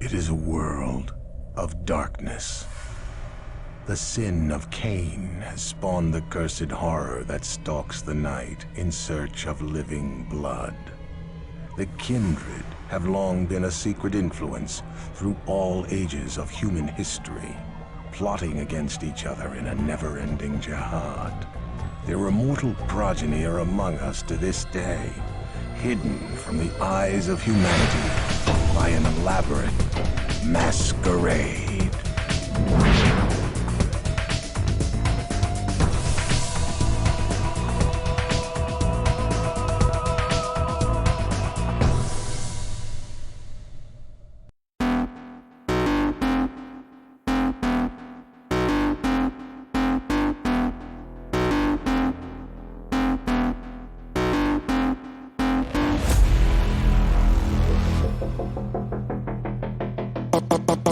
It is a world of darkness. The sin of Cain has spawned the cursed horror that stalks the night in search of living blood. The kindred have long been a secret influence through all ages of human history, plotting against each other in a never-ending jihad. Their immortal progeny are among us to this day, hidden from the eyes of humanity by an elaborate masquerade.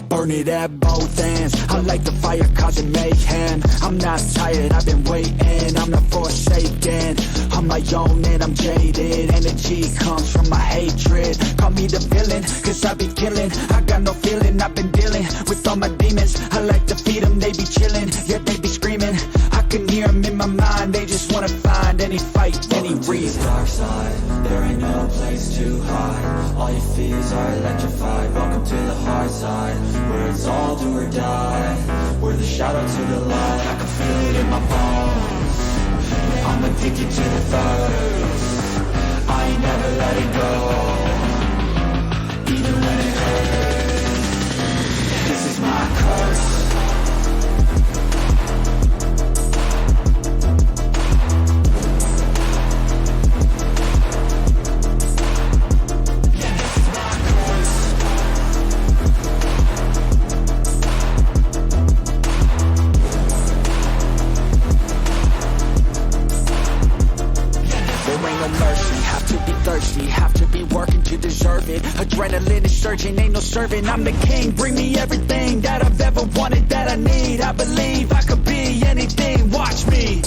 Burn it at both ends. I like the fire causing mayhem. I'm not tired, I've been waiting. I'm not forsaken. I'm my own and I'm jaded. Energy comes from my hatred. Call me the villain, cause I be killing. I got no feeling, I've been dealing with all my demons. I like to feed them, they be chilling. Yeah, they be screaming. I can hear them in my mind. They just wanna find any fight, any reason. Dark side, there ain't no place to hide. All your fears are electrified. Welcome to the hard side, where it's all do or die. We're the shadow to the light. I can feel it in my bones. I'm addicted to the thirst. I ain't never letting go, even when it hurts. This is my curse. Have to be working to deserve it. Adrenaline is surging, ain't no serving. I'm the king, bring me everything that I've ever wanted, that I need. I believe I could be anything, watch me.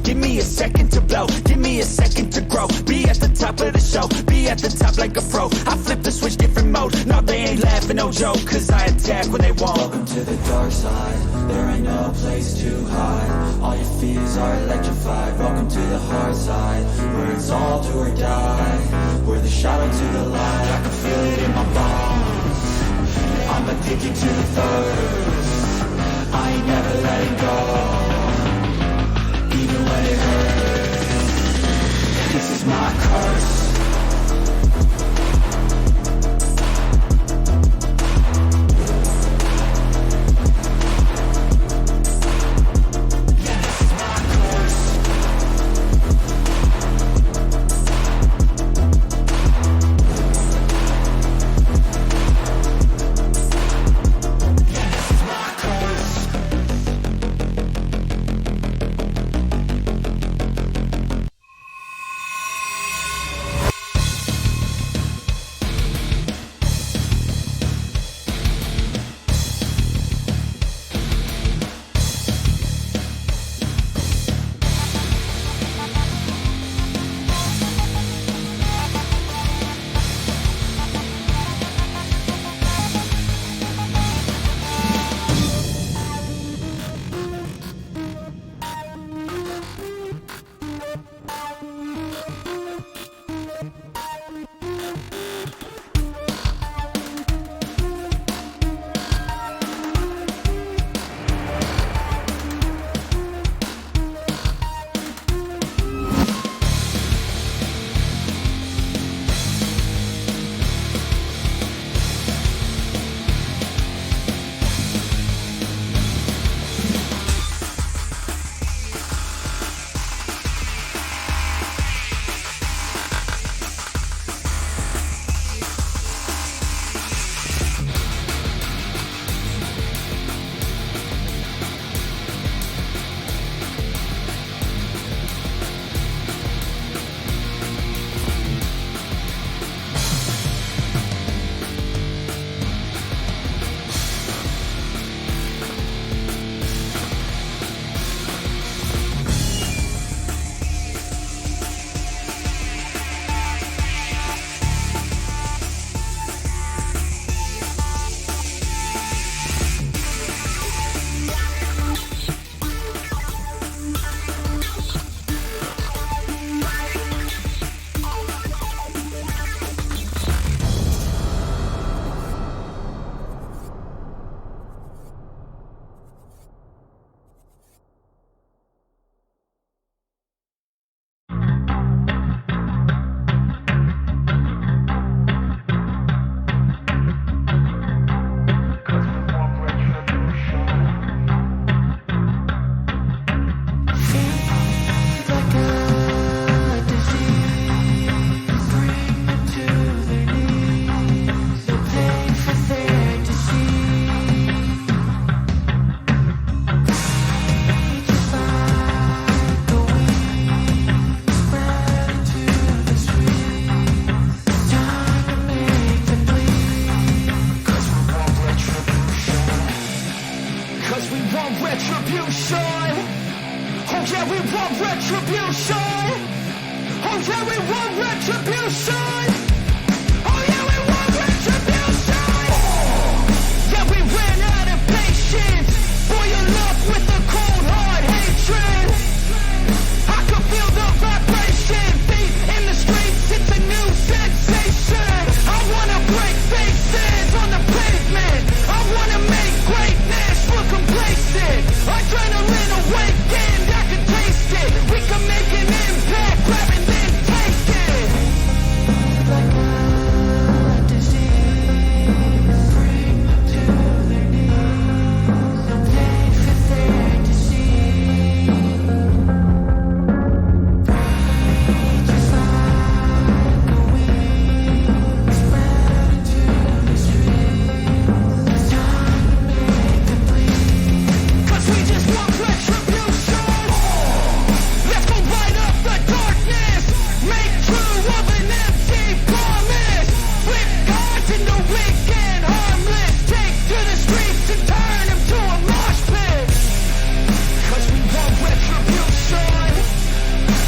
Give me a second to blow, give me a second to grow. Be at the top of the show, be at the top like a pro. I flip the switch, different mode. No, they ain't laughing, no joke, cause I attack when they won't. Welcome to the dark side, there ain't no place to hide. All your fears are electrified. Welcome to the hard side, where it's all do or die. We're the shadow to the light. I can feel it in my bones. I'm addicted to the thirst. I ain't never letting go, even when it hurts. This is my curse. retribution. Oh yeah, we want retribution. Oh yeah, we want retribution. Yeah, we ran out of patience. Boil up with a cold hard hatred. I can feel the vibration. Feet in the streets, it's a new sensation. I wanna break faces on the pavement. I wanna make greatness look complacent. Adrenaline awakened, I can taste it. We can make an impact, grab and then take it. Like a disease, bring them to their knees. They fit their disease. Just like a weed, spread into the streets. It's time to make them bleed. 'Cause we just want retribution. Let's go light up the darkness. Make true of an empty promise. Flip gods into weak and harmless. Take to the streets and turn them to a mosh pit. 'Cause we want retribution.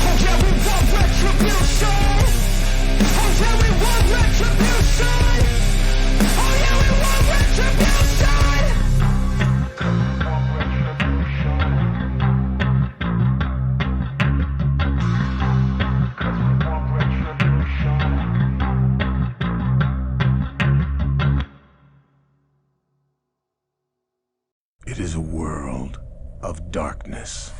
Oh yeah, we want retribution. Oh yeah, we want retribution. Oh yeah, we want retribution. It is a world of darkness.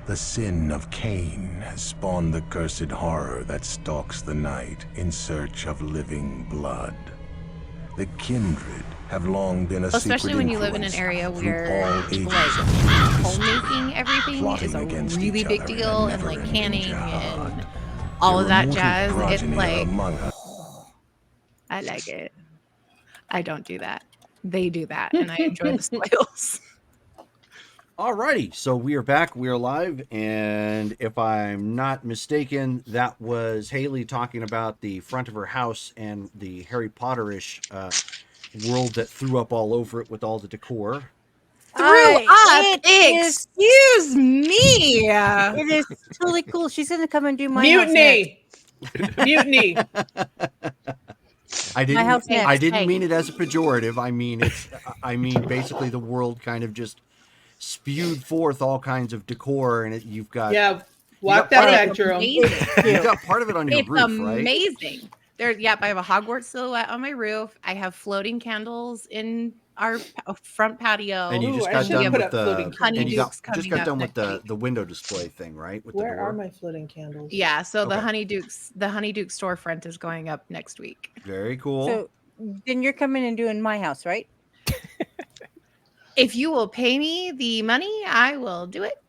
The sin of Cain has spawned the cursed horror that stalks the night in search of living blood. The kindred have long been a Especially secret when you live in an influence area through where all like ages of human history. homemaking everything Plotting is a against really each big other in a deal, and like never-ending canning jihad. and all of Their that immortal jazz. It's progeny are like among us. I like it. I don't do that. They do that, and I enjoy the spoils. Alrighty, so we are back, we are live, and if I'm not mistaken, that was Haley talking about the front of her house and the Harry Potter-ish world that threw up all over it with all the decor. Threw up. It is Excuse me. It is totally cool. She's gonna come and do my house next. Mutiny. I didn't. house next. I didn't Hey. mean it as a pejorative. I mean it's. I mean basically the world kind of just spewed forth all kinds of decor, and you've got Yeah. Walk got that part back, of Jerome. you've got part of it on your It's roof, right? amazing. Yep, I have a Hogwarts silhouette on my roof. I have floating candles in our front patio. And you Ooh, just I got should done put with up floating the candles. and you got Honeydukes just coming got up done with next week. the window display thing, right? With Where the are door. my floating candles? Yeah, so the Okay. Honeyduke storefront is going up next week. Very cool. So then you're coming and doing my house, right? If you will pay me the money, I will do it.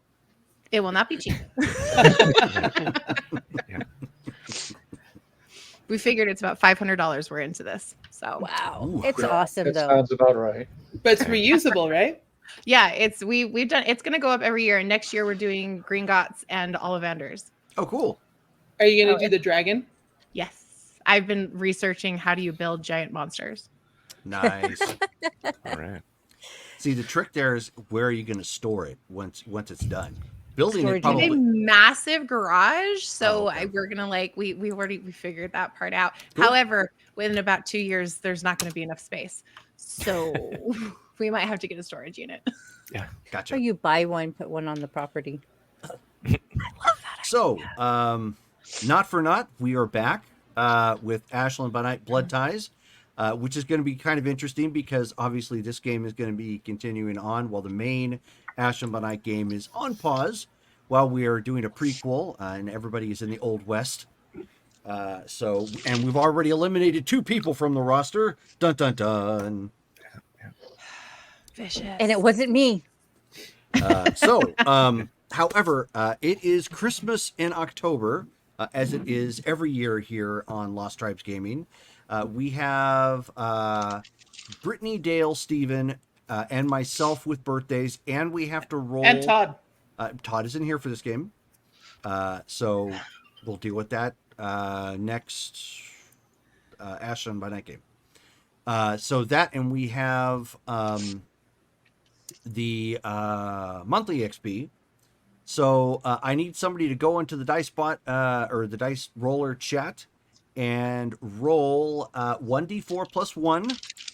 It will not be cheap. We figured it's about $500 we're into this. So Wow, Ooh. it's awesome That though. sounds about right. But it's reusable, right? yeah, we've done it's gonna go up every year, and next year we're doing Green Gots and Ollivanders. Oh, cool. Are you Oh, going to do the dragon? Yes. I've been researching how do you build giant monsters. Nice. All right. See, the trick there is where are you going to store it once it's done? Building Storage it We have a probably. massive garage, so Oh, okay. we're gonna we already figured that part out. Cool. However, within about 2 years, there's not going to be enough space, so we might have to get a storage unit. Gotcha. Or you buy one, put one on the property. So, not for naught, we are back with Ashland by Night Blood Ties, which is going to be kind of interesting because obviously this game is going to be continuing on while the main Ashland by Night game is on pause while we are doing a prequel and everybody is in the Old West. And we've already eliminated 2 people from the roster. Dun dun dun. Vicious. And it wasn't me. However, it is Christmas in October, as it is every year here on Lost Tribes Gaming. We have Brittany, Dale, Steven, and myself with birthdays, and we have to roll. And Todd. Todd isn't here for this game, so we'll deal with that next Ashland by Night game. So that, and we have the monthly XP, So I need somebody to go into the dice bot or the dice roller chat and roll 1d4 plus 1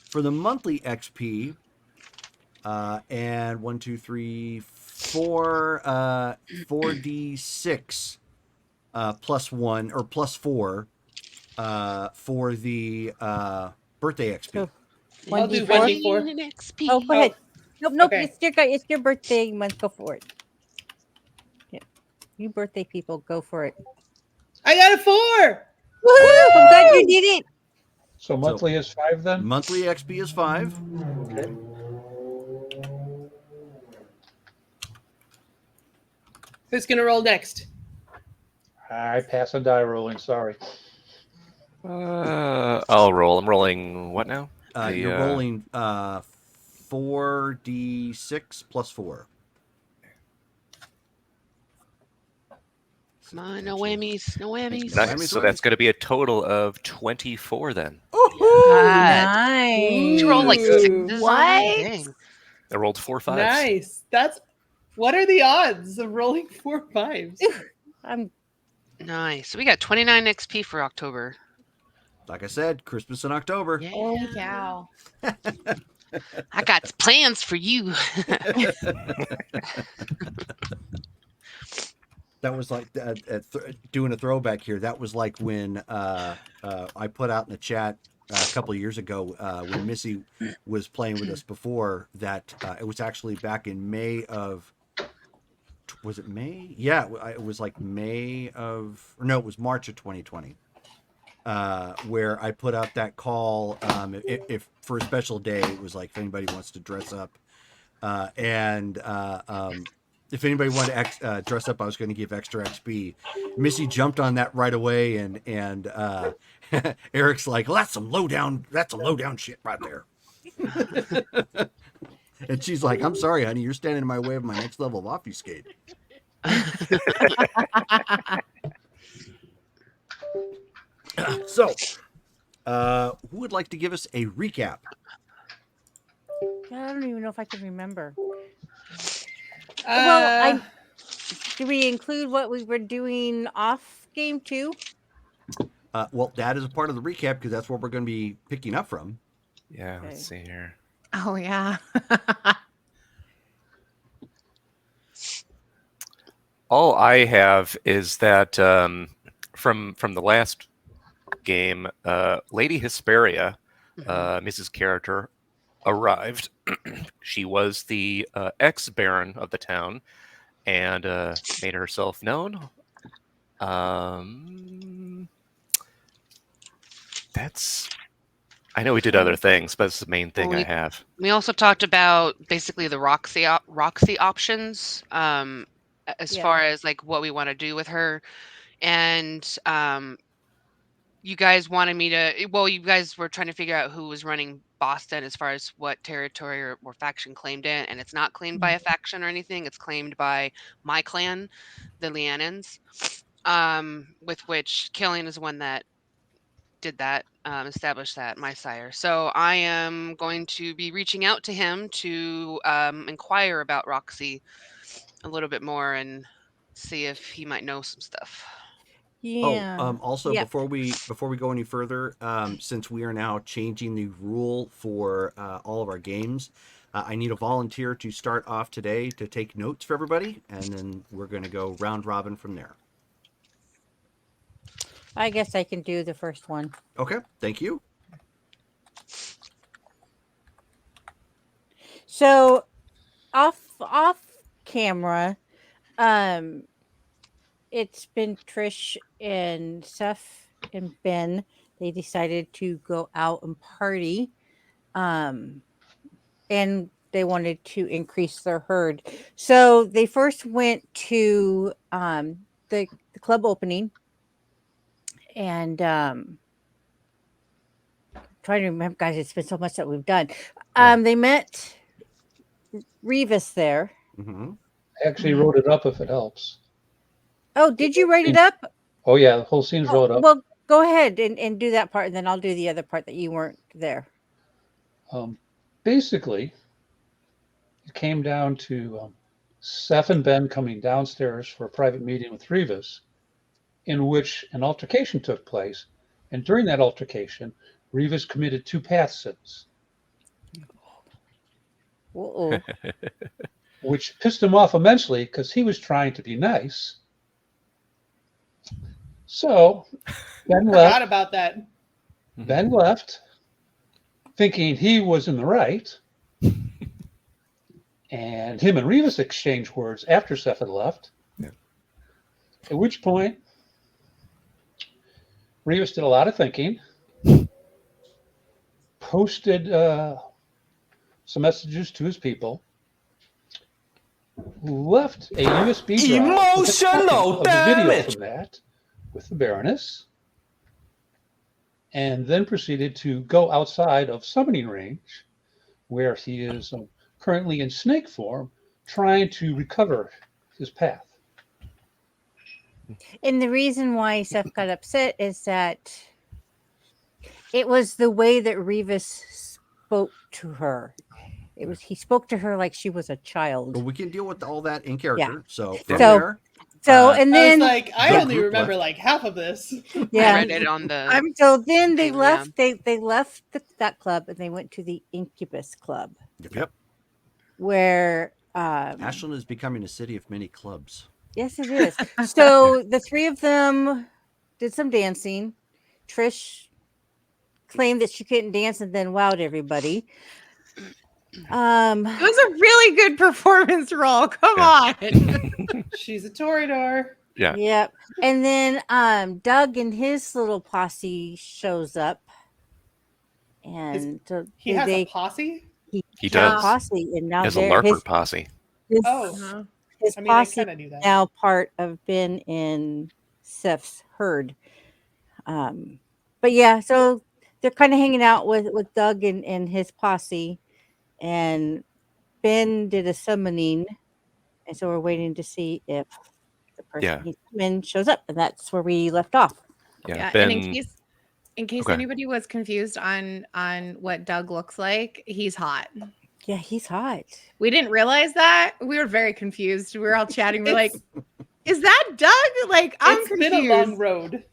for the monthly XP. And 1, 2, 3, 4, 4d6 plus 1 or plus 4 for the birthday XP. So I'll do 1d4. 1d4. An XP. Oh, go ahead. Nope. Okay. It's your birthday month. Go for it. Yeah, you birthday people, go for it. I got a 4. Woohoo! I'm glad you did it. So monthly is 5 then? Monthly XP is 5. Okay. Who's gonna roll next? I pass on die rolling, sorry. I'll roll. I'm rolling what now? You're rolling 4d6 plus 4. Come on, no whammies, no whammies. Nice. So that's going to be a total of 24 then. Nice. You roll like Ooh. sixes What? on me? Dang. I rolled 4 5s. Nice. What are the odds of rolling 4 5s? I'm Nice. So we got 29 XP for October. Like I said, Christmas in October. Yeah. Holy cow. I got plans for you. That was like doing a throwback here. That was like when I put out in the chat a couple of years ago when Missy was playing with us before that it was actually back in May of, was it May? Yeah, it was like May of, or no, it was March of 2020 where I put out that call if for a special day, it was like if anybody wants to dress up and if anybody wanted to dress up, I was going to give extra XP. Missy jumped on that right away, and Eric's like, well, that's some low down shit right there. And she's like, I'm sorry, honey, you're standing in my way of my next level of obfuscate. So, who would like to give us a recap? I don't even know if I can remember. Uh, Do we include what we were doing off game too? Well, that is a part of the recap because that's what we're going to be picking up from. Yeah, Okay. let's see here. Oh yeah. All I have is that from the last game, Lady Hesperia, Mrs. Character, arrived. She was the ex-baron of the town and made herself known. That's. I know we did other things, but it's the main thing I have. We also talked about basically the Roxy options as far as like what we want to do with her. And you guys wanted me to, well, you guys were trying to figure out who was running Boston as far as what territory or faction claimed it. And it's not claimed by a faction or anything. It's claimed by my clan, the Leannans, with which Killian is one that did that, established that, my sire. So I am going to be reaching out to him to inquire about Roxy a little bit more and see if he might know some stuff. Yeah. Also, Yeah. before we go any further, since we are now changing the rule for all of our games, I need a volunteer to start off today to take notes for everybody, and then we're going to go round robin from there. I guess I can do the first one. Okay, thank you. So off camera, it's been Trish and Seth and Ben. They decided to go out and party. And they wanted to increase their herd. So they first went to the club opening. And trying to remember, guys, it's been so much that we've done. They met Revis there. Mm-hmm. I actually wrote it up if it helps. Oh, did you write it up? Oh, yeah, the whole scene's wrote up. Well, go ahead and do that part, and then I'll do the other part that you weren't there. Basically, it came down to Seth and Ben coming downstairs for a private meeting with Rivas, in which an altercation took place. And during that altercation, Rivas committed 2 path sins, Uh-oh. which pissed him off immensely because he was trying to be nice. So Ben Forgot left. about that. Ben left, thinking he was in the right. And him and Rivas exchanged words after Seth had left. Yeah. At which point, Rivas did a lot of thinking, posted some messages to his people, left a USB drive Emotional, with a copy of the video damage. from that with the Baroness, and then proceeded to go outside of summoning range, where he is currently in snake form, trying to recover his path. And the reason why Seth got upset is that it was the way that Rivas spoke to her. He spoke to her like she was a child. But we can deal with all that in character. So from So- there, And then I was like, I the only group remember left. like half of this. yeah. I read it on the. So then they thing, left. They left that club and they went to the Incubus Club, Yep. where Ashland is becoming a city of many clubs. yes, it is. So the 3 of them did some dancing. Trish claimed that she couldn't dance and then wowed everybody. It was a really good performance role. Come Yeah. on. She's a Toreador. Yeah. Yep. And then Doug and his little posse shows up. And so He has they a posse. He had does. a posse, and now As a they're- LARPer posse. his, Oh, Uh-huh. his I mean, I posse kind of knew that. now part of Ben and Seth's herd. But yeah, so they're kind of hanging out with Doug and his posse, and Ben did a summoning, and so we're waiting to see if the person Yeah. he's summoned shows up, and that's where we left off. Yeah. Yeah, Ben. and in case Okay. anybody was confused on what Doug looks like, he's hot. Yeah, he's hot. We didn't realize that. We were very confused. We were all chatting. We're like, It's- "Is that Doug?" Like, I'm It's confused. been a long road.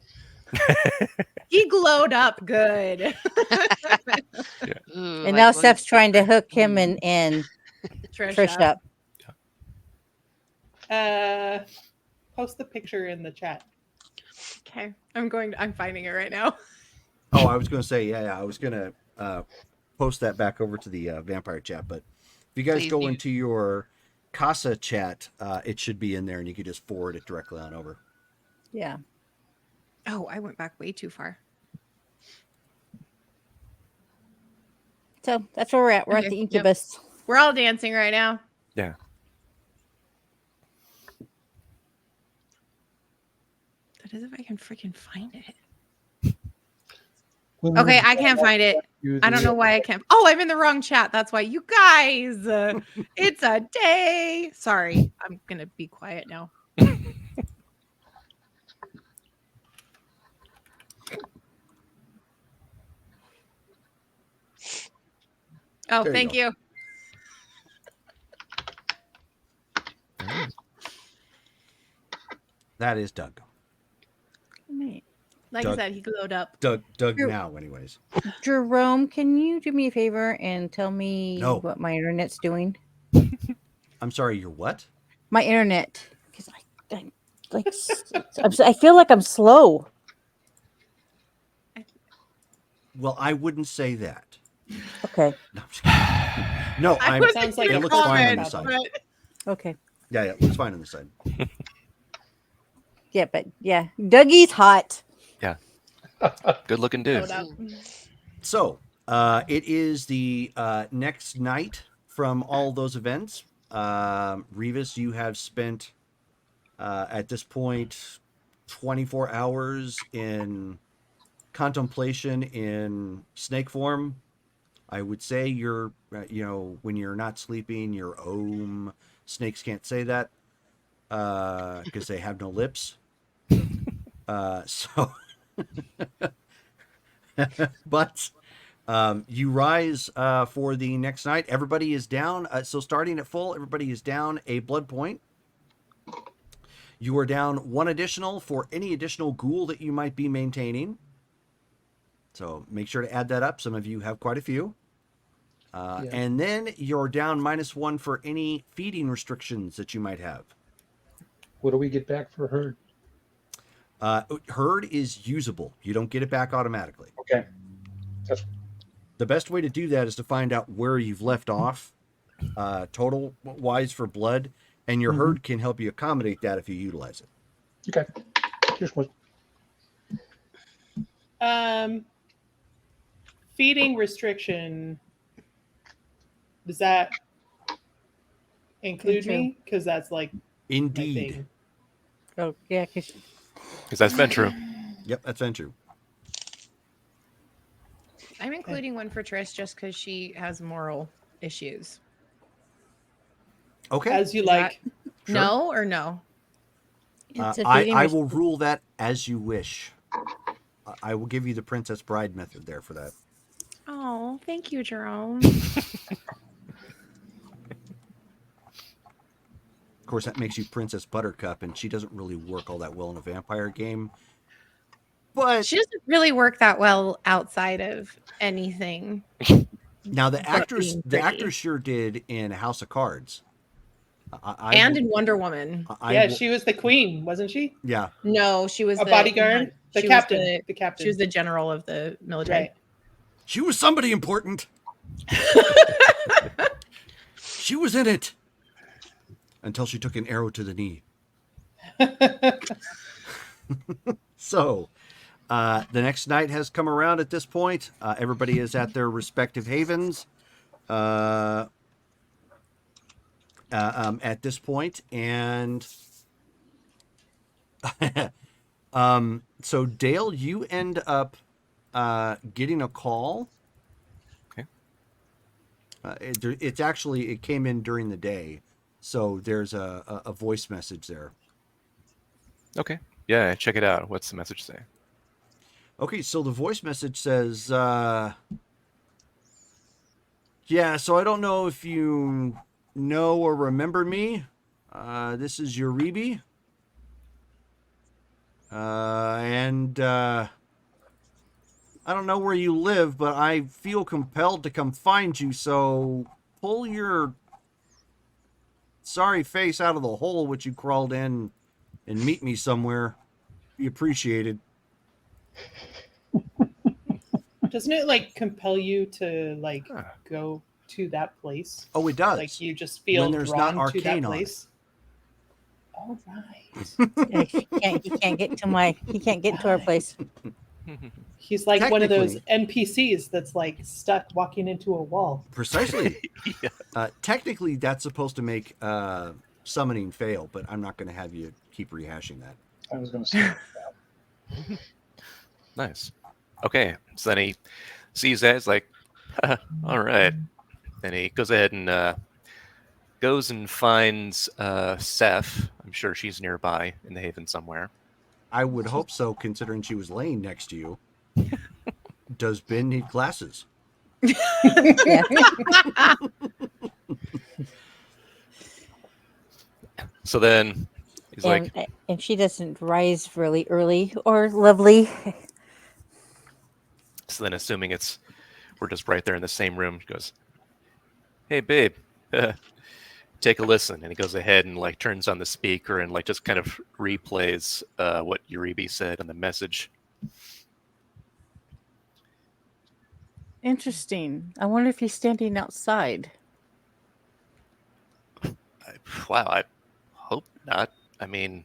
He glowed up good. Ooh, And like now one- Seth's trying to hook him and Trish up. Post the picture in the chat. Okay, I'm finding it right now. Oh, I was going to say, yeah, I was going to post that back over to the vampire chat. But if you guys Please go do. into your Casa chat, it should be in there, and you can just forward it directly on over. Yeah. Oh, I went back way too far. So that's where we're at. We're at Okay, the yep. Incubus. We're all dancing right now. Yeah. That is if I can freaking find it. When Okay, we- I can't find it. I don't know why I can't. Oh, I'm in the wrong chat. That's why. You guys, it's a day. Sorry, I'm gonna be quiet now. Oh, There you thank go. you. That is Doug. Like Doug. I said, he glowed up. Doug You're- now, anyways. Jerome, can you do me a favor and tell me No. what my internet's doing? I'm sorry, you're what? My internet, because I like I feel like I'm slow. Well, I wouldn't say that. Okay. No, I'm just kidding. No, I I'm, wasn't Sounds like it gonna looks fine on comment, the side. but Okay. Yeah, it looks fine on the side. Yeah, but yeah, Dougie's hot. Good looking dude. glowed up. So, it is the next night from all those events. Revis, you have spent at this point 24 hours in contemplation in snake form. I would say you're, when you're not sleeping, you're snakes can't say that because they have no lips. So, but You rise for the next night. Everybody is down. So starting at full, everybody is down a blood point. You are down 1 additional for any additional ghoul that you might be maintaining. So make sure to add that up. Some of you have quite a few. And then you're down -1 for any feeding restrictions that you might have. What do we get back for herd? Herd is usable. You don't get it back automatically. Okay. The best way to do that is to find out where you've left off, total wise for blood, and your herd can help you accommodate that if you utilize it. Okay. Just one. Feeding restriction. Does that include me? Because that's like Indeed. Oh yeah, Because that's been true. Yep, that's been true. I'm including one for Trish just because she has moral issues. Okay. as you Is like. Sure. No or no? it's a I feeding will rule that as you wish. I will give you the Princess Bride method there for that. Oh, thank you, Jerome. Of course, that makes you Princess Buttercup, and she doesn't really work all that well in a vampire game. But She doesn't really work that well outside of anything. now the but actors, being the pretty. actors sure did in House of Cards. And in Wonder Woman. She was the queen, wasn't she? Yeah. No, she was A the bodyguard? The she was captain. The captain. She was the general of the military. Right. She was somebody important. She was in it. Until she took an arrow to the knee. So, the next night has come around at this point. Everybody is at their respective havens at this point. And so, Dale, you end up getting a call. Okay. It came in during the day. So there's a voice message there. Okay. Yeah, check it out. What's the message say? Okay, so the voice message says, yeah, so I don't know if you know or remember me. This is Uribe. And I don't know where you live, but I feel compelled to come find you, so pull your sorry face out of the hole which you crawled in and meet me somewhere. Be appreciated. Doesn't it like compel you to like go to that place? Oh, it does. Like you just feel when there's drawn not to that arcane on it. place. All right. Yeah, he can't get to our place. He's like one of those Technically- NPCs that's like stuck walking into a wall. Precisely. Yeah. Technically, that's supposed to make summoning fail, but I'm not going to have you keep rehashing that. I was going to say. Nice. Okay. So then he sees that. It's like, all right. Then he goes ahead and goes and finds Seth. I'm sure she's nearby in the haven somewhere. I would hope so, considering she was laying next to you. Does Ben need glasses? Yeah. So then he's like, And she doesn't rise really early or lovely. so then assuming we're just right there in the same room, she goes, hey, babe, take a listen. And he goes ahead and like turns on the speaker and like just kind of replays what Uribe said in the message. Interesting. I wonder if he's standing outside. Wow, I hope not. I mean,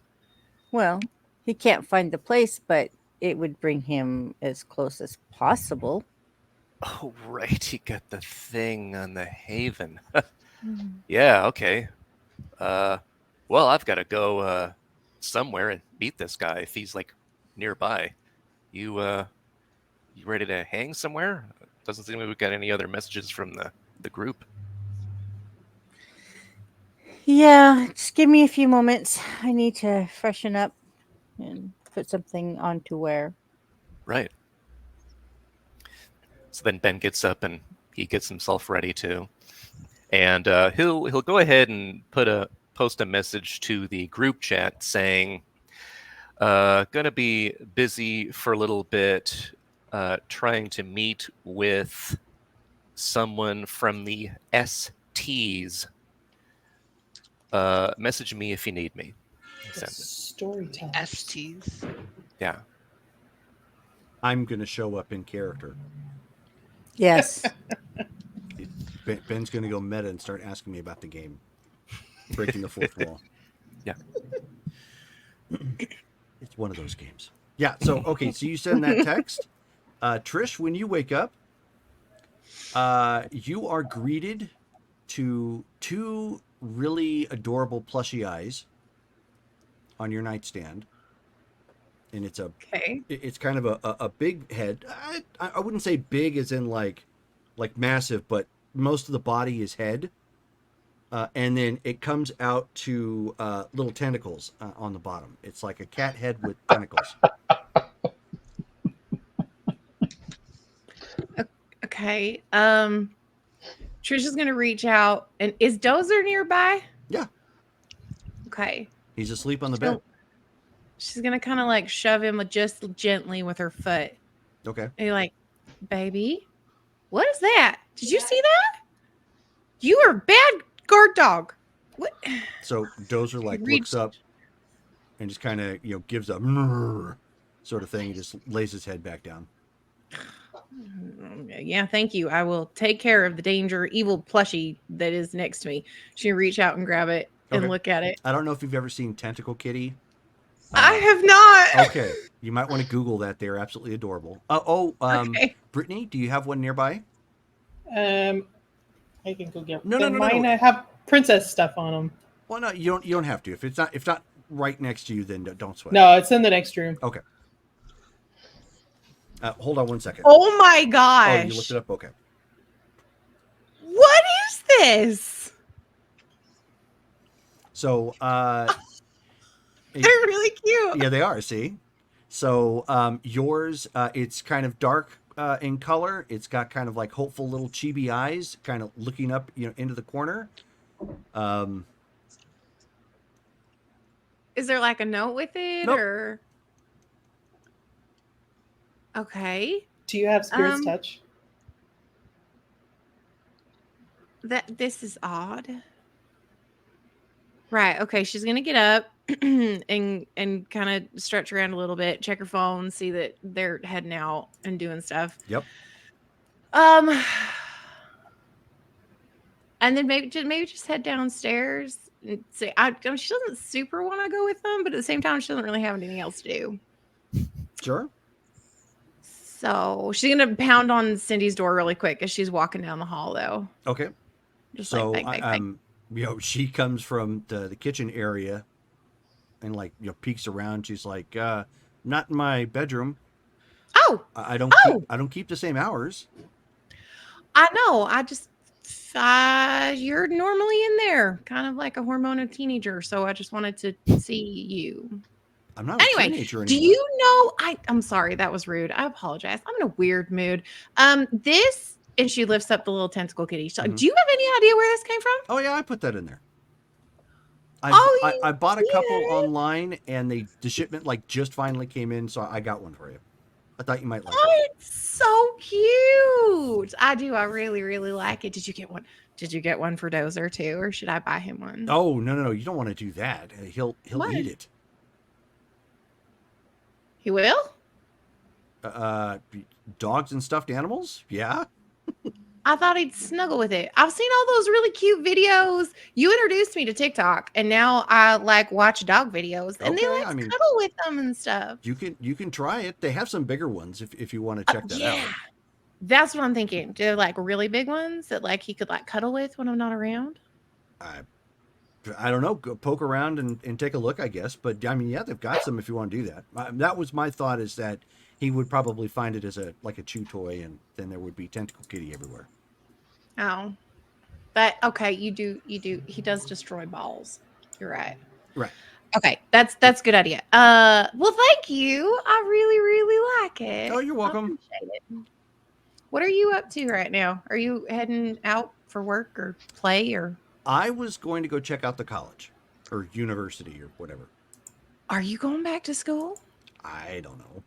Well, he can't find the place, but it would bring him as close as possible. oh, right. He got the thing on the haven. Yeah, okay. Well, I've got to go somewhere and beat this guy if he's like nearby. You ready to hang somewhere? Doesn't seem like we've got any other messages from the group. Yeah, just give me a few moments. I need to freshen up and put something on to wear. Right. So then Ben gets up and he gets himself ready too, and he'll go ahead and post a message to the group chat saying, "Gonna be busy for a little bit, trying to meet with someone from the STs. Message me if you need me." He sent it. Storytellers. STs. Yeah. I'm going to show up in character. Yes. Ben's going to go meta and start asking me about the game. Breaking the fourth wall. Yeah. It's one of those games. Yeah, so, okay, so you send that text. Trish, when you wake up, you are greeted to two really adorable plushy eyes on your nightstand. And it's it's kind of a big head. I wouldn't say big as in like massive, but most of the body is head. And then it comes out to little tentacles on the bottom. It's like a cat head with tentacles. Okay. Trisha's gonna reach out, and is Dozer nearby? Yeah. Okay. He's asleep on the bed. She's gonna kind of like shove him just gently with her foot. Okay. And you're like, baby, what is that? Did you see that? You are a bad guard dog. What? So Dozer like looks up and just kind of gives a sort of thing. He just lays his head back down. Yeah, thank you. I will take care of the evil plushie that is next to me. She can reach out and grab it and look at it. I don't know if you've ever seen Tentacle Kitty. I have not. Okay, you might want to Google that. They're absolutely adorable. Okay. Brittany, do you have one nearby? I can go get No. mine. I have princess stuff on them. Well, no, you don't have to. If it's not right next to you, then don't sweat. No, it's in the next room. Okay. Hold on one second. Oh my gosh. Oh, you looked it up? Okay. What is this? So, they're really cute. Yeah, they are. See? So, yours, it's kind of dark in color. It's got kind of like hopeful little chibi eyes, kind of looking up, into the corner. Is there like a note with it Nope. or? Okay. Do you have Spirit's Touch? This is odd. Right. Okay. She's gonna get up and kind of stretch around a little bit, check her phone, see that they're heading out and doing stuff. Yep. And then maybe just head downstairs and say, she doesn't super want to go with them, but at the same time, she doesn't really have anything else to do. Sure. So she's gonna pound on Cindy's door really quick as she's walking down the hall, though. Okay. Just So, like bang. she comes from the kitchen area and peeks around. She's like, not in my bedroom. Oh, I don't keep the same hours. I know. You're normally in there, kind of like a hormonal teenager. So I just wanted to see you. I'm not a teenager anymore. Do you know? I'm sorry, that was rude. I apologize. I'm in a weird mood. And she lifts up the little tentacle kitty. So, Do you have any idea where this came from? Oh yeah, I put that in there. I bought a couple online, and the shipment just finally came in, so I got one for you. I thought you might like it. Oh, it's so cute. I do. I really, really like it. Did you get one? Did you get one for Dozer too, or should I buy him one? Oh no! You don't want to do that. He'll eat it. He will? Dogs and stuffed animals? Yeah. I thought he'd snuggle with it. I've seen all those really cute videos. You introduced me to TikTok, and now I watch dog videos, and they cuddle with them and stuff. You can try it. They have some bigger ones if you want to check that out. That's what I'm thinking. Do they really big ones that he could cuddle with when I'm not around? I don't know. Go poke around and take a look, I guess. But yeah, they've got some if you want to do that. That was my thought, is that he would probably find it as a chew toy, and then there would be Tentacle Kitty everywhere. Oh, but okay, you do. He does destroy balls. You're right. Right. Okay, that's a good idea. Well, thank you. I really, really like it. Oh, you're welcome. I appreciate it. What are you up to right now? Are you heading out for work or play or? I was going to go check out the college or university or whatever. Are you going back to school? I don't know.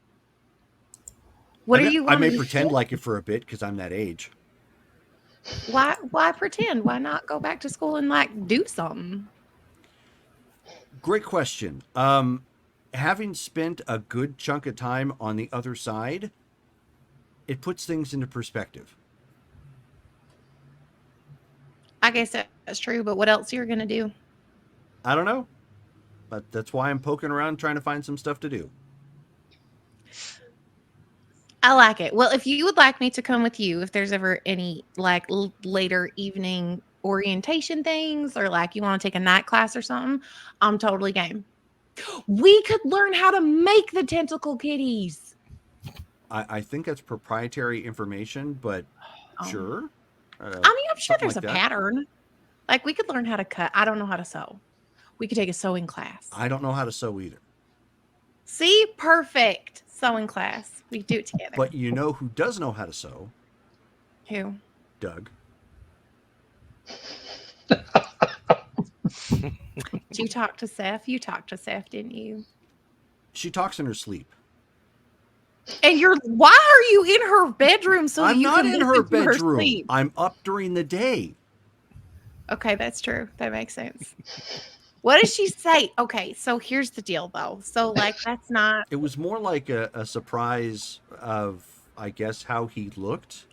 What are you going I may to pretend like it for a bit because I'm that age. Why pretend? Why not go back to school and like do something? Great question. Having spent a good chunk of time on the other side, it puts things into perspective. I guess that's true, but what else you're going to do? I don't know. But that's why I'm poking around trying to find some stuff to do. I like it. Well, if you would like me to come with you, if there's ever any like later evening orientation things or like you want to take a night class or something, I'm totally game. We could learn how to make the tentacle kitties. I think that's proprietary information, but sure. I mean, I'm sure there's like a pattern. Like we could learn how to cut. I don't know how to sew. We could take a sewing class. I don't know how to sew either. See? Perfect. Sewing class. We could do it together. But you know who does know how to sew? Who? Doug. Did you talk to Seth? You talked to Seth, didn't you? She talks in her sleep. And why are you in her bedroom so I'm you not can in her listen to bedroom. sleep? I'm up during the day. Okay, that's true. That makes sense. What does she say? Okay, so here's the deal, though. So, like, that's not... It was more like a surprise of, I guess, how he looked.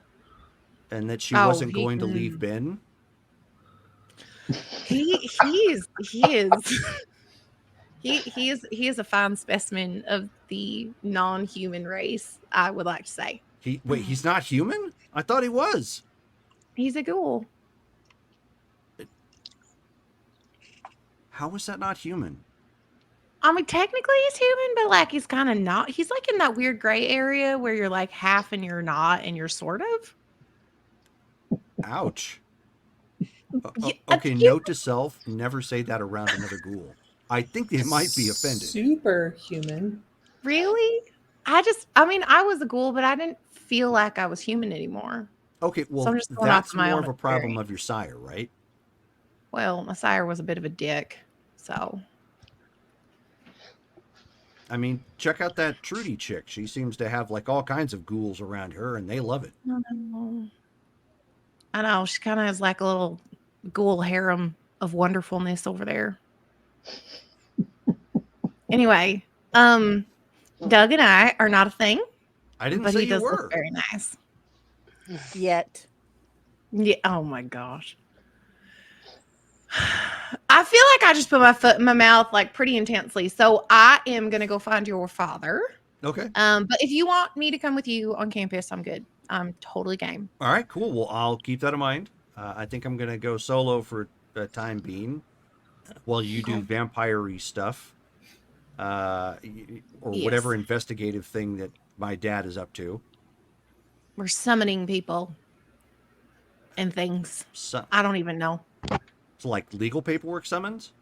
And that she wasn't going to leave Ben. He is a fine specimen of the non-human race, I would like to say. Wait, he's not human? I thought he was. He's a ghoul. How is that not human? I mean, technically he's human, but like he's kind of not. He's like in that weird gray area where you're like half and you're not and you're sort of. Ouch. Okay, note to self, never say that around another ghoul. I think they might be offended. Superhuman. Really? I was a ghoul, but I didn't feel like I was human anymore. Okay, well, so that's more of a problem of your sire, right? Well, my sire was a bit of a dick, so. I mean, check out that Trudy chick. She seems to have like all kinds of ghouls around her, and they love it. I know. She kind of has like a little ghoul harem of wonderfulness over there. Anyway, Doug and I are not a thing. I didn't but say he does you were. Look very nice. Yet. Yeah. Oh my gosh. I feel like I just put my foot in my mouth like pretty intensely. So I am gonna go find your father. Okay. But if you want me to come with you on campus, I'm good. I'm totally game. All right, cool. Well, I'll keep that in mind. I think I'm gonna go solo for the time being, while you do vampire-y stuff, or whatever investigative thing that my dad is up to. We're summoning people and things. I don't even know. So like legal paperwork summons?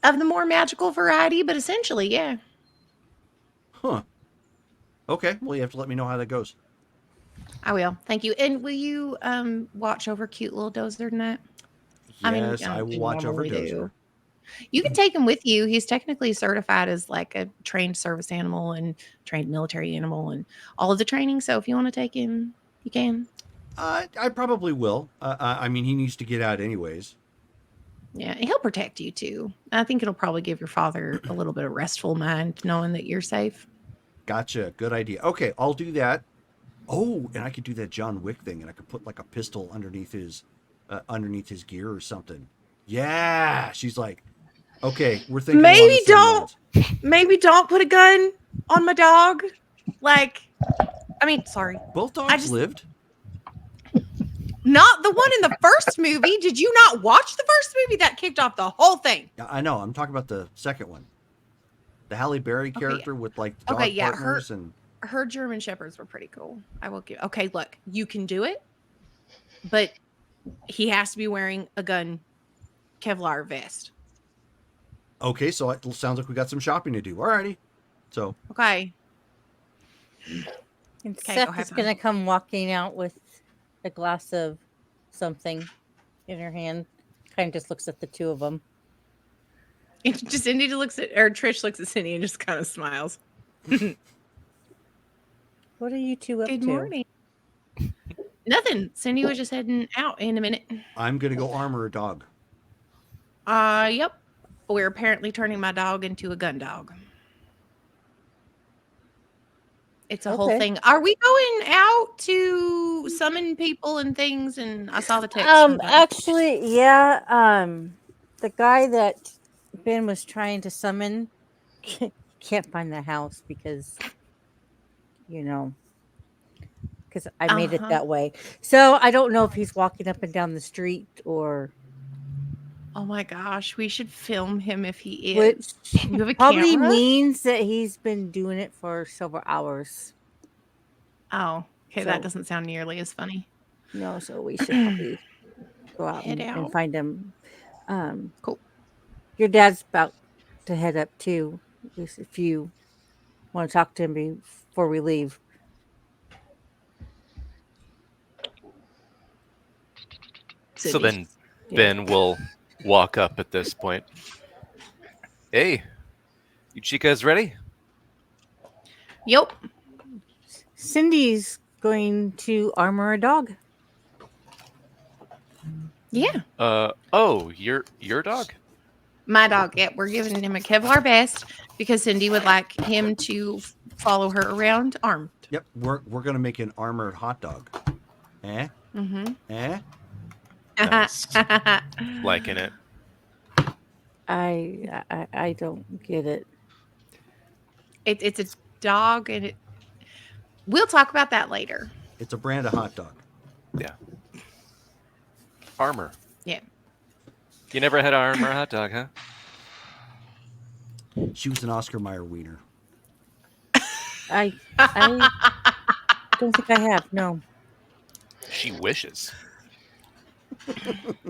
Of the more magical variety, but essentially, yeah. Huh. Okay, well, you have to let me know how that goes. I will. Thank you. And will you watch over cute little Dozer tonight? Yes, I will watch over Dozer. You can take him with you. He's technically certified as like a trained service animal and trained military animal and all of the training. So if you want to take him, you can. I probably will. I mean, he needs to get out anyways. Yeah, and he'll protect you too. I think it'll probably give your father a little bit of restful mind knowing that you're safe. Gotcha. Good idea. Okay, I'll do that. Oh, and I could do that John Wick thing, and I could put like a pistol underneath his gear or something. Yeah, she's like, okay, we're thinking. Maybe don't put a gun on my dog. Like, I mean, sorry. Both dogs lived. Not the one in the first movie. Did you not watch the first movie? That kicked off the whole thing. Yeah, I know. I'm talking about the second one. The Halle Berry character with like dog partners and her German shepherds were pretty cool. I will give. Okay, look, you can do it, but he has to be wearing a gun Kevlar vest. Okay, so it sounds like we got some shopping to do. Alrighty. So okay. And Okay, Seth go have is fun. going to come walking out with a glass of something in her hand. Kind of just looks at the two of them. And just Cindy looks at, or Trish looks at Cindy and just kind of smiles. What are you two up Good to? morning. Nothing. Cindy was just heading out in a minute. I'm gonna go armor a dog. Yep. We're apparently turning my dog into a gun dog. It's a whole Okay. thing. Are we going out to summon people and things? And I saw the text. from the- Actually, yeah. The guy that Ben was trying to summon can't find the house because, because I made it Uh-huh. that way. So I don't know if he's walking up and down the street or Oh my gosh, we should film him if he which is. You have a probably camera? means that he's been doing it for several hours. Oh, okay. So- That doesn't sound nearly as funny. No, so we should probably go out Head and out. find him. Cool. Your dad's about to head up too. If you want to talk to him before we leave. So then Yeah. Ben will walk up at this point. Hey, you chicas ready? Yep. Cindy's going to armor a dog. Yeah. Oh, your dog? My dog. Yeah, we're giving him a Kevlar vest because Cindy would like him to follow her around armed. Yep, we're gonna make an armored hot dog. Eh? Mm-hmm. Eh? Nice. Liking it. I don't get it. It's a dog, and we'll talk about that later. It's a brand of hot dog. Yeah. Armor. Yeah. You never had an armor hot dog, huh? She was an Oscar Mayer wiener. I don't think I have. No. She wishes.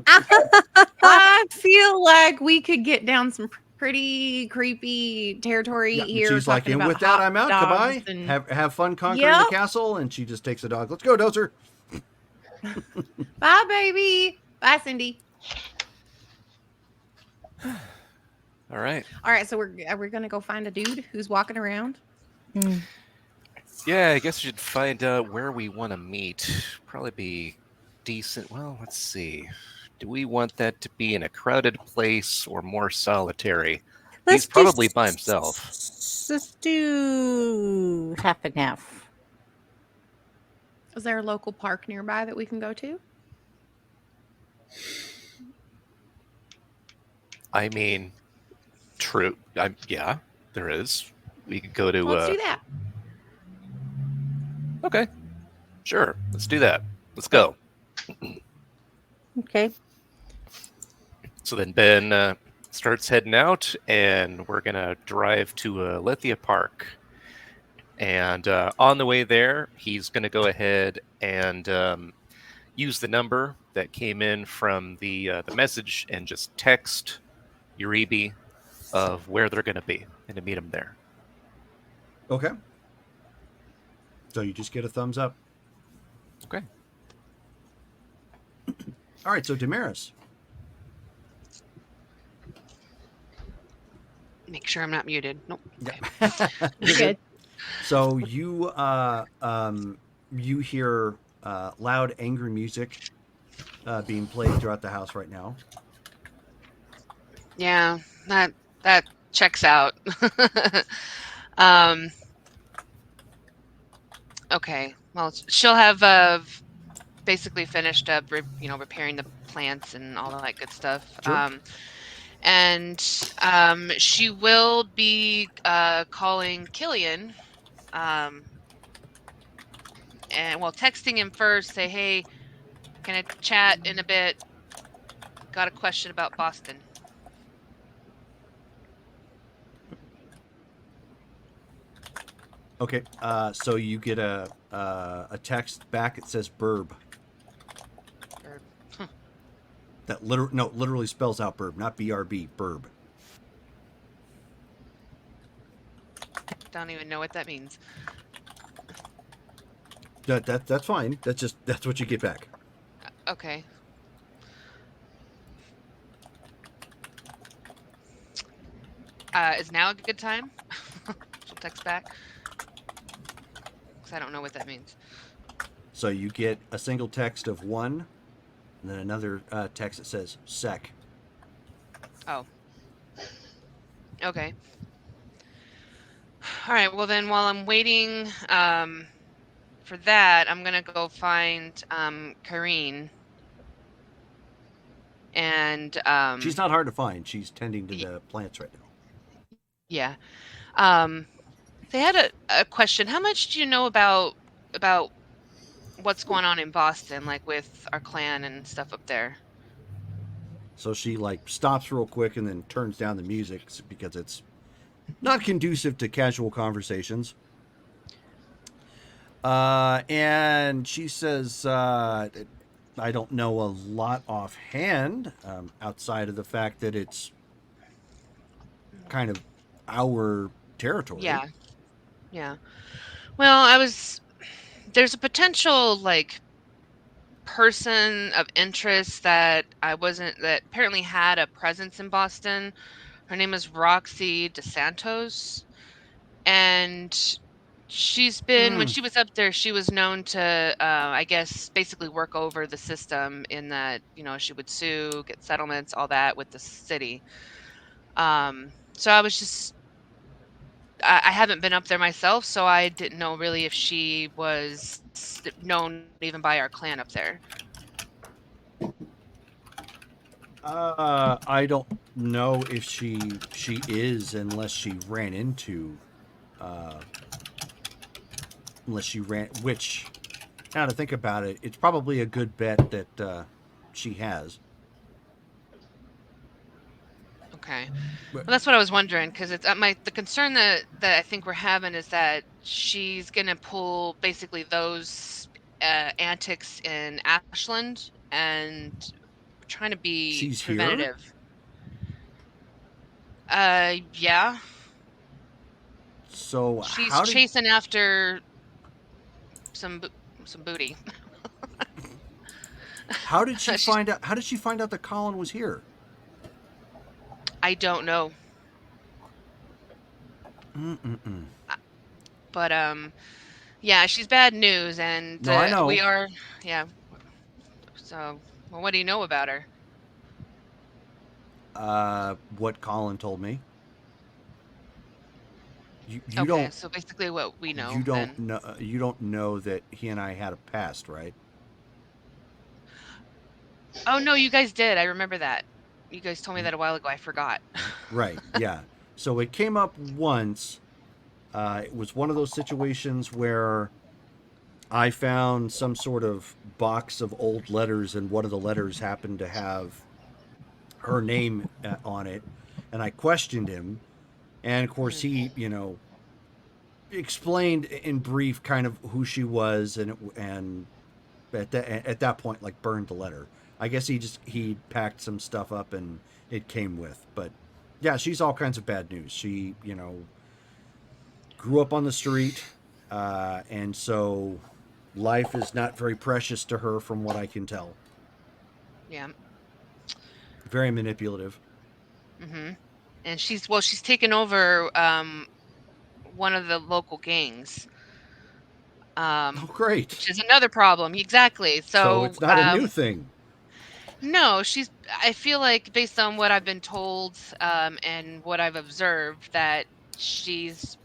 I feel like we could get down some pretty creepy territory Yeah, here. she's like, talking and about with that, hot I'm out. dogs Goodbye. and- Have fun conquering Yep. the castle. And she just takes the dog. Let's go, Dozer. Bye, baby. Bye, Cindy. All right. All right, so we're gonna go find a dude who's walking around. Yeah, I guess we should find out where we want to meet. Probably be decent. Well, let's see. Do we want that to be in a crowded place or more solitary? He's probably by himself. Let's do half and half. Is there a local park nearby that we can go to? I mean, true. Yeah, there is. We could go to. Let's do that. Okay. Sure. Let's do that. Let's go. Okay. So then Ben starts heading out, and we're going to drive to Lithia Park. And on the way there, he's going to go ahead and use the number that came in from the message and just text Uribe of where they're going to be and to meet him there. Okay. So you just get a thumbs up. Okay. All right. So Damaris. Make sure I'm not muted. Nope. Yeah. You're good. So you you hear loud, angry music being played throughout the house right now. Yeah, that checks out. Okay. Well, she'll have basically finished up, repairing the plants and all that good stuff. Sure. And she will be calling Killian, and texting him first. Say, hey, can I chat in a bit? Got a question about Boston. Okay. So you get a text back. It says burb. Or, That literally spells out burb, not BRB. Burb. don't even know what that means. That's fine. That's what you get back. Okay. Is now a good time? She'll text back because I don't know what that means. So you get a single text of 1, and then another text that says "sec." Oh. Okay. All right. Well, then while I'm waiting for that, I'm gonna go find Kareen. And She's not hard to find. She's tending to the plants right now. yeah. They had a question. How much do you know about what's going on in Boston, like with our clan and stuff up there? So she like stops real quick and then turns down the music because it's not conducive to casual conversations. And she says, I don't know a lot offhand, outside of the fact that it's kind of our territory. Yeah. Yeah. Well, there's a potential like person of interest that that apparently had a presence in Boston. Her name is Roxy DeSantos. And she's been, when she was up there, she was known to, I guess, basically work over the system in that, she would sue, get settlements, all that with the city. So I was just, I haven't been up there myself, so I didn't know really if she was known even by our clan up there. I don't know if she is unless she ran into, which, now to think about it, it's probably a good bet that she has. Okay. Well, that's what I was wondering, because it's the concern that I think we're having is that she's gonna pull basically those antics in Ashland, and we're trying to be She's here? preventative. Yeah. So She's chasing after some booty. How did she find out? How did she find out that Colin was here? I don't know. But yeah, she's bad news, and No, I know. we are, yeah. So, well, what do you know about her? What Colin told me. You Okay, don't. so basically what we know. You don't then. know. You don't know that he and I had a past, right? Oh no, you guys did. I remember that. You guys told me that a while ago. I forgot. Right. Yeah. So it came up once. It was one of those situations where I found some sort of box of old letters, and one of the letters happened to have her name on it, and I questioned him, and of course he, explained in brief kind of who she was, and at that point, like, burned the letter. I guess he packed some stuff up and it came with, but yeah, she's all kinds of bad news. She, grew up on the street, and so life is not very precious to her, from what I can tell. Yeah. Very manipulative. Mm-hmm. And she's taken over one of the local gangs. Oh, great. Which is another problem. Exactly. So it's not a new thing. No, I feel like, based on what I've been told and what I've observed, that she's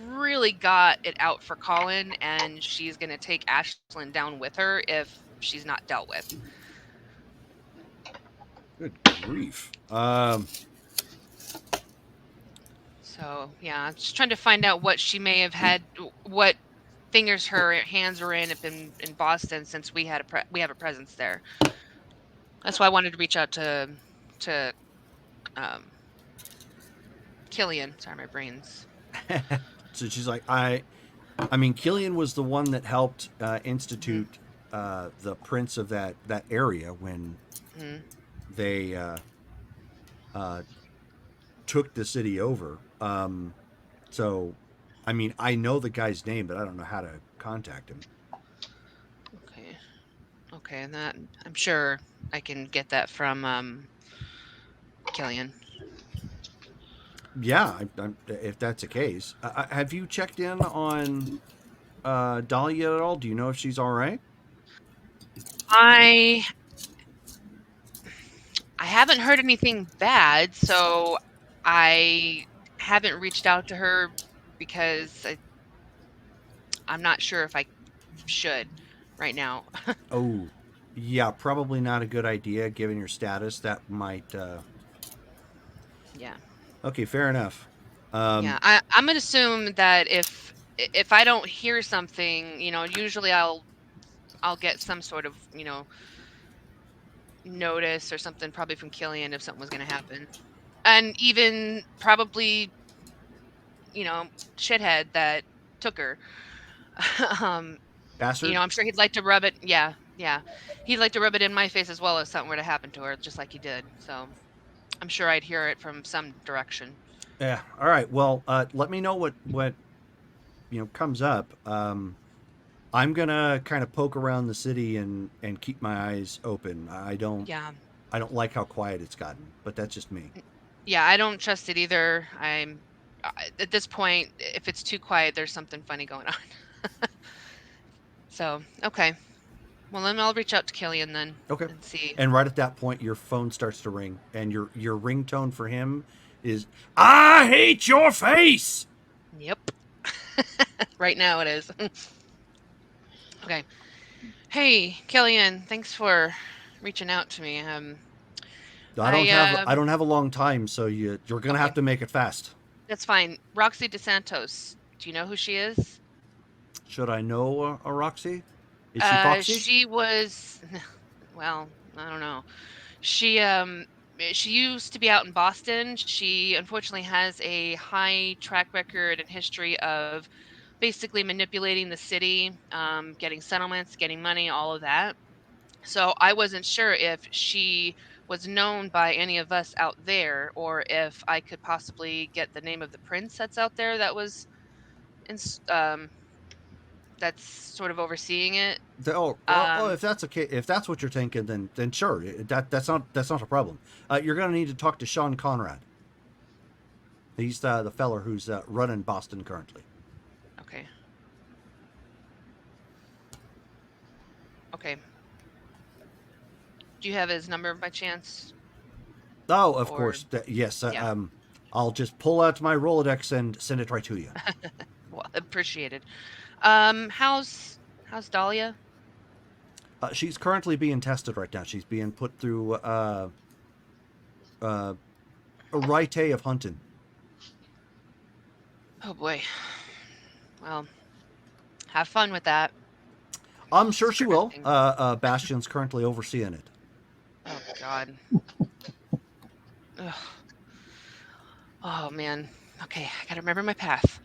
really got it out for Colin, and she's going to take Ashland down with her if she's not dealt with. Good grief. So, yeah, I'm just trying to find out what she may have had, what fingers her hands were in Boston, since we have a presence there. That's why I wanted to reach out to Killian. Sorry, my brain's. So she's like, I mean, Killian was the one that helped institute the prince of that area when they took the city over. So I mean, I know the guy's name, but I don't know how to contact him. Okay. Okay, and that I'm sure I can get that from Killian. Yeah, if that's the case. Have you checked in on Dahlia at all? Do you know if she's all right? I haven't heard anything bad, so I haven't reached out to her because I'm not sure if I should right now. Oh, yeah, probably not a good idea given your status. That might. Yeah. Okay, fair enough. Yeah, I'm gonna assume that if I don't hear something, usually I'll get some sort of, notice or something probably from Killian if something was gonna happen. And even probably, shithead that took her. um, Bastard. I'm sure he'd like to rub it. Yeah, yeah. He'd like to rub it in my face as well if something were to happen to her, just like he did. So I'm sure I'd hear it from some direction. Yeah. All right. Well, let me know what comes up. I'm gonna kind of poke around the city and keep my eyes open. Yeah. I don't like how quiet it's gotten, but that's just me. Yeah, I don't trust it either. At this point, if it's too quiet, there's something funny going on. So, okay. Well, then I'll reach out to Killian then Okay. and see. And right at that point, your phone starts to ring, and your ringtone for him is "I hate your face." Yep. Right now it is. Okay. Hey, Killian, thanks for reaching out to me. I don't have a long time, so you're gonna have Okay, to make it fast. that's fine. Roxy DeSantos, do you know who she is? Should I know a Roxy? Is she Foxy? She was, well, I don't know. She used to be out in Boston. She unfortunately has a high track record and history of basically manipulating the city, getting settlements, getting money, all of that. So I wasn't sure if she was known by any of us out there, or if I could possibly get the name of the prince that's out there that was in, that's sort of overseeing it. Well, Um, if that's okay, if that's what you're thinking, then sure. That's not a problem. You're gonna need to talk to Sean Conrad. He's the feller who's running Boston currently. okay. Okay. Do you have his number by chance? Oh, of Or course. Yes. yeah, I'll just pull out my Rolodex and send it right to you. well, appreciated. How's Dahlia? She's currently being tested right now. She's being put through a rite of hunting. Oh boy. Well, have fun with that. I'm sure she will. Stressing. Bastion's currently overseeing it. Oh God. Ugh. Oh man. Okay, I gotta remember my path.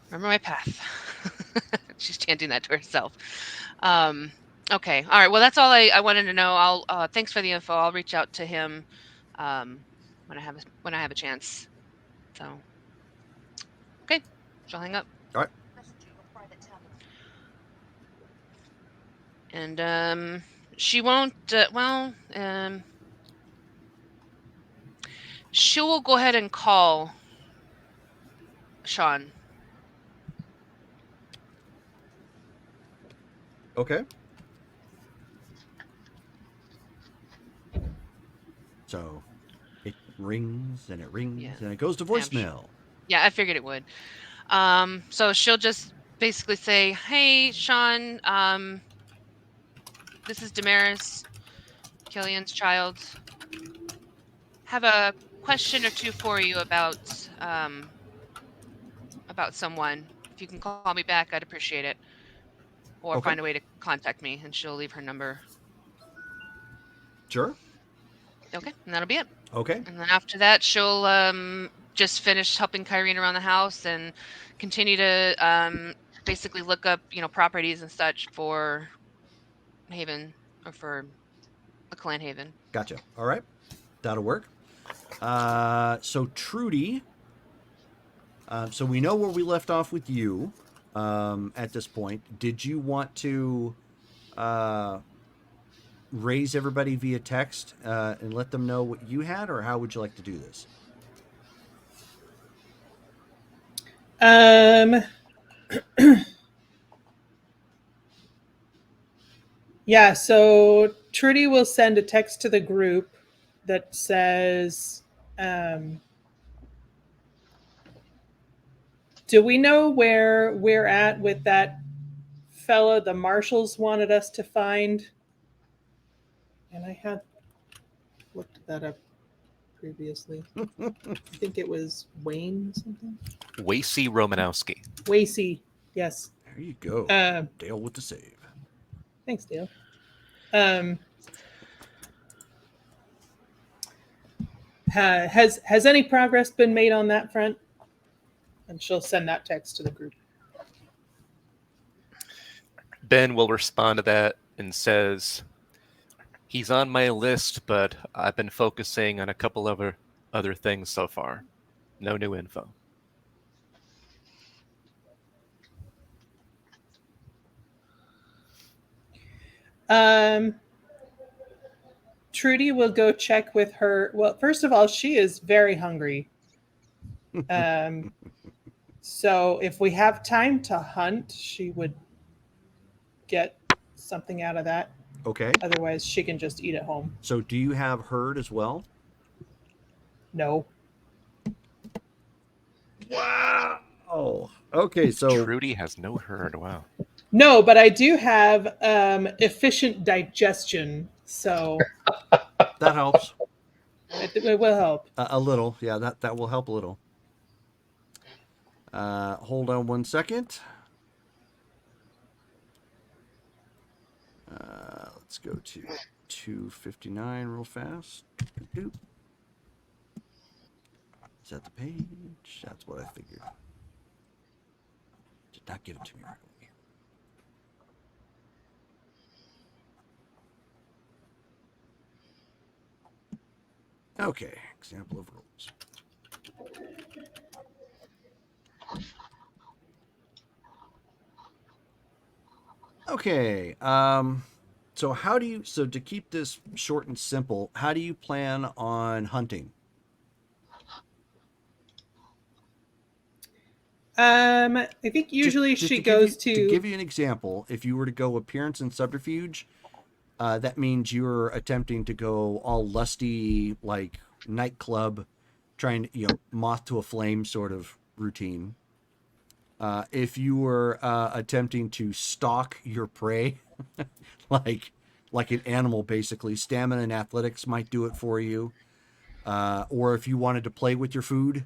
Remember my path. She's chanting that to herself. Okay. All right. Well, that's all I wanted to know. I'll thanks for the info. I'll reach out to him when I have a chance. So okay, she'll hang up. All right. And she won't. She will go ahead and call Sean. Okay. So it rings and it rings Yeah. and it goes to Yeah, I'm sure. voicemail. Yeah, I figured it would. So she'll just basically say, "Hey, Sean. This is Damaris, Killian's child. Have a question or two for you about someone. If you can call me back, I'd appreciate it. Or Okay. find a way to contact me." And she'll leave her number. Sure. Okay, and that'll be it. Okay. And then after that, she'll just finish helping Kyrene around the house and continue to basically look up, properties and such for Haven, or for the Clan Haven. Gotcha. All right. That'll work. So Trudy, So we know where we left off with you at this point. Did you want to raise everybody via text and let them know what you had, or how would you like to do this? Yeah, so Trudy will send a text to the group that says, do we know where we're at with that fellow the marshals wanted us to find? And I had looked that up previously. I think it was Wayne something. Wacy Romanowski. Wacy, yes. There you go. Dale with the save. Thanks, Dale. Has any progress been made on that front? And she'll send that text to the group. Ben will respond to that and says, he's on my list, but I've been focusing on a couple of other things so far. No new info. Trudy will go check with her. Well, first of all, she is very hungry. So if we have time to hunt, she would get something out of that. Okay. Otherwise, she can just eat at home. So do you have herd as well? No. Wow. Okay, so Trudy has no herd. Wow. No, but I do have efficient digestion, so that helps it will help. a little. Yeah, that will help a little. Hold on one second. Let's go to 259 real fast. Is that the page? That's what I figured. Did not give it to me right away. Okay, example of rules. Okay, so so to keep this short and simple, how do you plan on hunting? I think usually she goes to give you an example, if you were to go appearance and subterfuge, that means you're attempting to go all lusty, like nightclub, trying to, moth to a flame sort of routine. If you were attempting to stalk your prey, like an animal, basically, stamina and athletics might do it for you. Or if you wanted to play with your food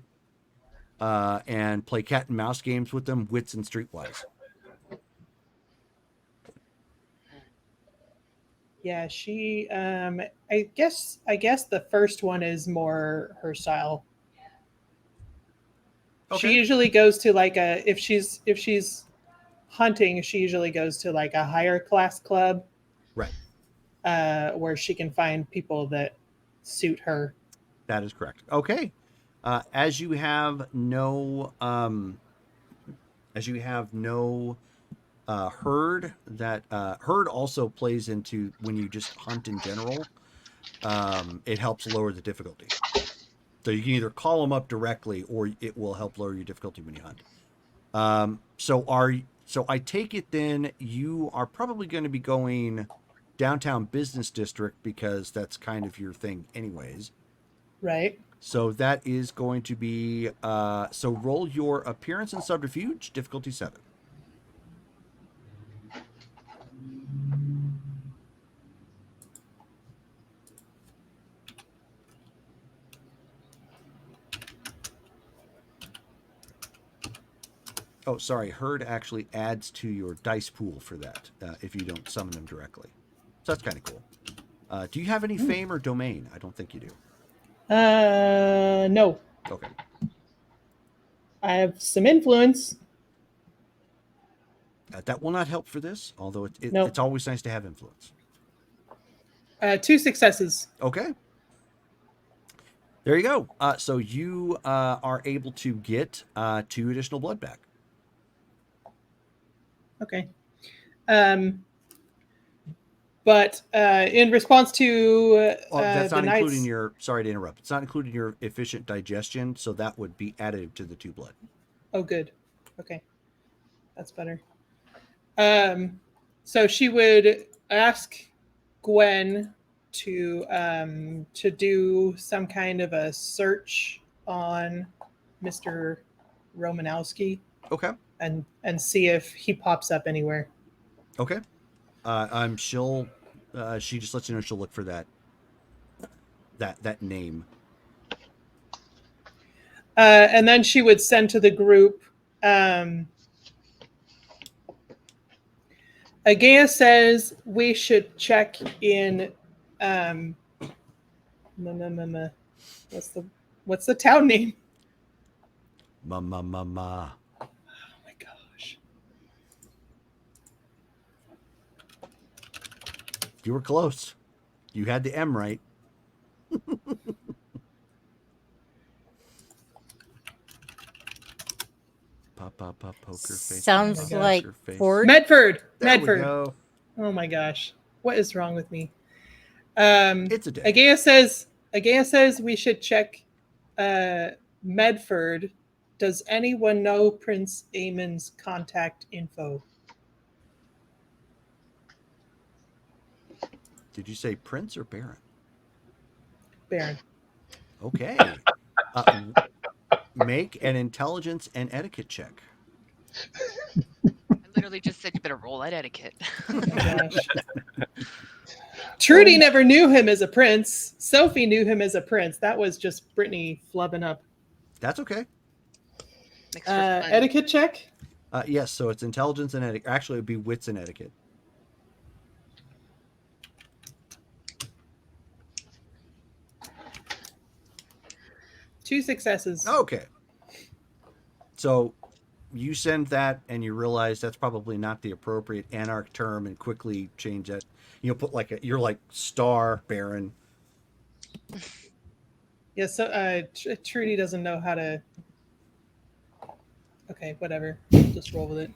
and play cat and mouse games with them, wits and streetwise. Yeah, she. I guess the first one is more her style. Okay. She usually goes to like if she's hunting, she usually goes to like a higher class club, right? Where she can find people that suit her. That is correct. Okay, as you have no herd, that herd also plays into when you just hunt in general. It helps lower the difficulty. So you can either call them up directly, or it will help lower your difficulty when you hunt. So I take it then you are probably going to be going downtown business district, because that's kind of your thing anyways. Right. So that is going to be, so roll your appearance and subterfuge, difficulty 7. Oh, sorry. Herd actually adds to your dice pool for that if you don't summon them directly. So that's kind of cool. Do you have any fame or domain? I don't think you do. No. Okay. I have some influence. That will not help for this, although Nope. It's always nice to have influence. 2 successes. Okay. There you go. So you are able to get 2 additional blood back. Okay. But in response to That's the not including knights. your. Sorry to interrupt. It's not including your efficient digestion, so that would be added to the 2 blood. Oh, good. Okay, that's better. So she would ask Gwen to do some kind of a search on Mr. Romanowski Okay. and see if he pops up anywhere. Okay. She just lets you know she'll look for that name. And then she would send to the group. Agea says we should check in. What's the town name? Ma. Oh my gosh. You were close. You had the M right. Pop, poker face. Sounds Oh like face. Ford. Medford. There Medford. we go. Oh my gosh. What is wrong with me? It's a day. Agea says we should check Medford. Does anyone know Prince Aemon's contact info? Did you say Prince or Baron? Baron. Okay. Make an intelligence and etiquette check. I literally just said you better roll that etiquette. Oh my gosh. Trudy never knew him as a prince. Sophie knew him as a prince. That was just Brittany flubbing up. That's okay. Makes for fun. Etiquette check? Yes, so it's intelligence and etiquette. Actually, it would be wits and etiquette. Two successes. Okay. So you send that and you realize that's probably not the appropriate anarch term and quickly change that. You know, put you're like star Baron. Yeah, so Trudy doesn't know how to. Okay, whatever. Just roll with it.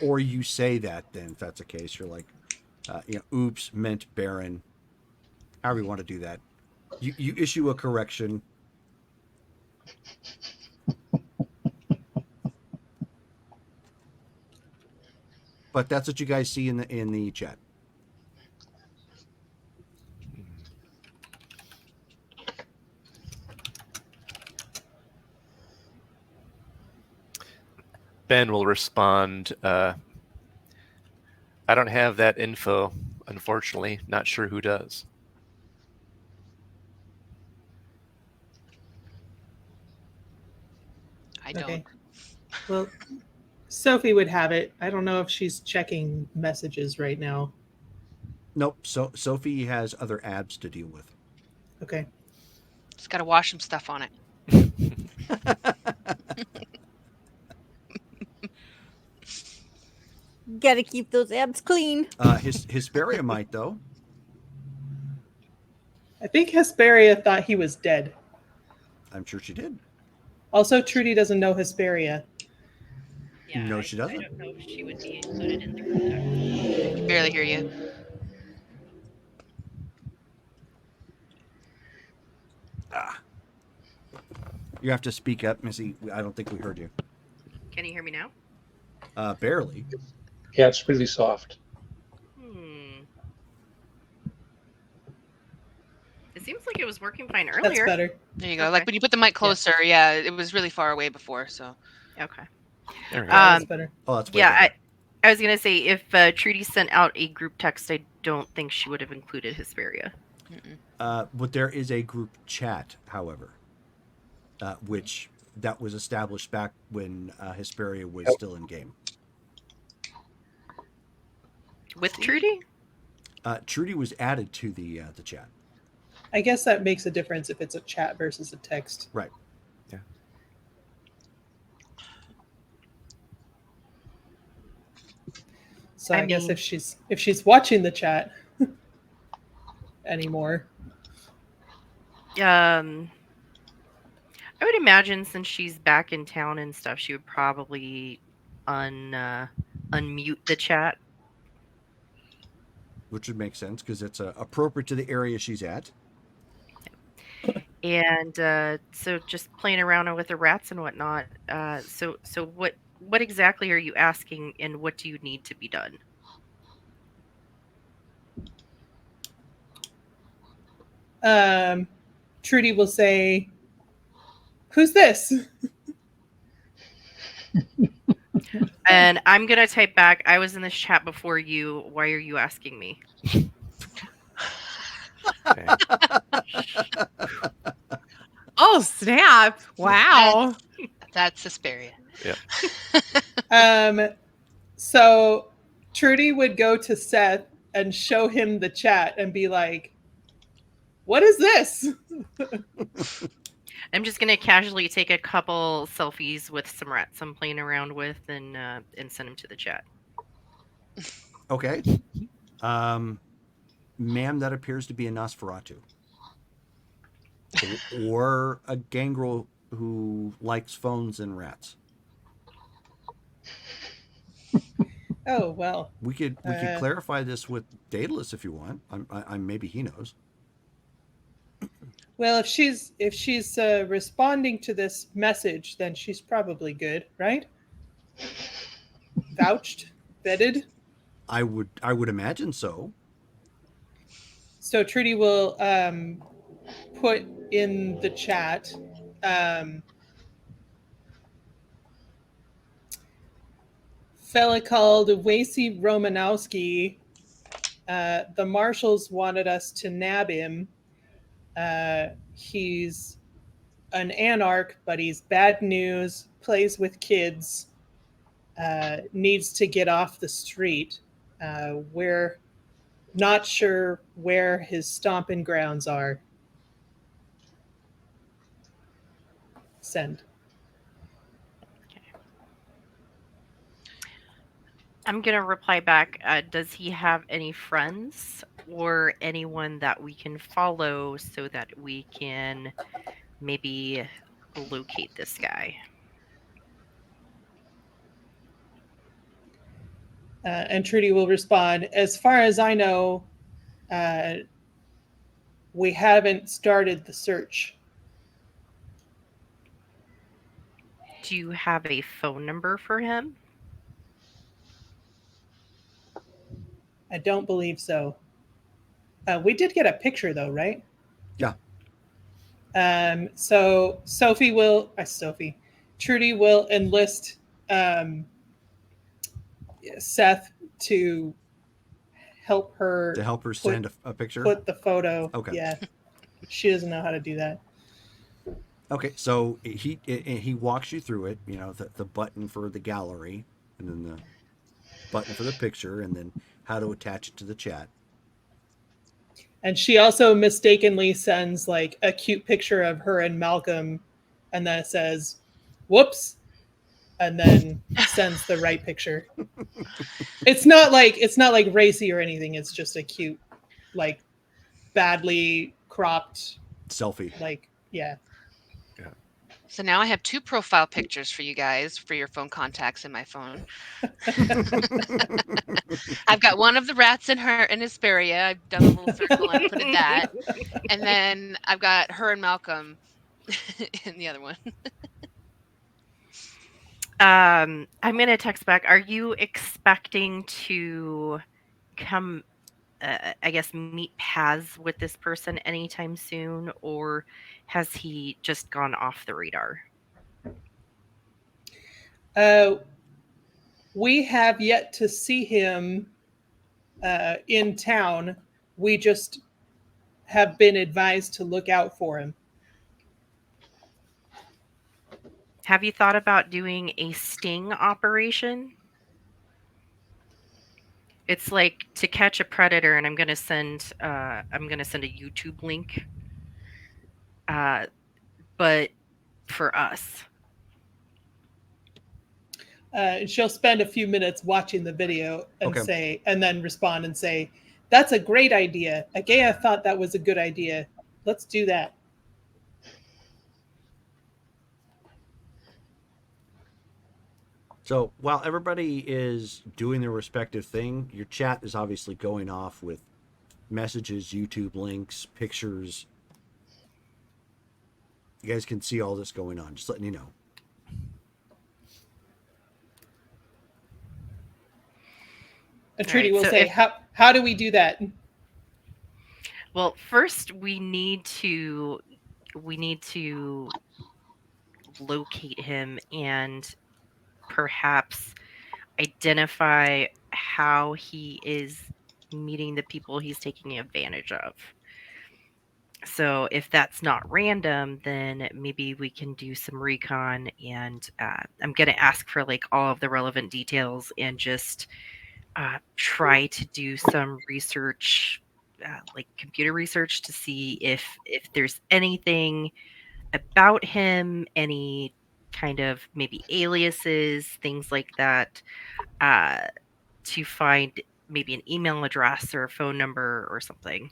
Or you say that then, if that's the case, you're like, oops, meant Baron. However you want to do that. You issue a correction. But that's what you guys see in the chat. Ben will respond, I don't have that info, unfortunately. Not sure who does. I don't. Okay. Well, Sophie would have it. I don't know if she's checking messages right now. Nope. So Sophie has other abs to deal with. Okay. Just got to wash some stuff on it. Gotta keep those abs clean. Hesperia might, though. I think Hesperia thought he was dead. I'm sure she did. Also, Trudy doesn't know Hesperia. Yeah, No, she doesn't. I don't know if she would be included in the group text. I can barely hear you. You have to speak up, Missy. I don't think we heard you. Can you hear me now? Barely. Yeah, it's really soft. It seems like it was working fine earlier. That's better. There you go. Okay. Like when you put the mic closer, yeah, it was really far away before. So Okay. There we go. That's better. Oh, that's way Yeah, better. I was gonna say if Trudy sent out a group text, I don't think she would have included Hesperia. But there is a group chat, however, which that was established back when Hesperia was still in game. With Trudy? Trudy was added to the chat. I guess that makes a difference if it's a chat versus a text. Right. Yeah. So I guess mean- if she's watching the chat anymore. I would imagine since she's back in town and stuff, she would probably unmute the chat. Which would make sense because it's appropriate to the area she's at. And so just playing around with the rats and whatnot. So what exactly are you asking, and what do you need to be done? Trudy will say, "Who's this?" And I'm gonna type back, I was in this chat before you. Why are you asking me? Okay. Oh, snap. Wow. That's Hesperia. So Trudy would go to Seth and show him the chat and be like, "What is this?" I'm just gonna casually take a couple selfies with some rats I'm playing around with, and send them to the chat. Okay. Ma'am, that appears to be a Nosferatu. Or a gangrel who likes phones and rats. Oh, well. We could clarify this with Daedalus if you want. I'm maybe he knows. Well, if she's responding to this message, then she's probably good, right? Vouched, vetted. I would imagine so. So Trudy will put in the chat. Fella called Wacy Romanowski. The marshals wanted us to nab him. He's an anarch, but he's bad news, plays with kids, needs to get off the street. We're not sure where his stomping grounds are. Send. I'm gonna reply back. Does he have any friends or anyone that we can follow so that we can maybe locate this guy? And Trudy will respond, as far as I know, we haven't started the search. Do you have a phone number for him? I don't believe so. We did get a picture though, right? Yeah. So Trudy will enlist Seth to help her send a picture. Put the photo. Okay. Yeah. She doesn't know how to do that. Okay, so he walks you through it. You know, the button for the gallery, and then the button for the picture, and then how to attach it to the chat. And she also mistakenly sends like a cute picture of her and Malcolm, and then it says, "Whoops," and then sends the right picture. It's not like racy or anything. It's just a cute, like, badly cropped selfie. Like, yeah. So now I have 2 profile pictures for you guys for your phone contacts in my phone. I've got one of the rats in Hesperia. I've done a little circle and put in that. And then I've got her and Malcolm in the other one. I'm going to text back. Are you expecting to come, I guess, meet paths with this person anytime soon, or has he just gone off the radar? We have yet to see him in town. We just have been advised to look out for him. Have you thought about doing a sting operation? It's like to catch a predator, and I'm gonna send a YouTube link. But for us. She'll spend a few minutes watching the video and and then respond and say, "That's a great idea. Agaya thought that was a good idea. Let's do that." So while everybody is doing their respective thing, your chat is obviously going off with messages, YouTube links, pictures. You guys can see all this going on. Just letting you know. Trudy Alright, will so say, how do we do that? Well, first we need to locate him and perhaps identify how he is meeting the people he's taking advantage of. So if that's not random, then maybe we can do some recon, and I'm going to ask for like all of the relevant details and just try to do some research, like computer research, to see if there's anything about him, any kind of maybe aliases, things like that, uh, to find maybe an email address or a phone number or something.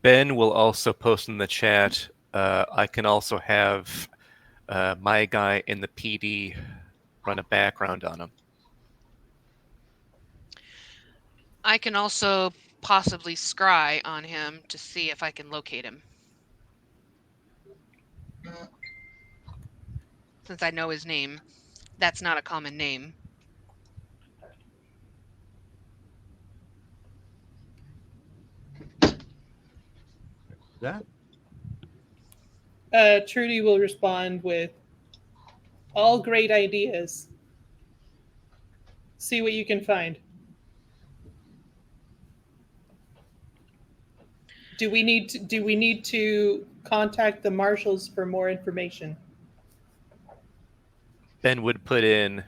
Ben will also post in the chat. I can also have my guy in the PD run a background on him. I can also possibly scry on him to see if I can locate him. Since I know his name. That's not a common name. That? Trudy will respond with, all great ideas. See what you can find. Do we need to contact the marshals for more information? Ben would put in,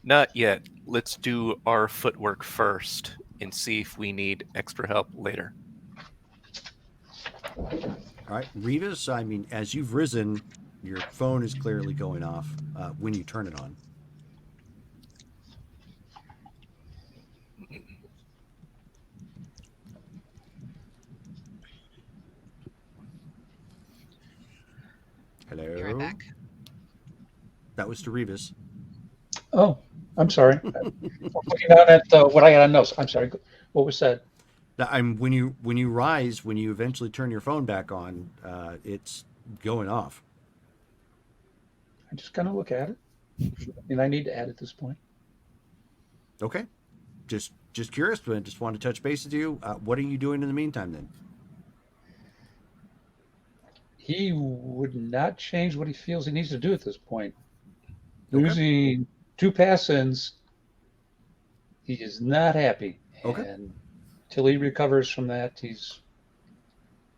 not yet. Let's do our footwork first and see if we need extra help later. All right, Revis, I mean, as you've risen, your phone is clearly going off when you turn it on. Hello? Be right back. That was to Revis. Oh, I'm sorry. Looking down at what I had on notes. I'm sorry. What was said? When you rise, when you eventually turn your phone back on, it's going off. I just kind of look at it, and I need to add at this point. Okay, just curious, but I just want to touch base with you. What are you doing in the meantime, then? He would not change what he feels he needs to do at this point. Okay. Losing 2 pass-ins, he is not happy. Okay. And till he recovers from that,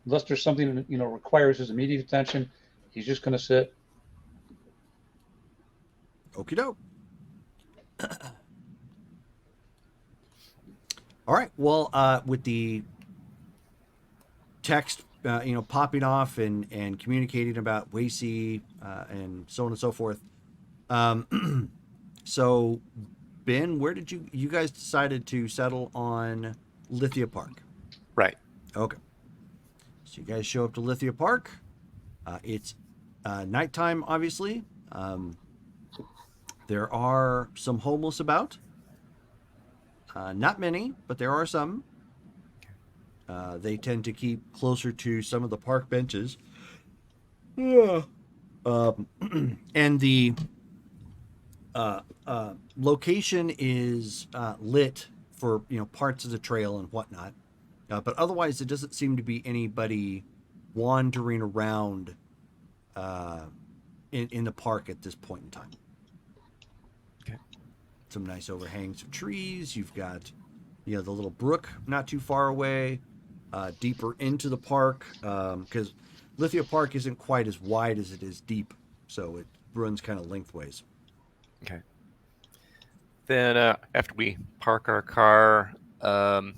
unless there's something that requires his immediate attention, he's just going to sit. Okie doke. All right. Well, with the text, popping off and communicating about Wacy and so on and so forth. So, Ben, where did you guys decided to settle on Lithia Park? Right. Okay. So you guys show up to Lithia Park. It's nighttime, obviously. There are some homeless about. Not many, but there are some. They tend to keep closer to some of the park benches. And the location is lit for parts of the trail and whatnot. But otherwise, there doesn't seem to be anybody wandering around in the park at this point in time. Okay. Some nice overhangs of trees. You've got, the little brook not too far away, deeper into the park, because Lithia Park isn't quite as wide as it is deep, so it runs kind of lengthways. Okay. Then after we park our car, I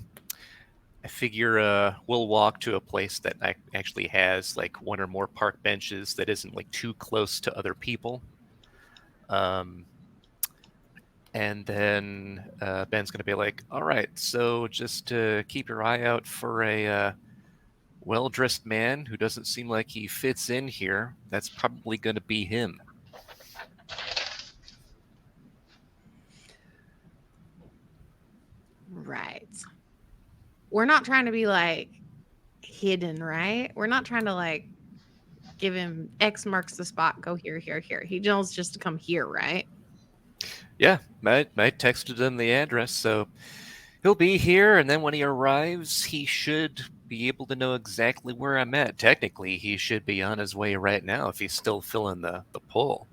figure we'll walk to a place that actually has like one or more park benches that isn't like too close to other people. And then Ben's going to be like, all right, so just keep your eye out for a well-dressed man who doesn't seem like he fits in here. That's probably going to be him. distance. We're not trying to be like hidden, right? We're not trying to like give him X marks the spot, go here, here, here. He knows just to come here, right? Yeah, I texted him the address, so he'll be here, and then when he arrives, he should be able to know exactly where I'm at. Technically, he should be on his way right now if he's still feeling the pull.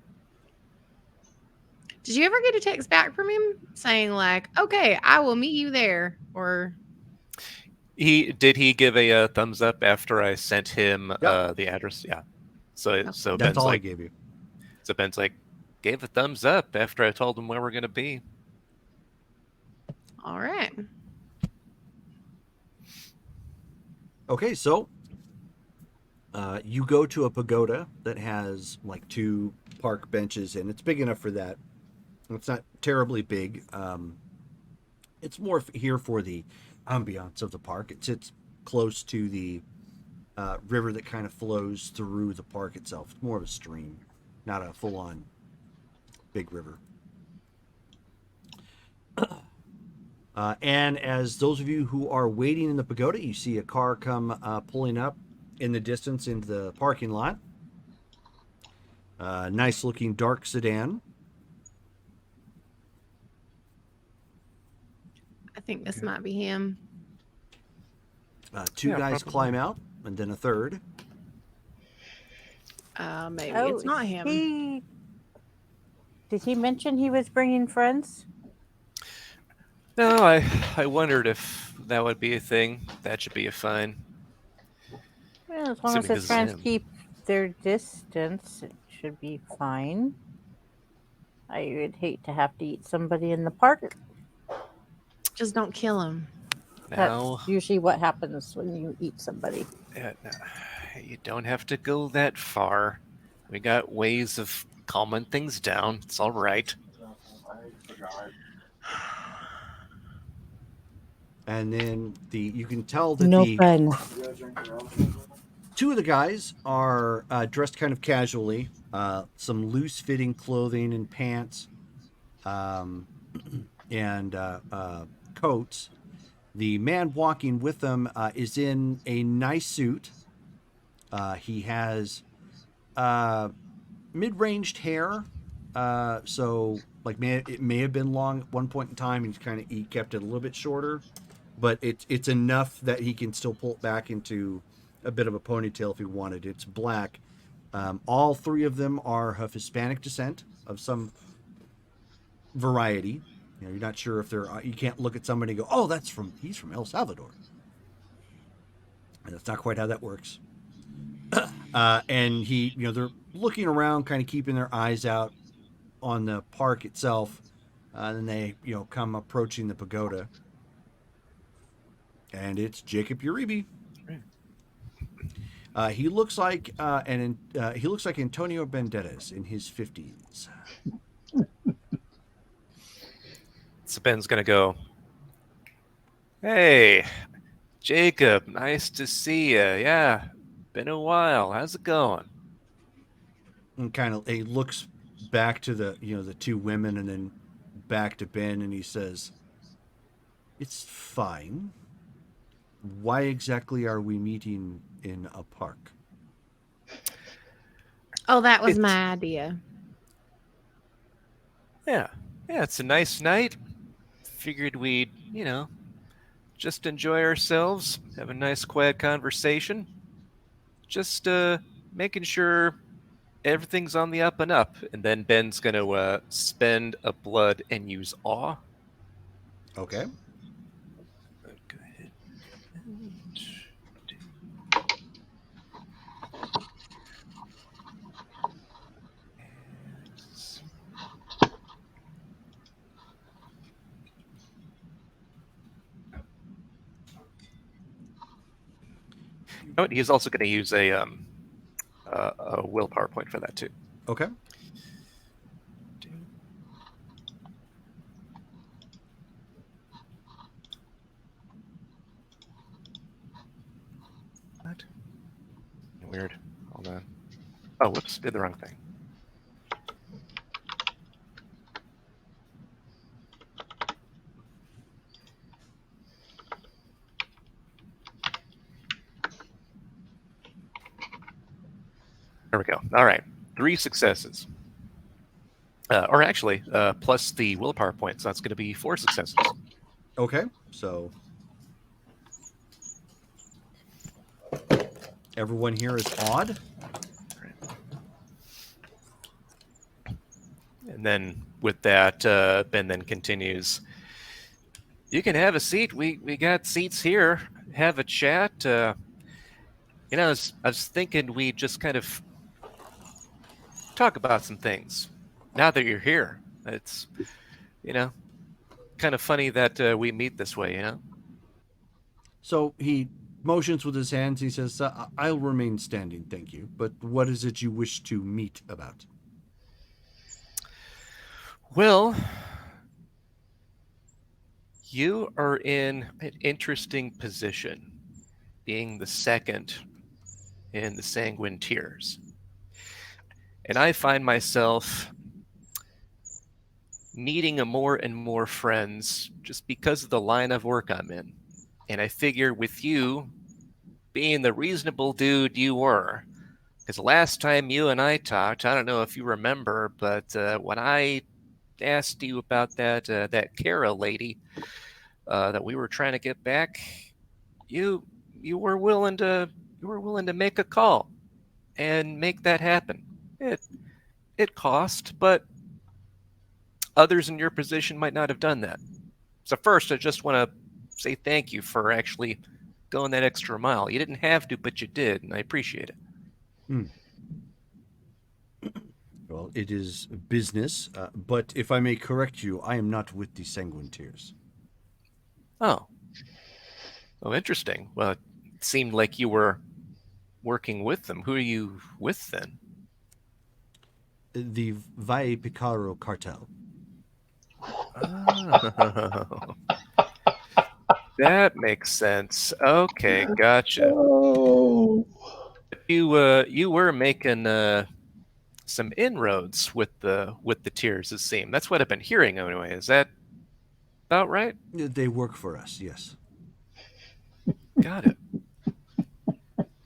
Did you ever get a text back from him saying like, "Okay, I will meet you there," or He give a thumbs up after I sent him the address? Yeah. So That's Ben's all like, I gave you. So Ben's like, gave a thumbs up after I told him where we're gonna be. all right. Okay, so you go to a pagoda that has like 2 park benches, and it's big enough for that. It's not terribly big. It's more here for the ambiance of the park. It sits close to the river that kind of flows through the park itself. It's more of a stream, not a full-on big river. And as those of you who are waiting in the pagoda, you see a car come pulling up in the distance into the parking lot. Nice looking dark sedan. I think this might be him. 2 guys probably. climb out, and then a third. Maybe Oh, it's not him. Did he mention he was bringing friends? No, I wondered if that would be a thing. That should be a fine. Well, as long as Assuming his this is friends him. keep their distance, it should be fine. I would hate to have to eat somebody in the park. Just don't kill him. Now, That's usually what happens when you eat somebody. no, you don't have to go that far. We got ways of calming things down. It's all right. And then you can tell that No fun. 2 of the guys are dressed kind of casually, some loose-fitting clothing and pants, and coats. The man walking with them is in a nice suit. He has mid-ranged hair, so like it may have been long at one point in time. He kept it a little bit shorter, but it's enough that he can still pull it back into a bit of a ponytail if he wanted. It's black. All 3 of them are of Hispanic descent of some variety. You're not sure if they're. You can't look at somebody and go, "Oh, he's from El Salvador." And that's not quite how that works. And they're looking around, kind of keeping their eyes out on the park itself. Then they, come approaching the pagoda. And it's Jacob Uribe. He looks like Antonio Banderas in his 50s. So Ben's gonna go, "Hey, Jacob, nice to see you. Yeah, been a while. How's it going?" And kind of he looks back to the 2 women and then back to Ben, and he says, "It's fine. Why exactly are we meeting in a park?" Oh, that was my idea. Yeah, it's a nice night. Figured we'd, just enjoy ourselves, have a nice quiet conversation. Just making sure everything's on the up and up. And then Ben's gonna spend a blood and use awe. Okay. Go ahead. You know what? He's also going to use a willpower point for that too. Okay. What? Weird. Hold on. Oh, whoops! Did the wrong thing. There we go. All right. 3 successes. Or actually, plus the willpower points. That's going to be 4 successes. Okay, so everyone here is odd. And then with that, Ben then continues. You can have a seat. We got seats here. Have a chat. I was thinking we just kind of talk about some things. Now that you're here, it's kind of funny that we meet this way. So he motions with his hands. He says, "I'll remain standing, thank you. But what is it you wish to meet about?" Well, you are in an interesting position, being the second in the Sanguine Tiers. And I find myself needing more and more friends just because of the line of work I'm in. And I figure with you being the reasonable dude you were, because last time you and I talked, I don't know if you remember, but when I asked you about that Kara lady that we were trying to get back, you were willing to make a call and make that happen. It cost, but others in your position might not have done that. So first, I just want to say thank you for actually going that extra mile. You didn't have to, but you did, and I appreciate it. Well, it is business, but if I may correct you, I am not with the Sanguine Tiers. Oh, interesting. Well, it seemed like you were working with them. Who are you with then? The Valle Picaro cartel. Oh. That makes sense. Okay, gotcha. Oh. You were making some inroads with the tiers, it seems. That's what I've been hearing anyway. Is that about right? They work for us, yes. Got it.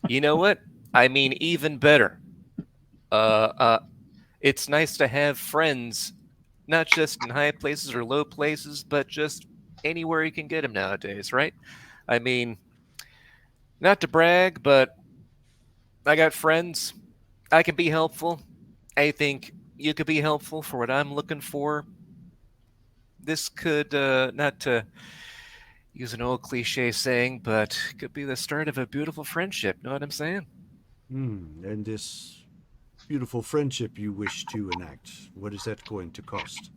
You know what? I mean, even better. It's nice to have friends, not just in high places or low places, but just anywhere you can get them nowadays, right? I mean, not to brag, but I got friends. I can be helpful. I think you could be helpful for what I'm looking for. This could, not to use an old cliche saying, but could be the start of a beautiful friendship. Know what I'm saying? And this beautiful friendship you wish to enact, what is that going to cost?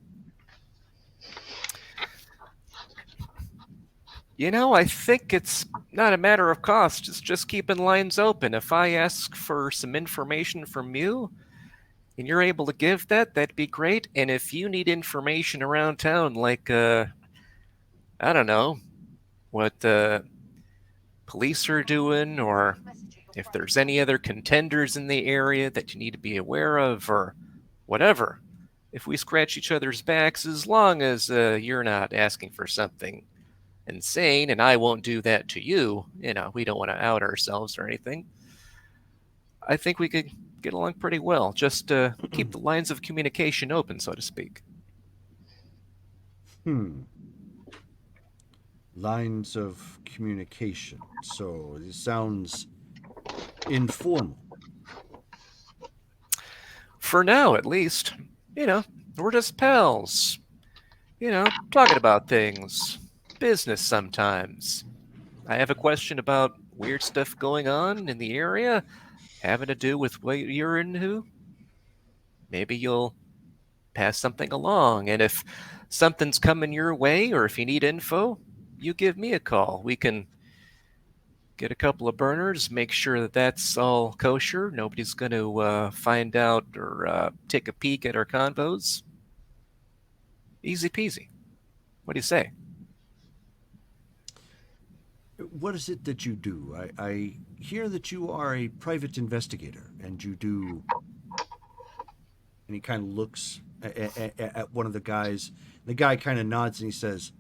I think it's not a matter of cost. It's just keeping lines open. If I ask for some information from you and you're able to give that, that'd be great. And if you need information around town, like, I don't know, what police are doing, or if there's any other contenders in the area that you need to be aware of, or whatever, if we scratch each other's backs, as long as you're not asking for something insane, and I won't do that to you, we don't want to out ourselves or anything, I think we could get along pretty well. Just keep the lines of communication open, so to speak. Lines of communication. So it sounds informal. For now, at least. We're just pals. Talking about things. Business sometimes. I have a question about weird stuff going on in the area, having to do with what you're into. Maybe you'll pass something along, and if something's coming your way, or if you need info, you give me a call. We can get a couple of burners, make sure that that's all kosher. Nobody's going to find out or take a peek at our convos. Easy peasy. What do you say? What is it that you do? I hear that you are a private investigator, and you do... And he kind of looks at one of the guys. The guy kind of nods and he says,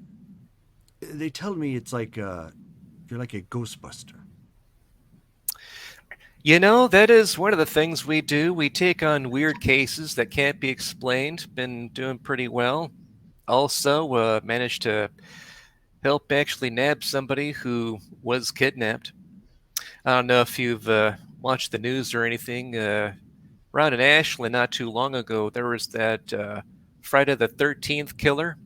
"They tell me it's like you're like a Ghostbuster." You know, that is one of the things we do. We take on weird cases that can't be explained. Been doing pretty well. Also, managed to help actually nab somebody who was kidnapped. I don't know if you've watched the news or anything. Around in Ashland not too long ago, there was that Friday the 13th killer.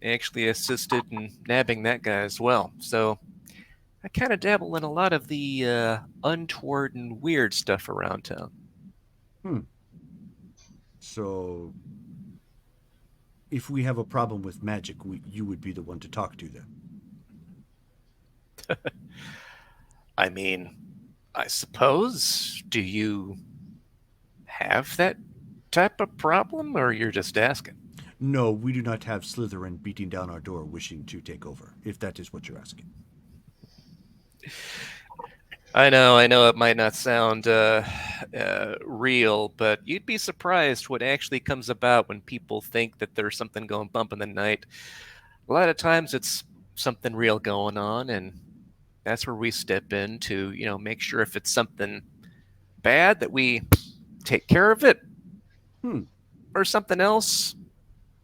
Actually assisted in nabbing that guy as well. So I kind of dabble in a lot of the untoward and weird stuff around town. So, if we have a problem with magic, you would be the one to talk to then. I mean, I suppose. Do you have that type of problem, or you're just asking? No, we do not have Slytherin beating down our door wishing to take over, if that is what you're asking. I know it might not sound real, but you'd be surprised what actually comes about when people think that there's something going bump in the night. A lot of times it's something real going on, and that's where we step in to, make sure if it's something bad that we take care of it, or something else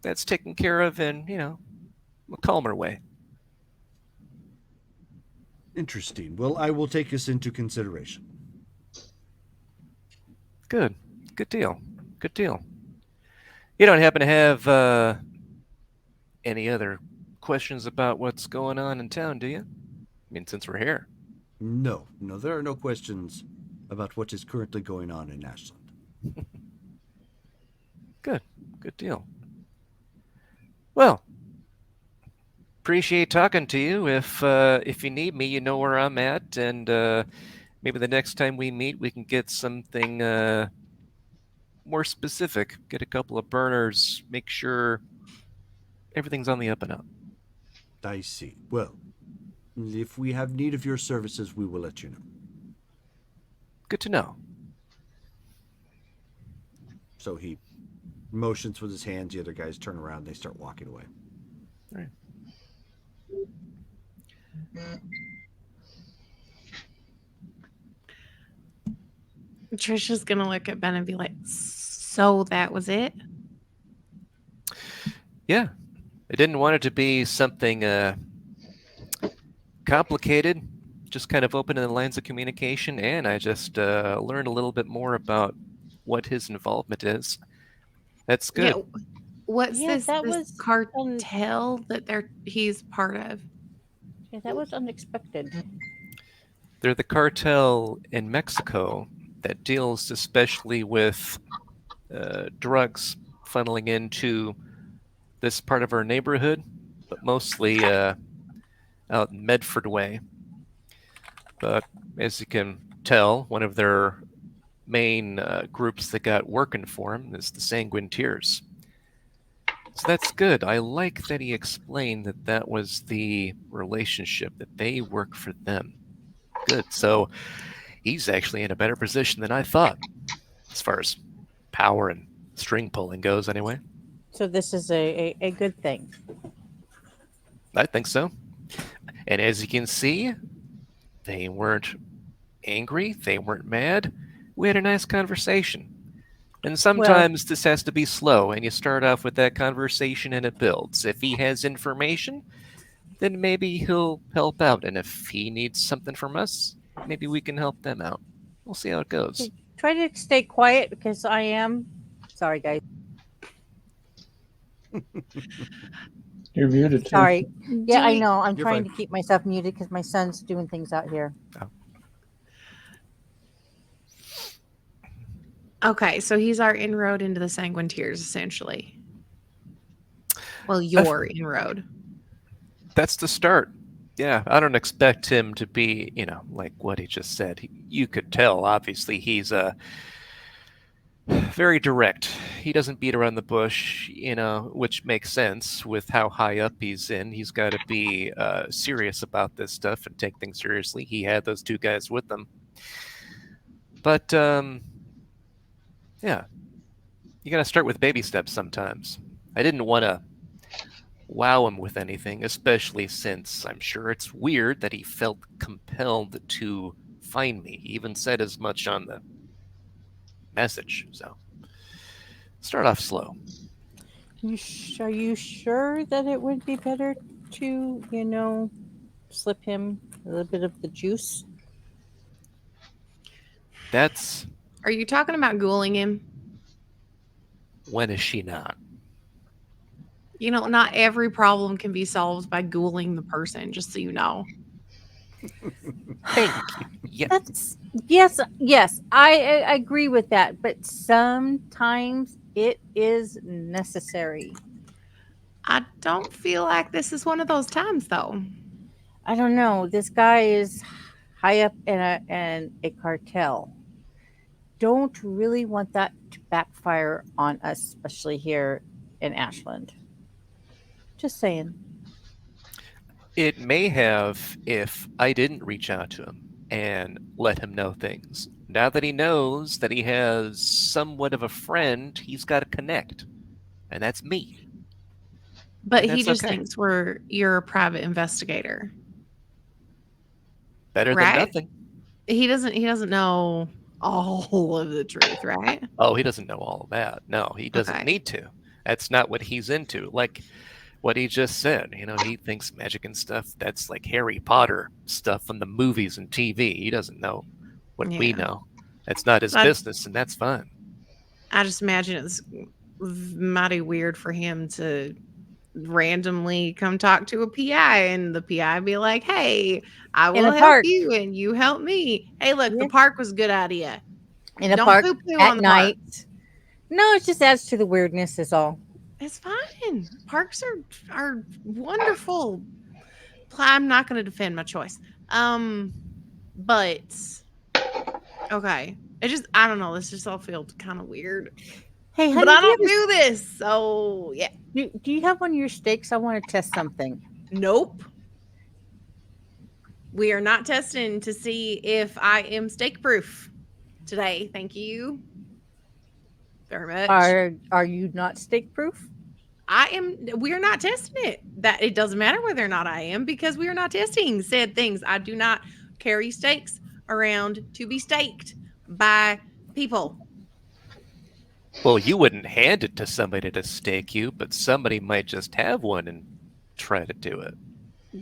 that's taken care of in, a calmer way. Interesting. Well, I will take this into consideration. Good deal. You don't happen to have any other questions about what's going on in town, do you? I mean, since we're here. No, there are no questions about what is currently going on in Ashland. Good deal. Well, appreciate talking to you. If you need me, you know where I'm at, and maybe the next time we meet, we can get something more specific. Get a couple of burners, make sure everything's on the up and up. I see. Well, if we have need of your services, we will let you know. Good to know. So he motions with his hands. The other guys turn around. They start walking away. All right. Trisha's gonna look at Ben and be like, "So that was it?" Yeah, I didn't want it to be something complicated. Just kind of opening the lines of communication, and I just learned a little bit more about what his involvement is. That's good. Yeah. What's Yeah, this that was cartel that he's part of? Yeah, that was unexpected. They're the cartel in Mexico that deals especially with drugs funneling into this part of our neighborhood, but mostly out in Medford way. But as you can tell, one of their main groups that got working for him is the Sanguineers. So that's good. I like that he explained that was the relationship, that they work for them. Good. So he's actually in a better position than I thought, as far as power and string pulling goes, anyway. So this is a good thing. I think so. And as you can see, they weren't angry. They weren't mad. We had a nice conversation. And sometimes this has to be slow, and you start off with that conversation and it builds. If he has information, then maybe he'll help out. And if he needs something from us, maybe we can help them out. We'll see how it goes. Try to stay quiet because I am. Sorry, guys. You're muted too. Sorry. Yeah, I know. I'm You're trying fine. to keep myself muted because my son's doing things out here. Oh. Okay, so he's our inroad into the Sanguineers, essentially. Well, your inroad. That's the start. Yeah, I don't expect him to be, like what he just said. You could tell, obviously, he's very direct. He doesn't beat around the bush, which makes sense with how high up he's in. He's got to be serious about this stuff and take things seriously. He had those two guys with him. But, yeah, you got to start with baby steps sometimes. I didn't want to wow him with anything, especially since I'm sure it's weird that he felt compelled to find me. He even said as much on the message. So start off slow. Are you sure that it would be better to, slip him a little bit of the juice? That's Are you talking about ghouling him? when is she not? Not every problem can be solved by ghouling the person, just so you know. Thank you. Yeah. That's yes, I agree with that, but sometimes it is necessary. I don't feel like this is one of those times, though. I don't know. This guy is high up in a cartel. Don't really want that to backfire on us, especially here in Ashland. Just saying. It may have if I didn't reach out to him and let him know things. Now that he knows that he has somewhat of a friend, he's got to connect. And that's me. But And he that's just okay. thinks you're a private investigator, Better than right? nothing. He doesn't know all of the truth, right? Oh, he doesn't know all of that. No, he doesn't Okay. need to. That's not what he's into. Like what he just said, he thinks magic and stuff, that's like Harry Potter stuff from the movies and TV. He doesn't know what we Yeah. know. That's not his I- business, and that's fine. I just imagine it's mighty weird for him to randomly come talk to a PI and the PI be like, "Hey, I In will a help park. you and you help me. Hey, look, the Yeah. park was a good idea. In a Don't park poo-poo at on the park." night. No, it just adds to the weirdness is all. It's fine. Parks are wonderful. I'm not going to defend my choice. But okay. I don't know. This just all feels kind of weird. Hey, honey, But I do you don't do this. So, yeah. do you have one of your steaks? I want to test something. Nope. We are not testing to see if I am steak proof today. Thank you very much. Are you not steak proof? We are not testing it. That it doesn't matter whether or not I am, because we are not testing said things. I do not carry steaks around to be staked by people. Well, you wouldn't hand it to somebody to stake you, but somebody might just have one and try to do it.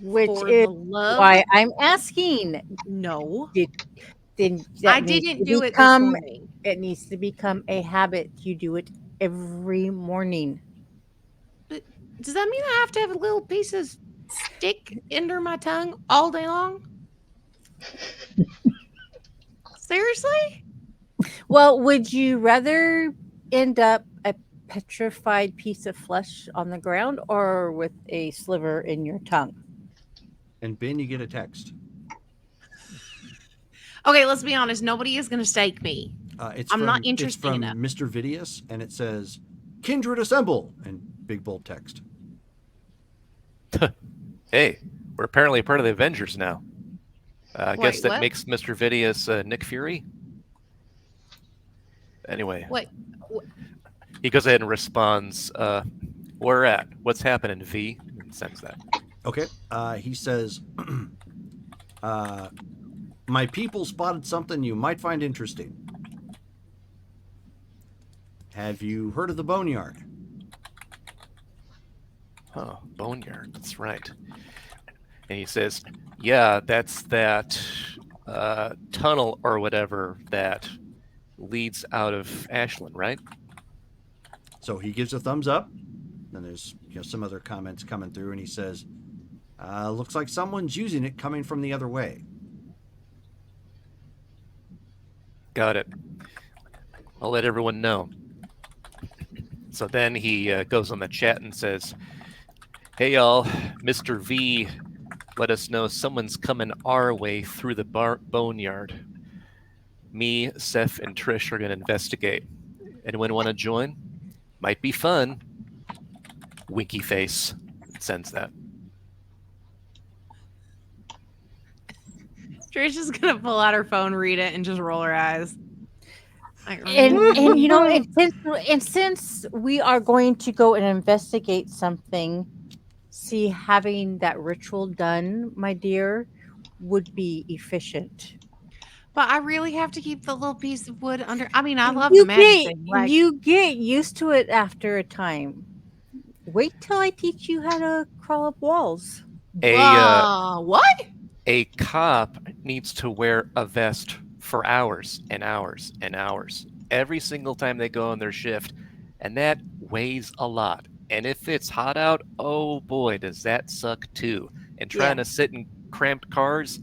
Which For is the love, why I'm asking. no. Then I that needs didn't to do it this become morning. it needs to become a habit. You do it every morning. Does that mean I have to have a little piece of stick under my tongue all day long? Seriously? Well, would you rather end up a petrified piece of flesh on the ground or with a sliver in your tongue? And Ben, you get a text. Okay, let's be honest. Nobody is going to stake me. I'm not interested It's from enough. Mr. Vidius, and it says, "Kindred assemble," in big bold text. Hey, we're apparently part of the Avengers now. I guess Wait, that what? makes Mr. Vidius Nick Fury. Anyway, Wait. he goes ahead and responds, "Where at? What's happening, V?" And sends that. Okay. He says, "My people spotted something you might find interesting. Have you heard of the Boneyard?" Oh, Boneyard, that's right. And he says, "Yeah, that's that tunnel or whatever that leads out of Ashland, right?" So he gives a thumbs up. Then there's some other comments coming through, and he says, "Looks like someone's using it coming from the other way." Got it. I'll let everyone know. So then he goes on the chat and says, "Hey y'all, Mr. V let us know someone's coming our way through the boneyard. Me, Seth, and Trish are going to investigate. Anyone want to join? Might be fun." Winky face sends that. Trish is going to pull out her phone, read it, and just roll her eyes. And since we are going to go and investigate something, see, having that ritual done, my dear, would be efficient. But I really have to keep the little piece of wood under. I mean, I love the You magic get thing. Like, you get used to it after a time. Wait till I teach you how to crawl up walls. what? A cop needs to wear a vest for hours and hours and hours every single time they go on their shift, and that weighs a lot. And if it's hot out, oh boy, does that suck too. And trying Yeah. to sit in cramped cars,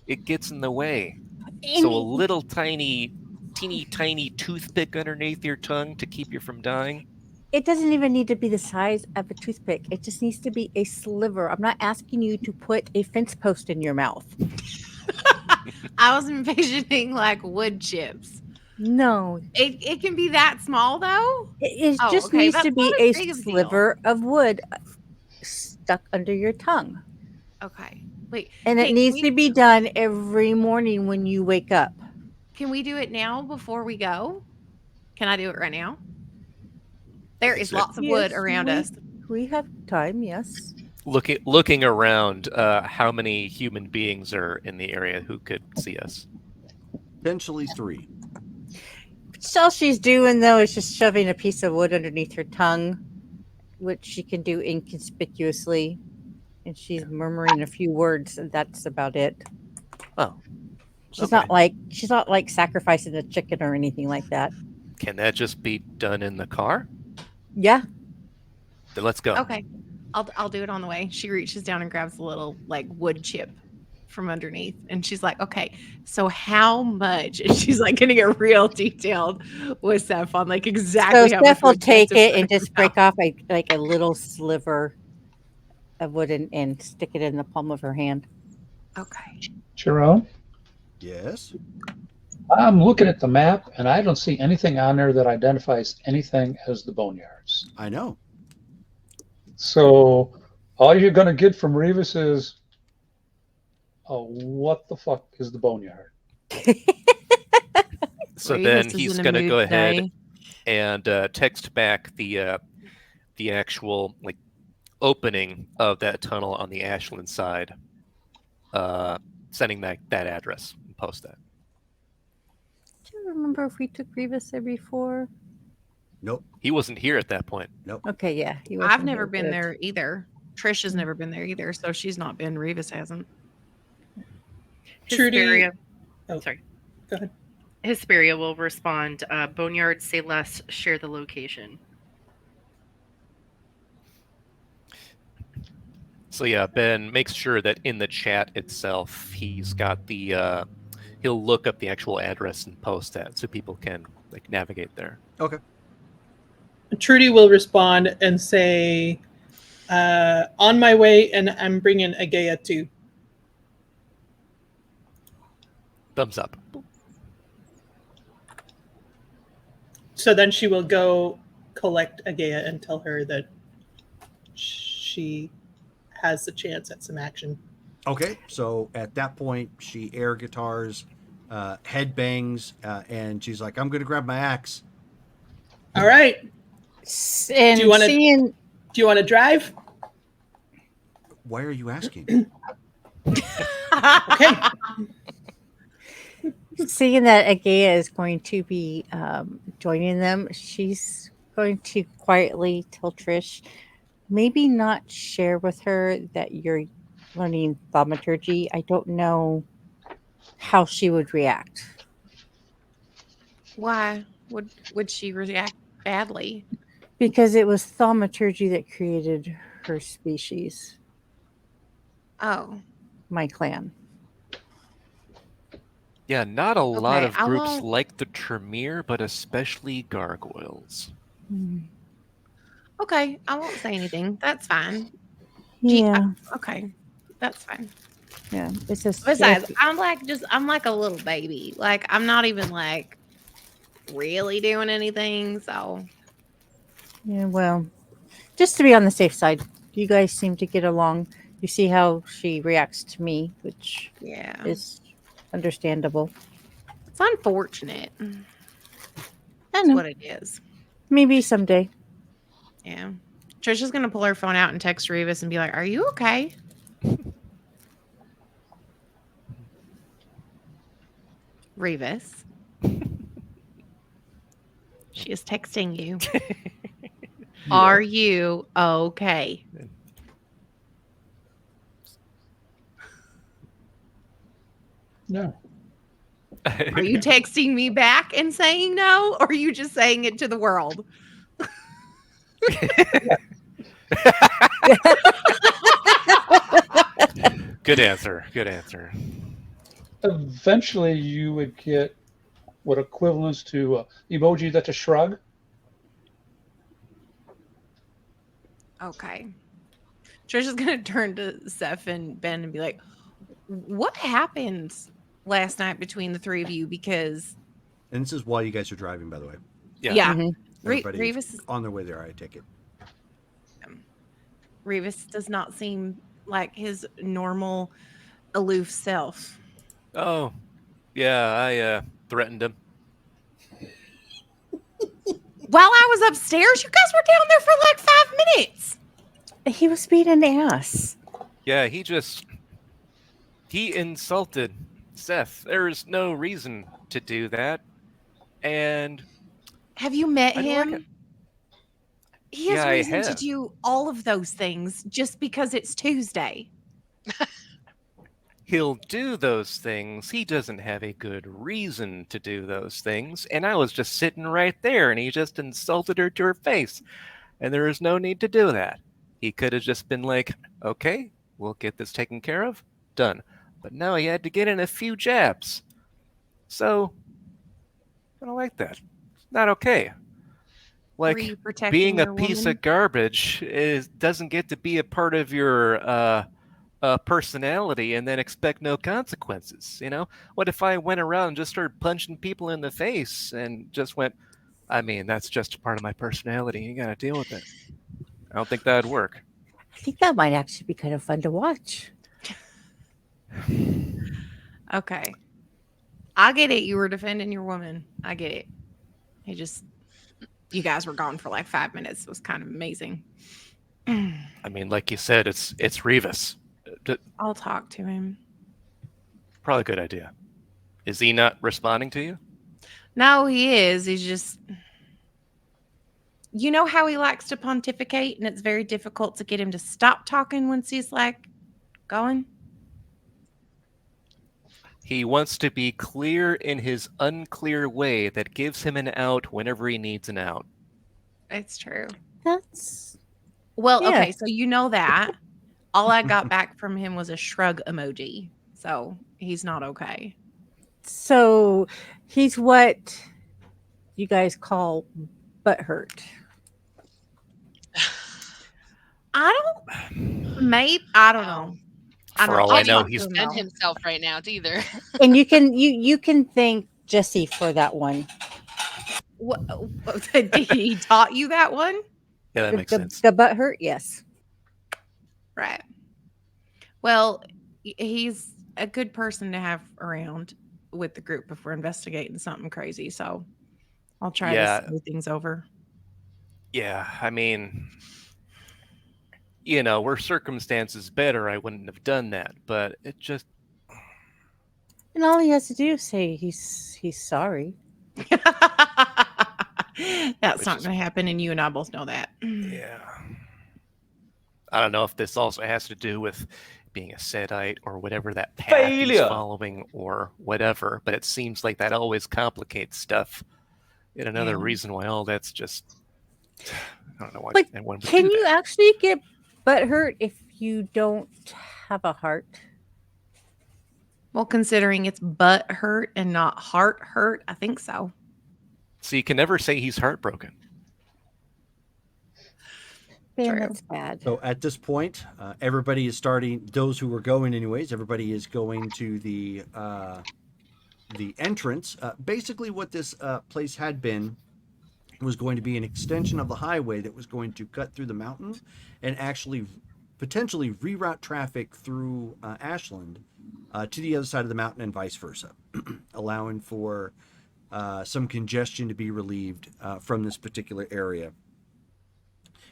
it gets in the way. And So a little teeny tiny toothpick underneath your tongue to keep you from dying. it doesn't even need to be the size of a toothpick. It just needs to be a sliver. I'm not asking you to put a fence post in your mouth. I was envisioning like wood chips. No, It can be that small though. it Oh, just okay, needs that's to be not a as big of a deal. sliver of wood stuck under your tongue. Okay, wait. And it Hey, needs to be done every morning when you wake up. Can we do it now before we go? Can I do it right now? There is lots of wood around us. We have time, yes. Looking around, how many human beings are in the area who could see us? Potentially 3. So all she's doing though is just shoving a piece of wood underneath her tongue, which she can do inconspicuously, and she's murmuring a few words, and that's about it. Oh, She's okay. not like sacrificing a chicken or anything like that. Can that just be done in the car? Yeah. Then let's go. Okay, I'll do it on the way. She reaches down and grabs a little like wood chip from underneath, and she's like, "Okay, so how much?" And she's like going to get real detailed with Steph on like exactly So how much Steph will wood she has take to it put and in just her break mouth. off a little sliver of wood and stick it in the palm of her hand. Okay. Jerome, Yes. I'm looking at the map and I don't see anything on there that identifies anything as the boneyards. I know. So all you're going to get from Revis is, oh, what the fuck is the boneyard? So Revis then is he's in a going to mood go ahead today. and text back the actual like opening of that tunnel on the Ashland side, sending that address and post that. Do you remember if we took Revis there before? Nope. He wasn't here at that point. Nope. Okay, yeah. I've never been there either. Trish has never been there either, so she's not been. Revis hasn't. Trudy. Hesperia, Oh, sorry. go ahead. Hesperia will respond. Boneyard, say less. Share the location. So yeah, Ben makes sure that in the chat itself, he's got the he'll look up the actual address and post that so people can like navigate there. Okay. Trudy will respond and say, on my way, and I'm bringing Agea too. Thumbs up. So then she will go collect Agea and tell her that she has the chance at some action. Okay. So at that point, she air guitars, head bangs, and she's like, I'm going to grab my axe. All right. And Do you wanna- seeing Do you want to drive? Why are you asking? Okay. seeing that Agea is going to be joining them, she's going to quietly tell Trish, maybe not share with her that you're learning thaumaturgy. I don't know how she would react. Why would she react badly? Because it was thaumaturgy that created her species, Oh, my clan. Yeah, not a lot Okay, of I groups won't- like the Tremere, but especially gargoyles. okay. I won't say anything. That's fine. Gee, Yeah, Okay, that's fine. yeah. It's just Besides, I'm like a little baby. Like I'm not even like really doing anything. So yeah. Well, just to be on the safe side, you guys seem to get along. You see how she reacts to me, which yeah, is understandable. it's unfortunate. I That's know. what it is. Maybe someday. Yeah. Trisha's gonna pull her phone out and text Revis and be like, "Are you okay?" Revis. She is texting you. Are you okay? No. Are you texting me back and saying no, or are you just saying it to the world? Good answer. Good answer. Eventually, you would get what equivalents to emoji that's a shrug. Okay. Trisha's gonna turn to Seth and Ben and be like, "What happened last night between the three of you?" Because And this is while you guys are driving, by the way. yeah, Everybody's Revis on their way there, I take it. Revis does not seem like his normal aloof self. Oh, yeah, I threatened him. While I was upstairs, you guys were down there for like 5 minutes. He was being an ass. Yeah, he insulted Seth. There's no reason to do that. And Have you met I don't like him? it. He has Yeah, I reason to have. do all of those things just because it's Tuesday. He'll do those things. He doesn't have a good reason to do those things. And I was just sitting right there and he just insulted her to her face. And there is no need to do that. He could have just been like, okay, we'll get this taken care of. Done. But no, he had to get in a few jabs. So, I don't like that. It's not okay. Were Like, you protecting being a your piece woman? of garbage doesn't get to be a part of your personality and then expect no consequences. You know, what if I went around and just started punching people in the face and just went, I mean, that's just a part of my personality. You got to deal with it. I don't think that'd work. I think that might actually be kind of fun to watch. Okay. I get it. You were defending your woman. I get it. You guys were gone for like 5 minutes. It was kind of amazing. I mean, like you said, it's Revis. I'll talk to him. Probably a good idea. Is he not responding to you? No, he is. He's just, you know how he likes to pontificate, and it's very difficult to get him to stop talking once he's like going. He wants to be clear in his unclear way that gives him an out whenever he needs an out. It's true. That's Well, Yeah. okay, so you know that. All I got back from him was a shrug emoji. So he's not okay. so he's what you guys call butthurt. I don't know. I For don't all I know, talk to he's him, And though. himself right now either. And you can thank Jesse for that one. What, did he taught you that one? Yeah, that makes the, sense. The butthurt, yes. Right. Well, he's a good person to have around with the group if we're investigating something crazy. So I'll try Yeah. to smooth things over. Yeah, I mean, you know, were circumstances better, I wouldn't have done that. But it just, And all he has to do is say he's sorry. That's Which not is- going to happen, and you and I both know that. yeah. I don't know if this also has to do with being a Sedite or whatever that path he's Failure. following or whatever, but it seems like that always complicates stuff. And another Yeah. reason why all that's just, I don't know why But anyone would can do you that. actually get butthurt if you don't have a heart? Well, considering it's butt hurt and not heart hurt, I think so. So you can never say he's heartbroken. Man, True. that's bad. So at this point, everybody is starting. Those who were going anyways, everybody is going to the entrance. Basically, what this place had been was going to be an extension of the highway that was going to cut through the mountain and actually potentially reroute traffic through Ashland to the other side of the mountain and vice versa, allowing for some congestion to be relieved from this particular area.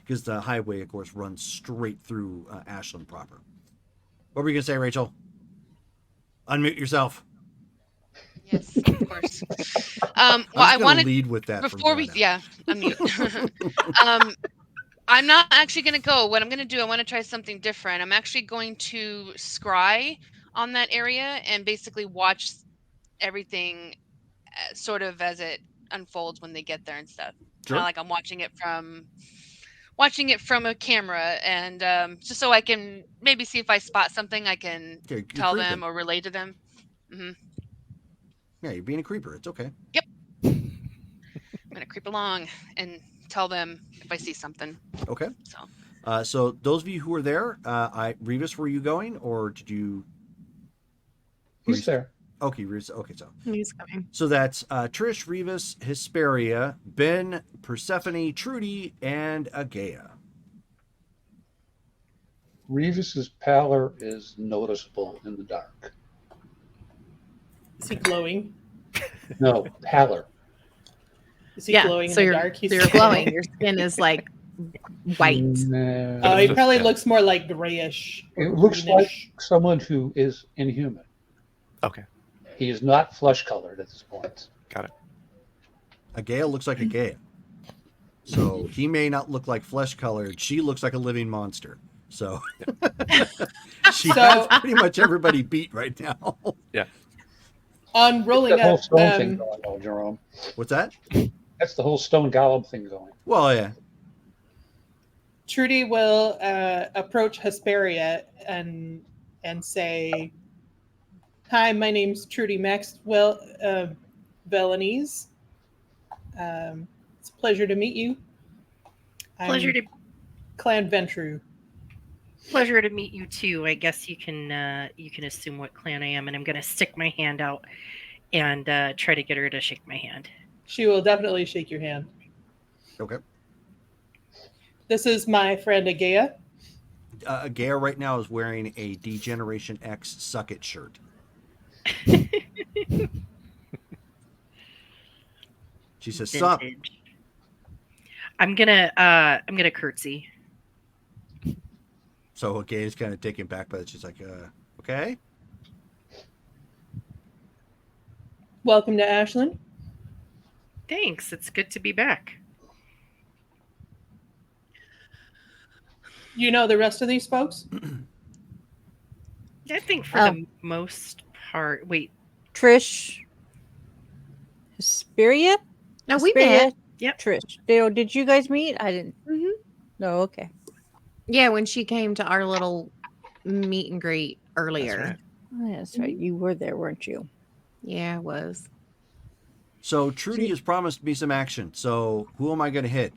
Because the highway, of course, runs straight through Ashland proper. What were you going to say, Rachel? Unmute yourself. Yes, of course. Well, I want want to to lead with that before from we, here on out. yeah, unmute. I'm not actually going to go. What I'm going to do, I want to try something different. I'm actually going to scry on that area and basically watch everything sort of as it unfolds when they get there and stuff. Kind Sure. of like I'm watching it from a camera, and just so I can maybe see if I spot something I can Okay, you're tell creeping. them or relay to them. Yeah, you're being a creeper. It's okay. Yep. I'm going to creep along and tell them if I see something. Okay. So So those of you who are there, Revis, were you going, or did you? He's there. Okay, Revis. Okay, so He's coming. so that's Trish, Revis, Hesperia, Ben, Persephone, Trudy, and Agea. Revis's pallor is noticeable in the dark. Is he glowing? No, pallor. Is he glowing in the dark? So you're glowing. Your skin is like white. No. Oh, he probably looks more like grayish. It looks greenish. like someone who is inhuman. Okay. He is not flesh colored at this point. Got it. Agea looks like Agea. So he may not look like flesh colored. She looks like a living monster. So she has pretty much everybody beat right now. Yeah. On rolling That whole up, stone thing going on, Jerome. What's that? That's the whole stone golem thing going. Well, yeah. Trudy will approach Hesperia and say, "Hi, my name's Trudy Maxwell Velanese. It's a pleasure to meet you. Pleasure to Clan Ventru. Pleasure to meet you too. I guess you can assume what clan I am, and I'm going to stick my hand out and try to get her to shake my hand. She will definitely shake your hand. Okay. This is my friend Agea. Agea right now is wearing a D-Generation X Suck It shirt. She says, "Sup." Vintage. I'm gonna curtsy. So Agea is kind of taken back by it. She's like, okay. Welcome to Ashland. Thanks. It's good to be back. You know the rest of these folks? I think for the most part. Wait, Trish, Hesperia? No, we Hesperia? met. Yep. Trish. Did you guys meet? I didn't. No, okay. Yeah, when she came to our little meet and greet earlier. That's right. Oh, yeah, that's right. You were there, weren't you? Yeah, it was. So Trudy has promised me some action. So who am I going to hit?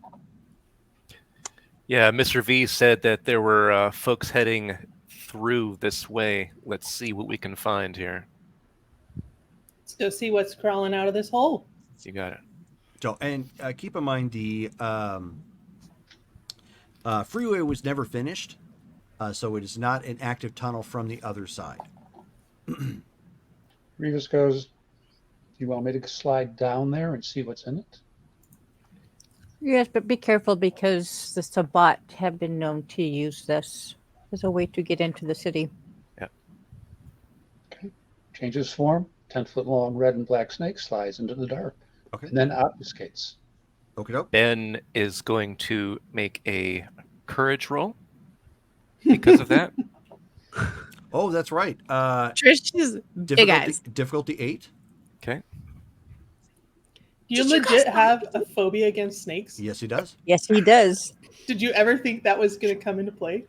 Yeah, Mr. V said that there were folks heading through this way. Let's see what we can find here. Let's go see what's crawling out of this hole. You got it. So, and keep in mind the freeway was never finished, so it is not an active tunnel from the other side. Revis goes, "You want me to slide down there and see what's in it?" Yes, but be careful because the Sabbat have been known to use this as a way to get into the city. Yeah. Okay. Changes form. 10-foot long red and black snake slides into the dark. Okay. And then obfuscates. Okay, doke. Ben is going to make a courage roll because of that. Oh, that's right. Trish is big eyes. Difficulty 8. Okay. Do you legit have a phobia against snakes? Yes, he does. Yes, he does. Did you ever think that was going to come into play?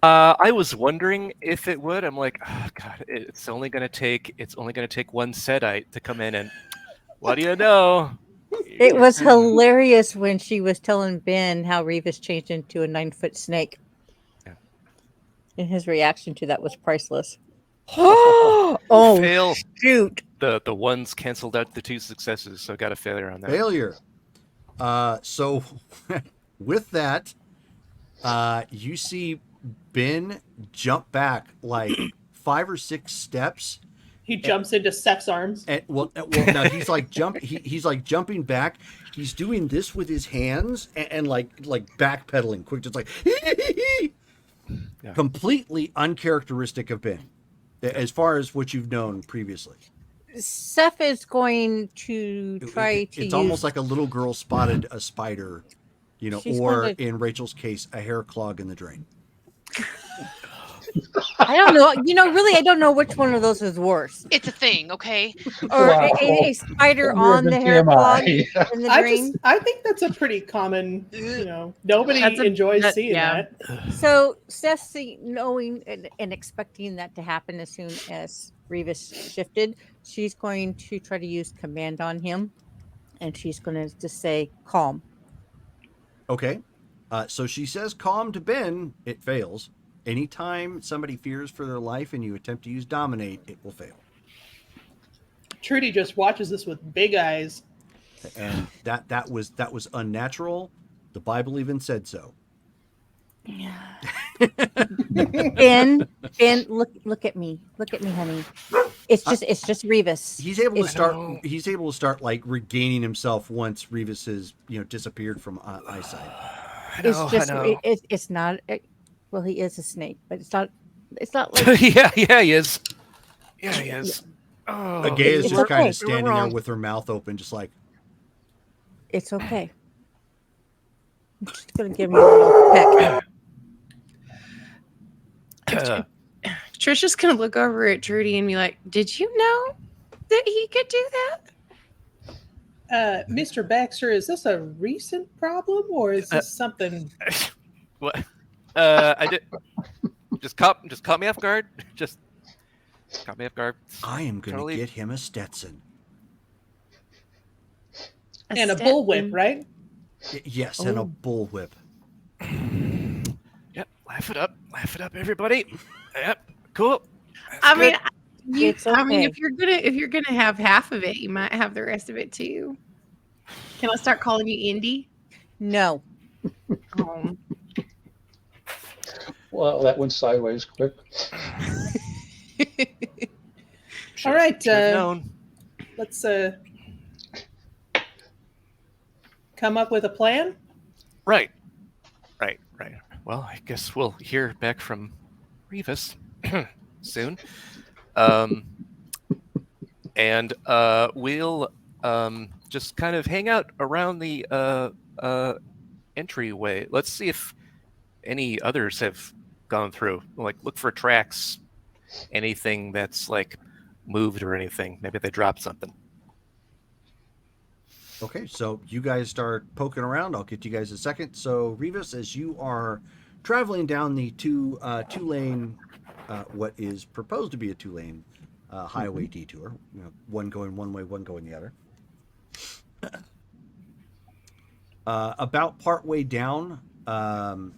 I was wondering if it would. I'm like, oh god, it's only gonna take one Sedite to come in, and what do you know? It was hilarious when she was telling Ben how Revis changed into a 9-foot snake. Yeah. And his reaction to that was priceless. Oh, Fail. shoot. The ones canceled out the 2 successes, so got a failure on that. Failure. So with that, you see Ben jump back like 5 or 6 steps. He jumps into Seth's arms. And well, no, he's like he's like jumping back. He's doing this with his hands and like backpedaling quick, just like Yeah. completely uncharacteristic of Ben, as far as what you've known previously. Seth is going to try to It's use. almost like a little girl spotted a spider, She's or going to- in Rachel's case, a hair clog in the drain. I don't know. Really, I don't know which one of those is worse. It's a thing, okay? Or Wow. a spider That may have on the been hair clog TMI. in the drain. I think that's a pretty common, nobody enjoys seeing that. So Seth, knowing and expecting that to happen as soon as Revis shifted, she's going to try to use command on him, and she's going to just say calm. Okay. So she says calm to Ben. It fails. Anytime somebody fears for their life and you attempt to use dominate, it will fail. Trudy just watches this with big eyes. And that was unnatural. The Bible even said so. Ben, look at me, honey. It's just Revis. He's able to start like regaining himself once Revis has disappeared from eyesight. It's not. Well, he is a snake, but it's not like. yeah, he is. Yeah, he is. Oh, Agaya is just kind of standing there wrong. with her mouth open, just like. It's okay. I'm just gonna give me a little peck. Trisha's gonna look over at Trudy and be like, "Did you know that he could do that?" Mr. Baxter, is this a recent problem or is this something? What? I did. Just caught me off guard. Just caught me off guard. I am going to get him a Stetson. And a bullwhip, right? Yes, and a bullwhip. Yep, laugh it up, everybody. Yep, cool. I mean, It's okay. I mean, if you're gonna have half of it, you might have the rest of it too. Can I start calling you Indy? No. Well, that went sideways quick. All right. Known. Let's come up with a plan. Right. Well, I guess we'll hear back from Revis soon. And we'll just kind of hang out around the entryway. Let's see if any others have gone through. Like, look for tracks, anything that's like moved or anything. Maybe they dropped something. Okay, so you guys start poking around. I'll get you guys a second. So, Revis, as you are traveling down the two-lane, what is proposed to be a two-lane highway detour, one going one way, one going the other. About partway down,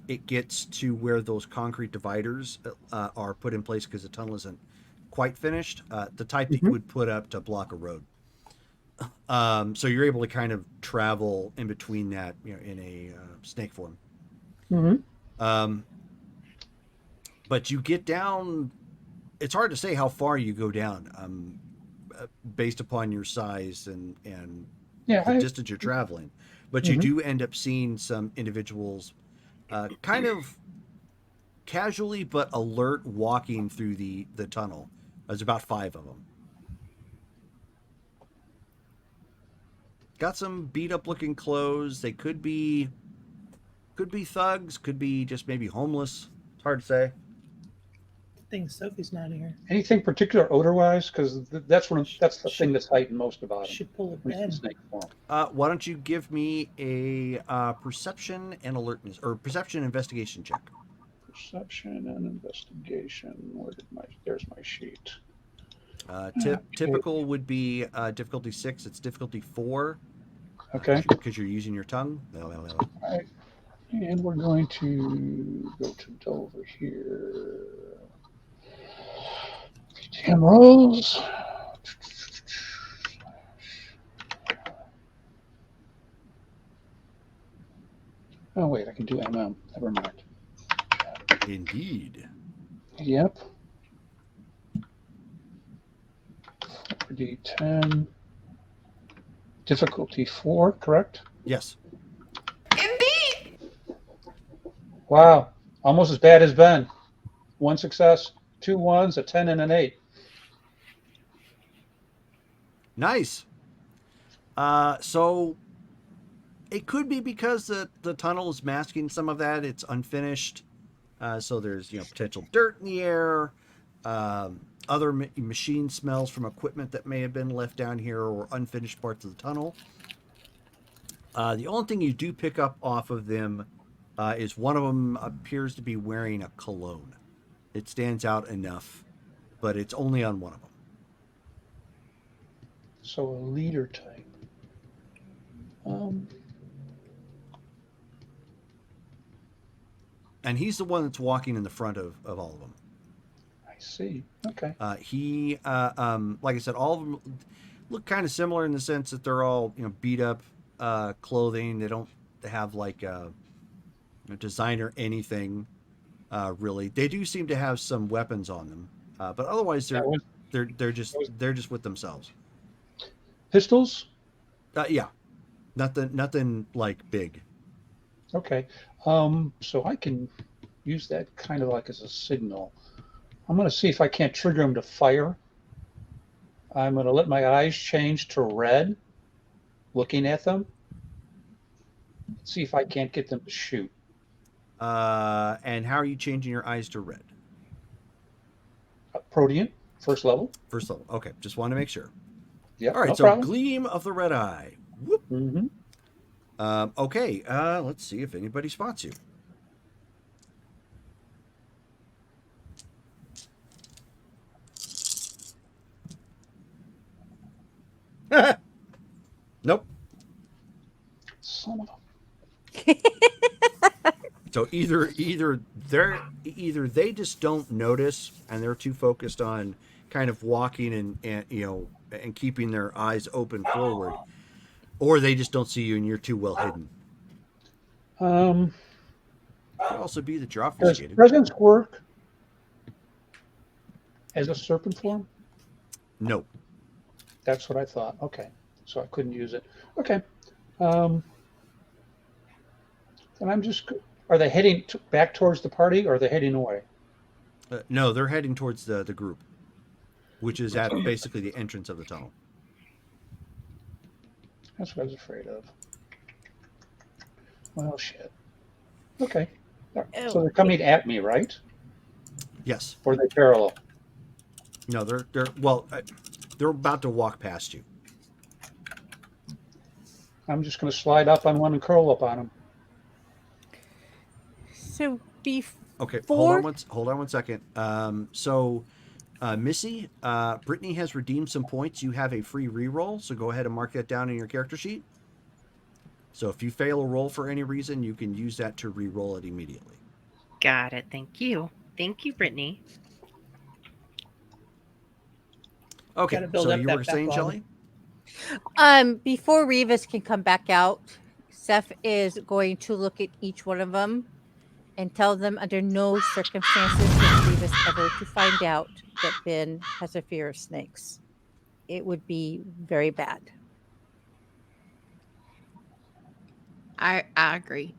it gets to where those concrete dividers are put in place because the tunnel isn't quite finished. The type that you would put up to block a road. So you're able to kind of travel in between that, in a snake form. But you get down. It's hard to say how far you go down, based upon your size and the distance you're traveling. But you do end up seeing some individuals, kind of casually but alert, walking through the tunnel. There's about 5 of them. Got some beat up looking clothes. They could be thugs, could be just maybe homeless. It's hard to say. Thing Sophie's not here. Anything particular odor-wise? Because that's the thing that's heightened most about it. Should pull a when it's in bed. snake form. Why don't you give me a perception and alertness, or perception investigation check? Perception and investigation. There's my sheet. Typical would be difficulty 6. It's difficulty 4. Okay. Because you're using your tongue. All right. And we're going to go to Dover here. 10 rolls. Oh, wait, I can do MM. Never mind. Indeed. Yep. 4d10. Difficulty 4, correct? Yes. Indeed. Wow. Almost as bad as Ben. 1 success, 2 1s, a 10, and an 8. Nice. So it could be because the tunnel is masking some of that. It's unfinished. So there's potential dirt in the air, other machine smells from equipment that may have been left down here, or unfinished parts of the tunnel. The only thing you do pick up off of them is one of them appears to be wearing a cologne. It stands out enough, but it's only on one of them. So a leader type. And he's the one that's walking in the front of all of them. I see. Okay. He, like I said, all of them look kind of similar in the sense that they're all beat up clothing. They don't have like a designer anything really. They do seem to have some weapons on them, but otherwise they're just with themselves. Pistols? Yeah, nothing like big. Okay. So I can use that kind of like as a signal. I'm going to see if I can't trigger them to fire. I'm going to let my eyes change to red, looking at them. See if I can't get them to shoot. And how are you changing your eyes to red? Protean, first level. First level. Okay, just want to make sure. Yeah. All right. No So problem. gleam of the red eye. Whoop. Mm-hmm. Okay. Let's see if anybody spots you. Nope. Son of a. So either they just don't notice and they're too focused on kind of walking and keeping their eyes open forward, or they just don't see you and you're too well hidden. Could also be that you're Does obfuscated. presence work as a serpent form? No. That's what I thought. Okay. So I couldn't use it. Okay. And I'm just. Are they heading back towards the party, or are they heading away? No, they're heading towards the group, which is at basically the entrance of the tunnel. That's what I was afraid of. Well, shit. Okay. So they're coming at me, right? Yes. Or are they parallel? No, they're about to walk past you. I'm just going to slide up on one and curl up on them. So before. Okay, hold on one second. Missy, Brittany has redeemed some points. You have a free reroll, so go ahead and mark that down in your character sheet. So if you fail a roll for any reason, you can use that to re-roll it immediately. Got it. Thank you. Thank you, Brittany. Okay, Gotta build so up you that were saying, backlog. Shelley? Before Revis can come back out, Seth is going to look at each one of them and tell them under no circumstances is Revis ever to find out that Ben has a fear of snakes. It would be very bad. I agree.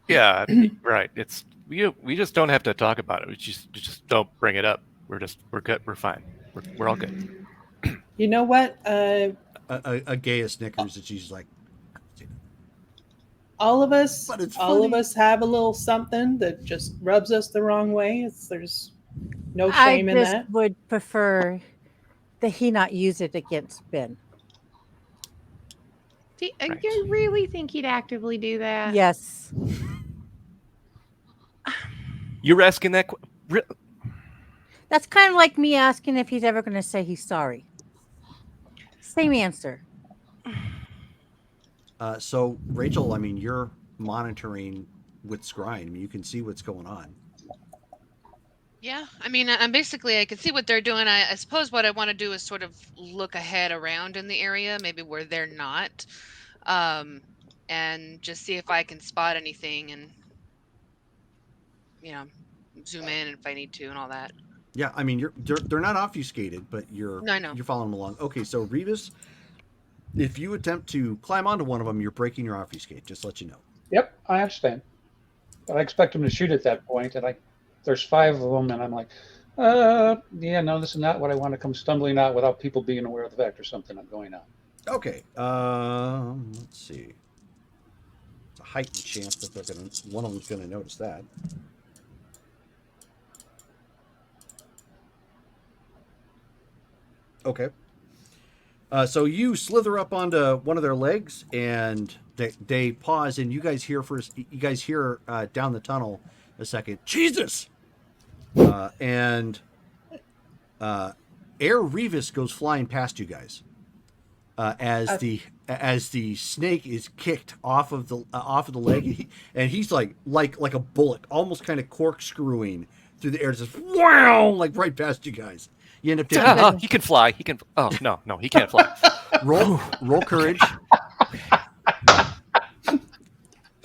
Yeah, right. It's we just don't have to talk about it. We just don't bring it up. We're good. We're fine. We're all good. You know what? A Gaia snickers that she's like, All of us, But it's all of funny. us have a little something that just rubs us the wrong way. There's no shame I in just that. would prefer that he not use it against Ben. Right. You really think he'd actively do that? Yes. You're asking that. That's kind of like me asking if he's ever going to say he's sorry. Same answer. So Rachel, I mean, you're monitoring with Scrying. I mean, you can see what's going on. Yeah, I mean, I'm basically, I can see what they're doing. I suppose what I want to do is sort of look ahead around in the area, maybe where they're not, and just see if I can spot anything and, zoom in if I need to and all that. Yeah, I mean, they're not obfuscated, but you're No, I know. you're following them along. Okay, so Revis, if you attempt to climb onto one of them, you're breaking your obfuscate. Just to let you know. Yep, I understand. But I expect him to shoot at that point, and there's 5 of them, and I'm like, Yeah, no, this is not what I want to come stumbling out without people being aware of the fact there's something I'm going on. Okay. Let's see. It's a heightened chance that one of them's gonna notice that. Okay. So you slither up onto one of their legs, and they pause, and you guys hear down the tunnel a second, Jesus, and Air Revis goes flying past you guys as the snake is kicked off of the leg, and he's like a bullet, almost kind of corkscrewing through the air, just wow, like right past you guys. You end up taking He can fly. He can. Oh no, he can't fly. roll courage.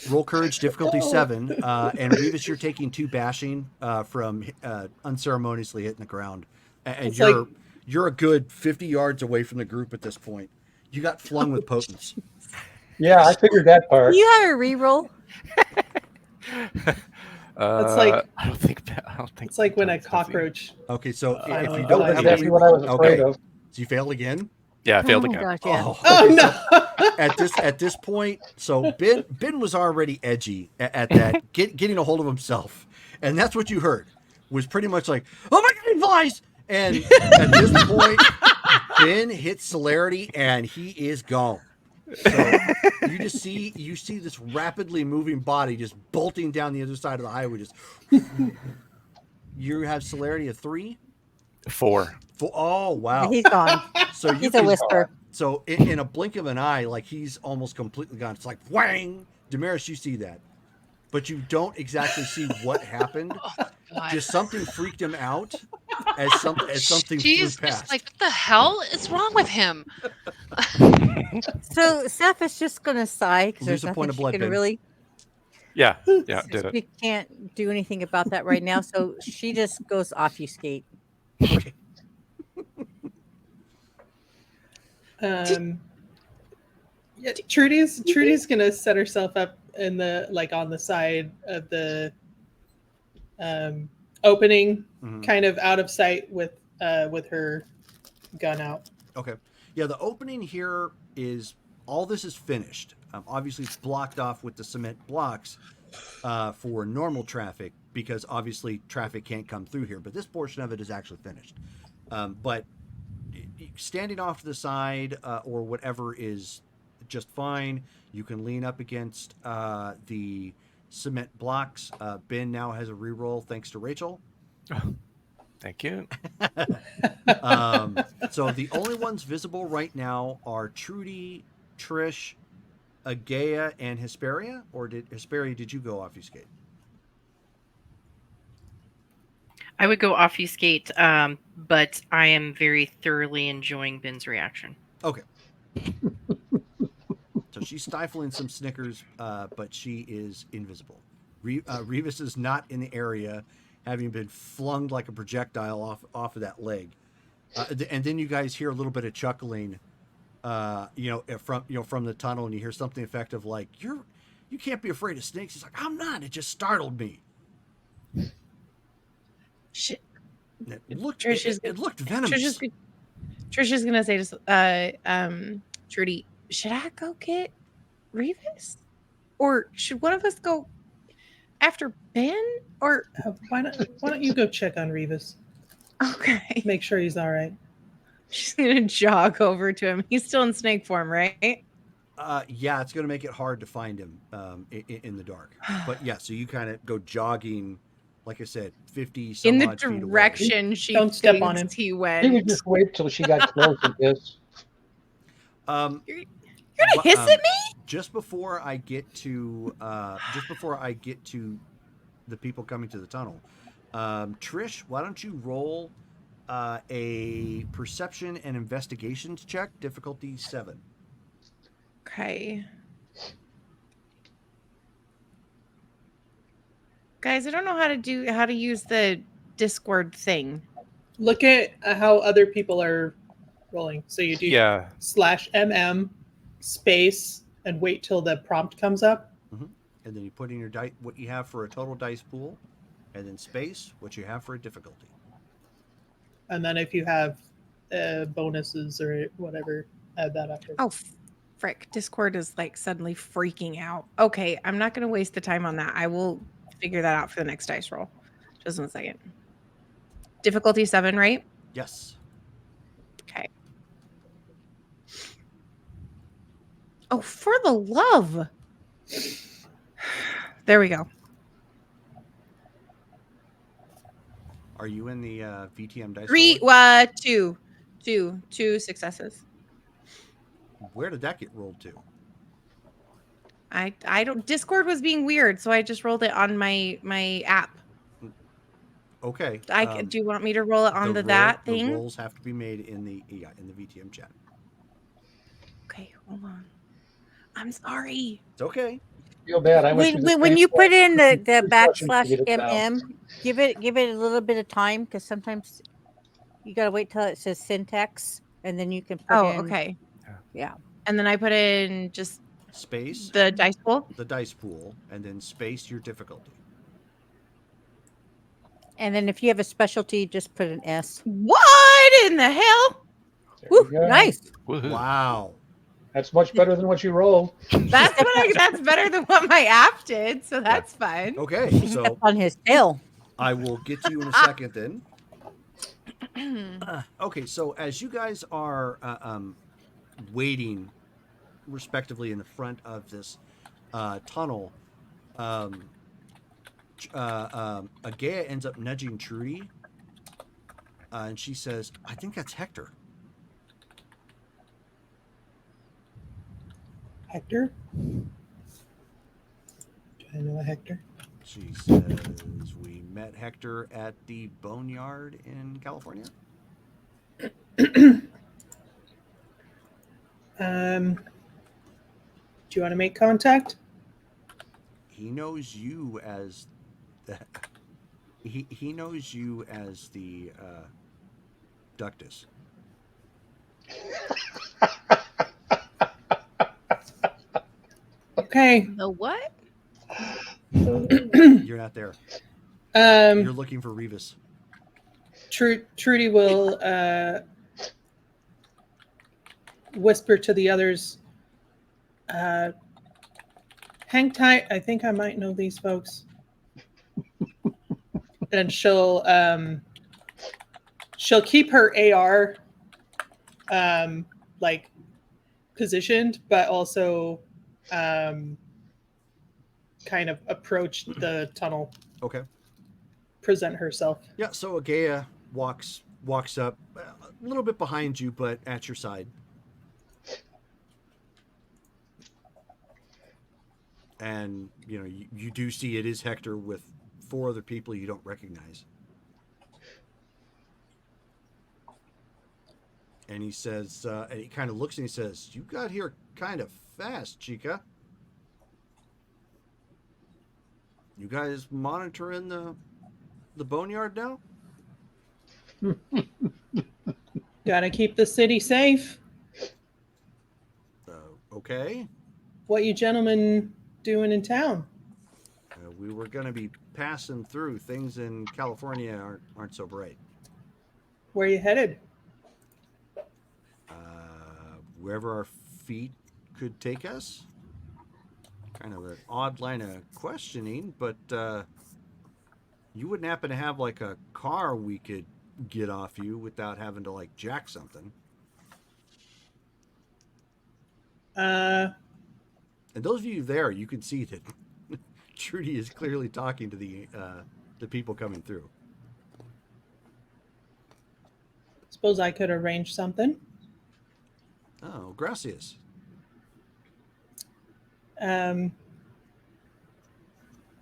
Roll courage, difficulty 7, and Revis, you're taking 2 bashing from unceremoniously hitting the ground, and you're a good 50 yards away from the group at this point. You got flung with potence. Yeah, I figured that part. You have a reroll. It's like I don't think. it's like when a cockroach. Okay, so if Finally you That don't was flies. have exactly what I was afraid of. so you failed again. Yeah, I failed Oh, again. gosh, yeah. Oh no! At this point, so Ben was already edgy at that, getting a hold of himself, and that's what you heard was pretty much like, "Oh my God, he flies!" And at this point, Ben hits celerity, and he is gone. So you see this rapidly moving body just bolting down the other side of the highway. Just you have celerity of 3, 4. 4. Oh wow! He's gone. So you He's a can- whisper. So in a blink of an eye, like he's almost completely gone. It's like whang. Damaris, you see that, but you don't exactly see what happened. God. Just something freaked him out as something She's flew past. just like, what the hell is wrong with him? So Seth is just going to sigh because Lose there's a nothing point of she blood, can Ben. really. Yeah, did it. We can't do anything about that right now. So she just goes off you skate. Yeah, Trudy's gonna set herself up in the on the side of the opening, Mhm. kind of out of sight with her gun out. Okay. Yeah, the opening here is all this is finished. Obviously, it's blocked off with the cement blocks for normal traffic because obviously traffic can't come through here. But this portion of it is actually finished. But standing off to the side or whatever is just fine. You can lean up against the cement blocks. Ben now has a reroll thanks to Rachel. Thank you. So the only ones visible right now are Trudy, Trish, Agaya, and Hesperia. Or did you go obfuscate? I would go obfuscate, but I am very thoroughly enjoying Ben's reaction. Okay. So she's stifling some snickers, but she is invisible. Revis is not in the area, having been flung like a projectile off of that leg. And then you guys hear a little bit of chuckling, from the tunnel, and you hear something effective like, "You can't be afraid of snakes." He's like, "I'm not. It just startled me." Shit. It looked Trish it looked venomous. Trisha's gonna say to Trudy, should I go get Revis? Or should one of us go after Ben? Or Why don't you go check on Revis? okay. Make sure he's all right. She's gonna jog over to him. He's still in snake form, right? Yeah, it's going to make it hard to find him in the dark. But yeah, so you kind of go jogging, like I said, 50 some In the odd feet away. direction she Don't step on thinks him. he He would went. just wait till she got close to this. You're gonna hiss at me? Just before I get to the people coming to the tunnel, Trish, why don't you roll a perception and investigations check, difficulty 7. Okay. Guys, I don't know how to use the Discord thing. Look at how other people are rolling. So you do Yeah. /MM space and wait till the prompt comes up. And then you put in your what you have for a total dice pool, and then space what you have for a difficulty. And then if you have bonuses or whatever, add that after. Oh, frick. Discord is like suddenly freaking out. Okay, I'm not going to waste the time on that. I will figure that out for the next dice roll. Just 1 second. Difficulty 7, right? Yes. Okay. Oh, for the love. There we go. Are you in the VTM dice 3, roller? 2 successes. Where did that get rolled to? I don't. Discord was being weird, so I just rolled it on my app. Okay. Do you want me to roll it on that thing? The rolls have to be made in the VTM chat. Okay, hold on. I'm sorry. It's okay. Feel bad. I went through the When same you put process. in the 3 sessions to backslash get it down. give it a little bit of time, because sometimes you gotta wait till it says syntax, and then you can put Oh, in. okay. Yeah. And then I put in just Space the dice pool. the dice pool, and then space your difficulty. And then if you have a specialty, just put an S. What in the hell? There Woo, you go. nice. Woohoo. Wow. That's much better than what you rolled. That's better than what my app did, so that's fine. Okay, Step so on his tail. I will get to you in a second then. Okay, so as you guys are waiting respectively in the front of this tunnel, Agea ends up nudging Trudy, and she says, I think that's Hector. Hector? Do I know a Hector? She says, we met Hector at the Boneyard in California. Do you want to make contact? He knows you as the he knows you as the Ductus. Okay. The what? You're not there. You're Um, looking for Revis. Trudy will whisper to the others, hang tight. I think I might know these folks. And she'll keep her AR like positioned, but also kind of approach the tunnel. Okay. Present herself. Yeah, so Agea walks up a little bit behind you, but at your side. And, you know, you do see it is Hector with 4 other people you don't recognize. And he says, and he kind of looks and he says, you got here kind of fast, Chica. You guys monitoring the Boneyard now? Gotta keep the city safe. Okay. What you gentlemen doing in town? We were going to be passing through. Things in California aren't so bright. Where you headed? Wherever our feet could take us. Kind of an odd line of questioning, but you wouldn't happen to have like a car we could get off you without having to like jack something. And those of you there, you can see that Trudy is clearly talking to the people coming through. Suppose I could arrange something. Oh, gracias.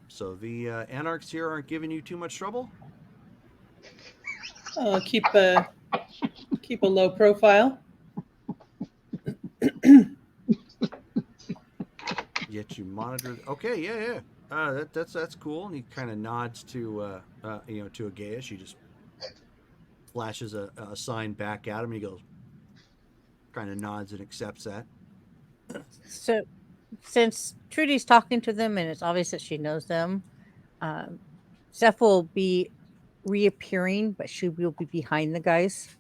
So the anarchs here aren't giving you too much trouble? I'll keep a low profile. Yet you monitor. Okay, yeah. That's cool. And he kind of nods to to Agea. She just flashes a sign back at him. And he goes, kind of nods and accepts that. So, since Trudy's talking to them and it's obvious that she knows them, Seth will be reappearing, but she will be behind the guys.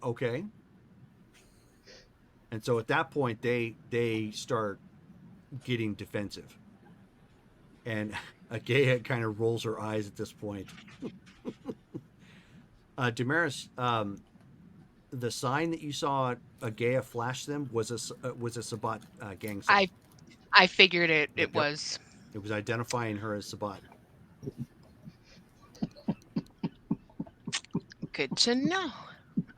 Okay. And so at that point, they start getting defensive, and Agaya kind of rolls her eyes at this point. Damaris, the sign that you saw Agaya flash them was a Sabat gang sign. I figured it Yep. was. It was identifying her as Sabat. Good to know.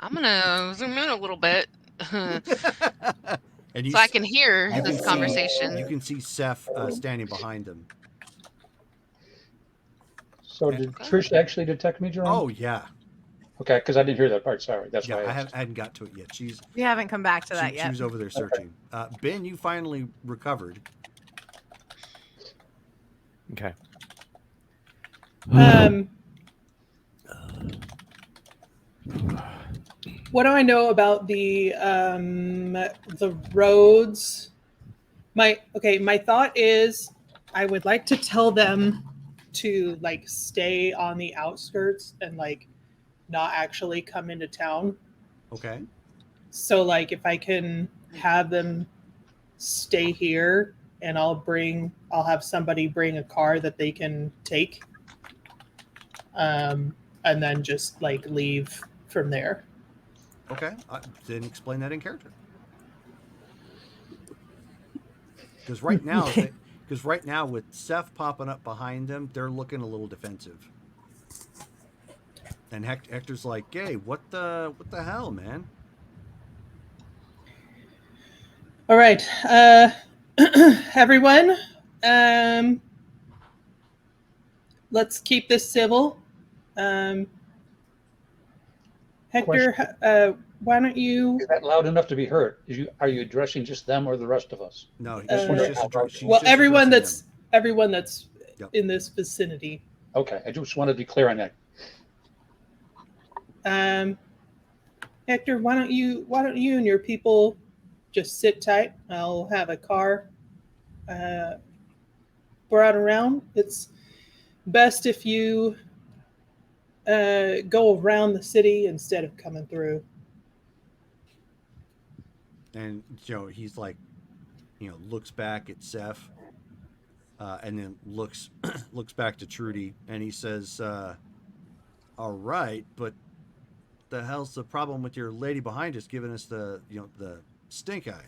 I'm gonna zoom in a little bit And you, so I can hear you this can conversation. You can see Seth standing behind them. So did Trish actually detect me, Jerome? Oh yeah. Okay, because I didn't hear that part. Sorry, that's why I asked. hadn't got to it yet. We haven't come back to that She yet. was over there searching. Ben, you finally recovered. Okay. What do I know about the roads? My thought is I would like to tell them to like stay on the outskirts and like not actually come into town. Okay. So like if I can have them stay here and I'll have somebody bring a car that they can take. And then just like leave from there. Okay. Then explain that in character. Because right now, with Seth popping up behind them, they're looking a little defensive. And Hector's like, "Hey, what the hell, man?" All right, everyone. Let's keep this civil. Hector, why don't you? Is that loud enough to be heard? Are you addressing just them or the rest of us? No, everyone that's Yep. in this vicinity. Okay, I just wanted to be clear on that. Hector, why don't you and your people just sit tight? I'll have a car brought around. It's best if you go around the city instead of coming through. And he's like, looks back at Seth, and then looks back to Trudy, and he says, "All right, but the hell's the problem with your lady behind us giving us the stink eye?"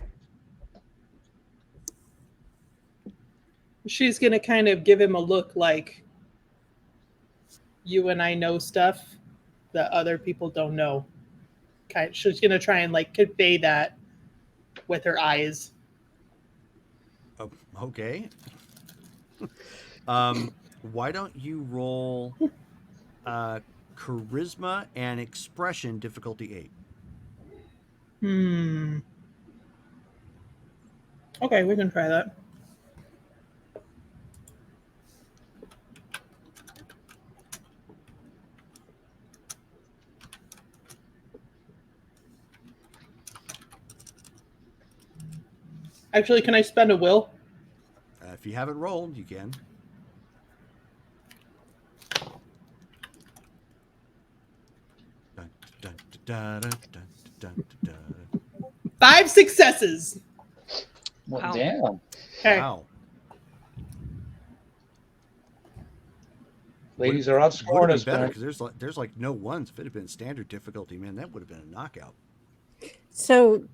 She's gonna kind of give him a look like, you and I know stuff that other people don't know. She's gonna try and like convey that with her eyes. Oh, okay. Why don't you roll charisma and expression difficulty 8? Okay, we can try that. Actually, can I spend a will? If you haven't rolled, you can. Dun, dun, dun, dun, dun, dun, dun. 5 successes. Well, Wow. damn. Okay. Wow. Ladies are Would outscoring have us, been better man. because there's like no ones. If it had been standard difficulty, man, that would have been a knockout. So,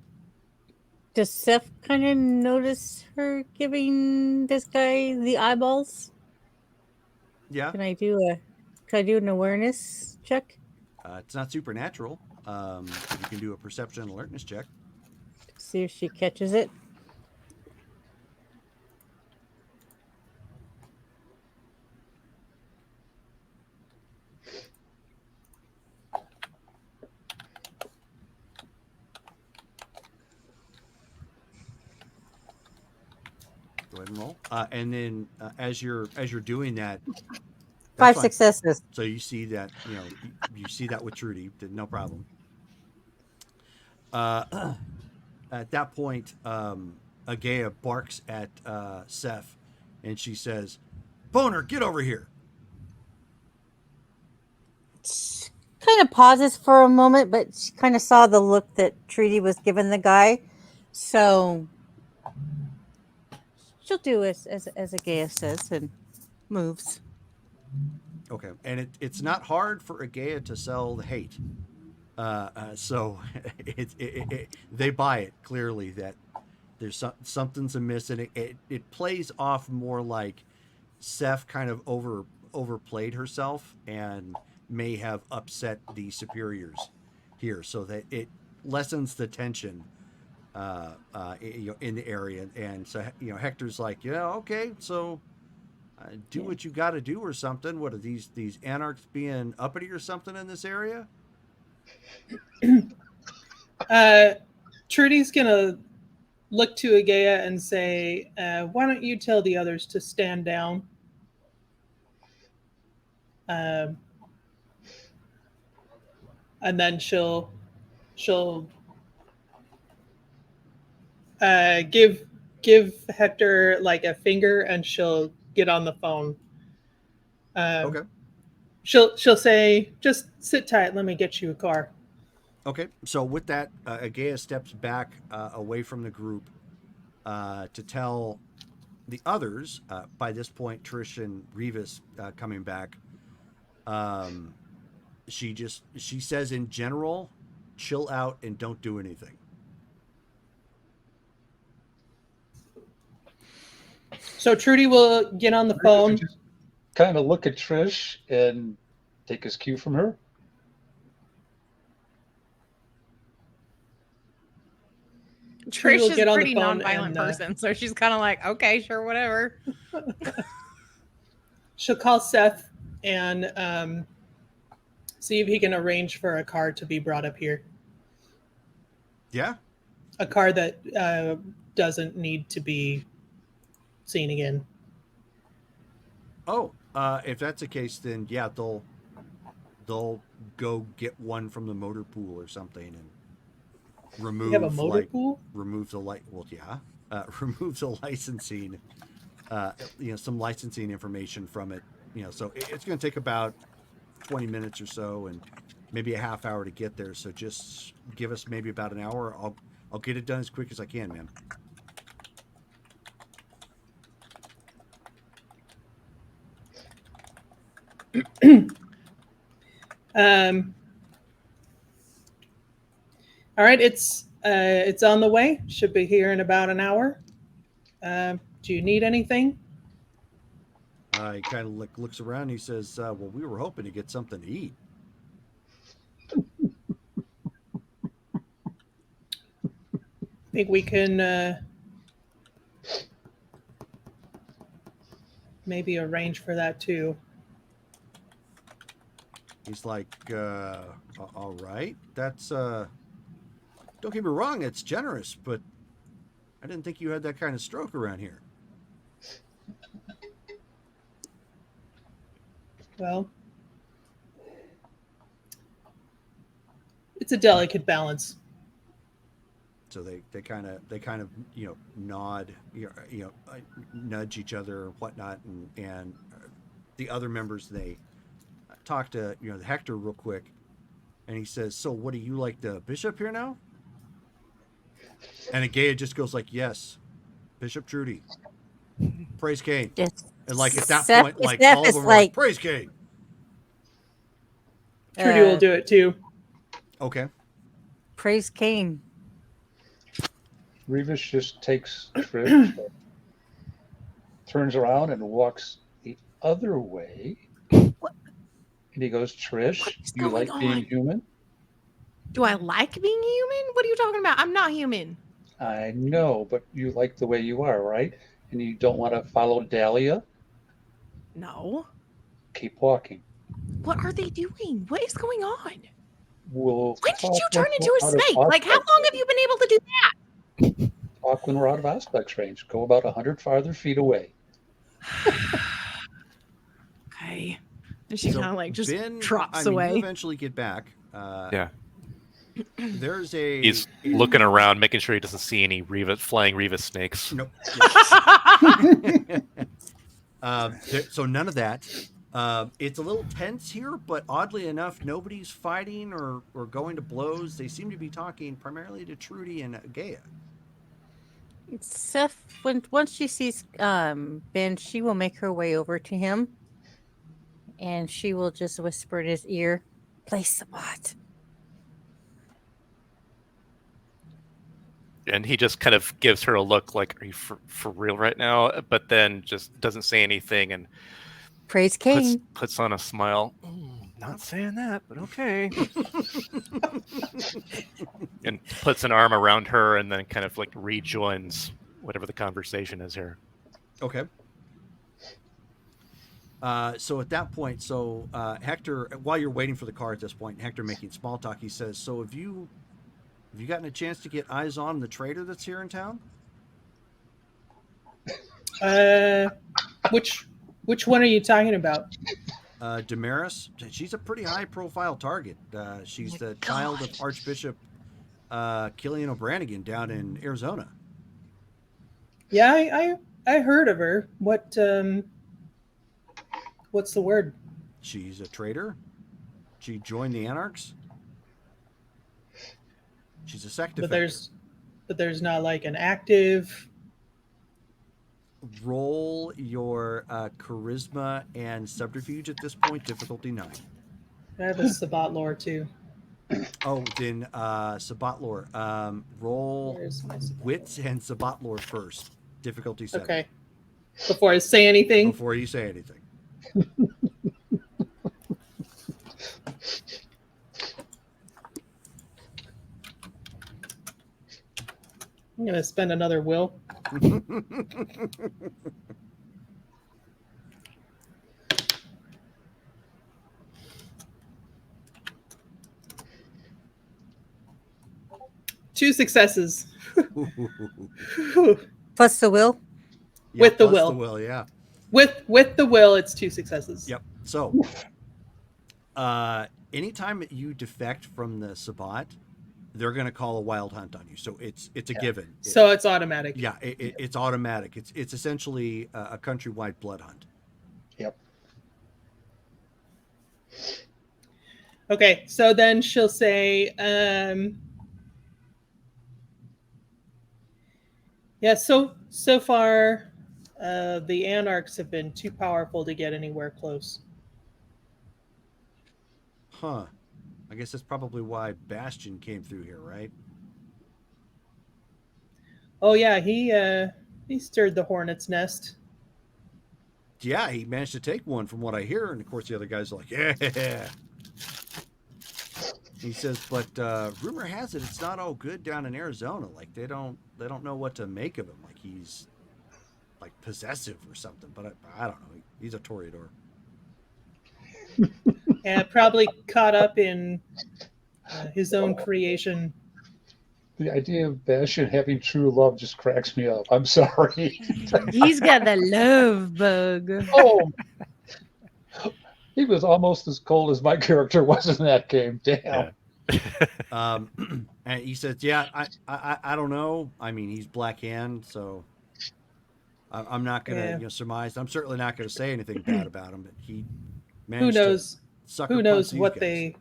does Seth kind of notice her giving this guy the eyeballs? Yeah. Can I do an awareness check? It's not supernatural. You can do a perception and alertness check. See if she catches it. Go ahead and roll. And then as you're doing that, 5 fine. successes. So you see that you see that with Trudy, no problem. At that point, Agaya barks at Seth, and she says, "Boner, get over here!" kind of pauses for a moment, but she kind of saw the look that Trudy was giving the guy, so she'll do as Agaya says and moves. Okay, and it's not hard for Agaya to sell the hate. So they buy it clearly that there's something's amiss, and it plays off more like Seth kind of overplayed herself and may have upset the superiors here, so that it lessens the tension in the area. And so Hector's like, yeah, okay, so do what you got to do or something. What are these anarchs being uppity or something in this area? Trudy's gonna look to Agaya and say, why don't you tell the others to stand down? And then she'll give Hector like a finger, and she'll get on the phone. Okay. She'll say, just sit tight, let me get you a car. Okay, so with that, Agaya steps back away from the group to tell the others. By this point, Trish and Revis coming back. She says in general, chill out and don't do anything. So Trudy will get on the phone. Just kind of look at Trish and take his cue from her. Trish is a get on pretty the phone nonviolent and, person, so she's kind of like, okay, sure, whatever. She'll call Seth and see if he can arrange for a car to be brought up here. Yeah. A car that doesn't need to be seen again. Oh, if that's the case, then yeah, they'll go get one from the motor pool or something and remove. You have a motor pool? Remove the light. Well, yeah. Remove the licensing. Some licensing information from it. So it's going to take about 20 minutes or so, and maybe a half hour to get there. So just give us maybe about an hour. I'll get it done as quick as I can, man. All right, it's on the way. Should be here in about an hour. Do you need anything? He kind of looks around and he says, well, we were hoping to get something to eat. I think we can maybe arrange for that too. He's like, all right, that's, don't get me wrong, it's generous, but I didn't think you had that kind of stroke around here. Well, it's a delicate balance. So they kind of nod, nudge each other or whatnot, and the other members, they talk to Hector real quick, and he says, "So what do you like the bishop here now?" And Agaya just goes like, "Yes, Bishop Trudy, praise Cain." Yes. And like at that Seth- point, like Seth all is of them are like, like- praise Cain. Trudy will do it too. Okay. Praise Cain. Revis just takes Trish, turns around and walks the other way. What? And he goes, Trish, What's you like going being on? human? Do I like being human? What are you talking about? I'm not human. I know, but you like the way you are, right? And you don't want to follow Dahlia? No. Keep walking. What are they doing? What is going on? We'll When did talk you turn when into a we're out of snake? Like, how aspect long have you been able to do that? Talk when we're out of aspect range. Go about 100 farther feet away. Okay. And she So kind of like just Ben, trots You away. eventually get back. Yeah. There's a. He's looking around, making sure he doesn't see any flying Revis snakes. Nope. So none of that. It's a little tense here, but oddly enough, nobody's fighting or going to blows. They seem to be talking primarily to Trudy and Gaia. Seth, once she sees Ben, she will make her way over to him, and she will just whisper in his ear, "Play Sabat." And he just kind of gives her a look like, "Are you for real right now?" But then just doesn't say anything and Praise Cain. puts on a smile. Not saying that, but okay. And puts an arm around her and then kind of like rejoins whatever the conversation is here. Okay. So at that point, Hector, while you're waiting for the car at this point, Hector making small talk, he says, "So have you gotten a chance to get eyes on the trader that's here in town?" Which one are you talking about? Damaris, she's a pretty high-profile target. She's the child of Archbishop Killian O'Branigan down in Arizona. Yeah, I heard of her. What's the word? She's a traitor. She joined the Anarchs. She's a sect defector. But there's not like an active. Roll your charisma and subterfuge at this point, difficulty 9. I have a Sabat lore too. Oh, then Sabat lore. Roll wits and Sabat lore first, difficulty 7. Okay. Before I say anything. Before you say anything. I'm gonna spend another will. Two successes. Plus the will? Yeah, with the plus will. The will, yeah. With the will, it's 2 successes. Yep. So, anytime that you defect from the Sabbat, they're going to call a wild hunt on you. So it's a given. So it's automatic. Yeah, it's automatic. It's essentially a countrywide blood hunt. Yep. Okay, so then she'll say, yeah, so far, the Anarchs have been too powerful to get anywhere close. Huh. I guess that's probably why Bastion came through here, right? Oh yeah, he stirred the hornet's nest. Yeah, he managed to take one from what I hear, and of course the other guys are like, yeah. He says, but rumor has it it's not all good down in Arizona. Like they don't know what to make of him. Like he's like possessive or something. But I don't know. He's a Toreador. Yeah, probably caught up in his own creation. The idea of Bastion having true love just cracks me up. I'm sorry. He's got the love bug. Oh, he was almost as cold as my character was in that game. Damn. Yeah. And he says, "Yeah, I don't know. I mean, he's Black Hand, so I'm not gonna surmise. I'm certainly not gonna say anything bad about him. But he managed to sucker punch these guys.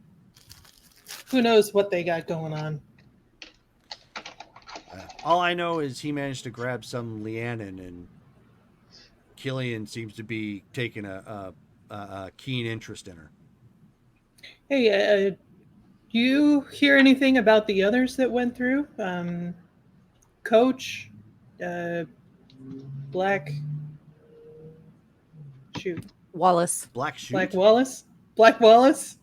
Who knows what they got going on." All I know is he managed to grab some Leannon, and Killian seems to be taking a keen interest in her. Hey, you hear anything about the others that went through? Coach, Black Wallace. Black Shoot. Black Wallace. Black Wallace.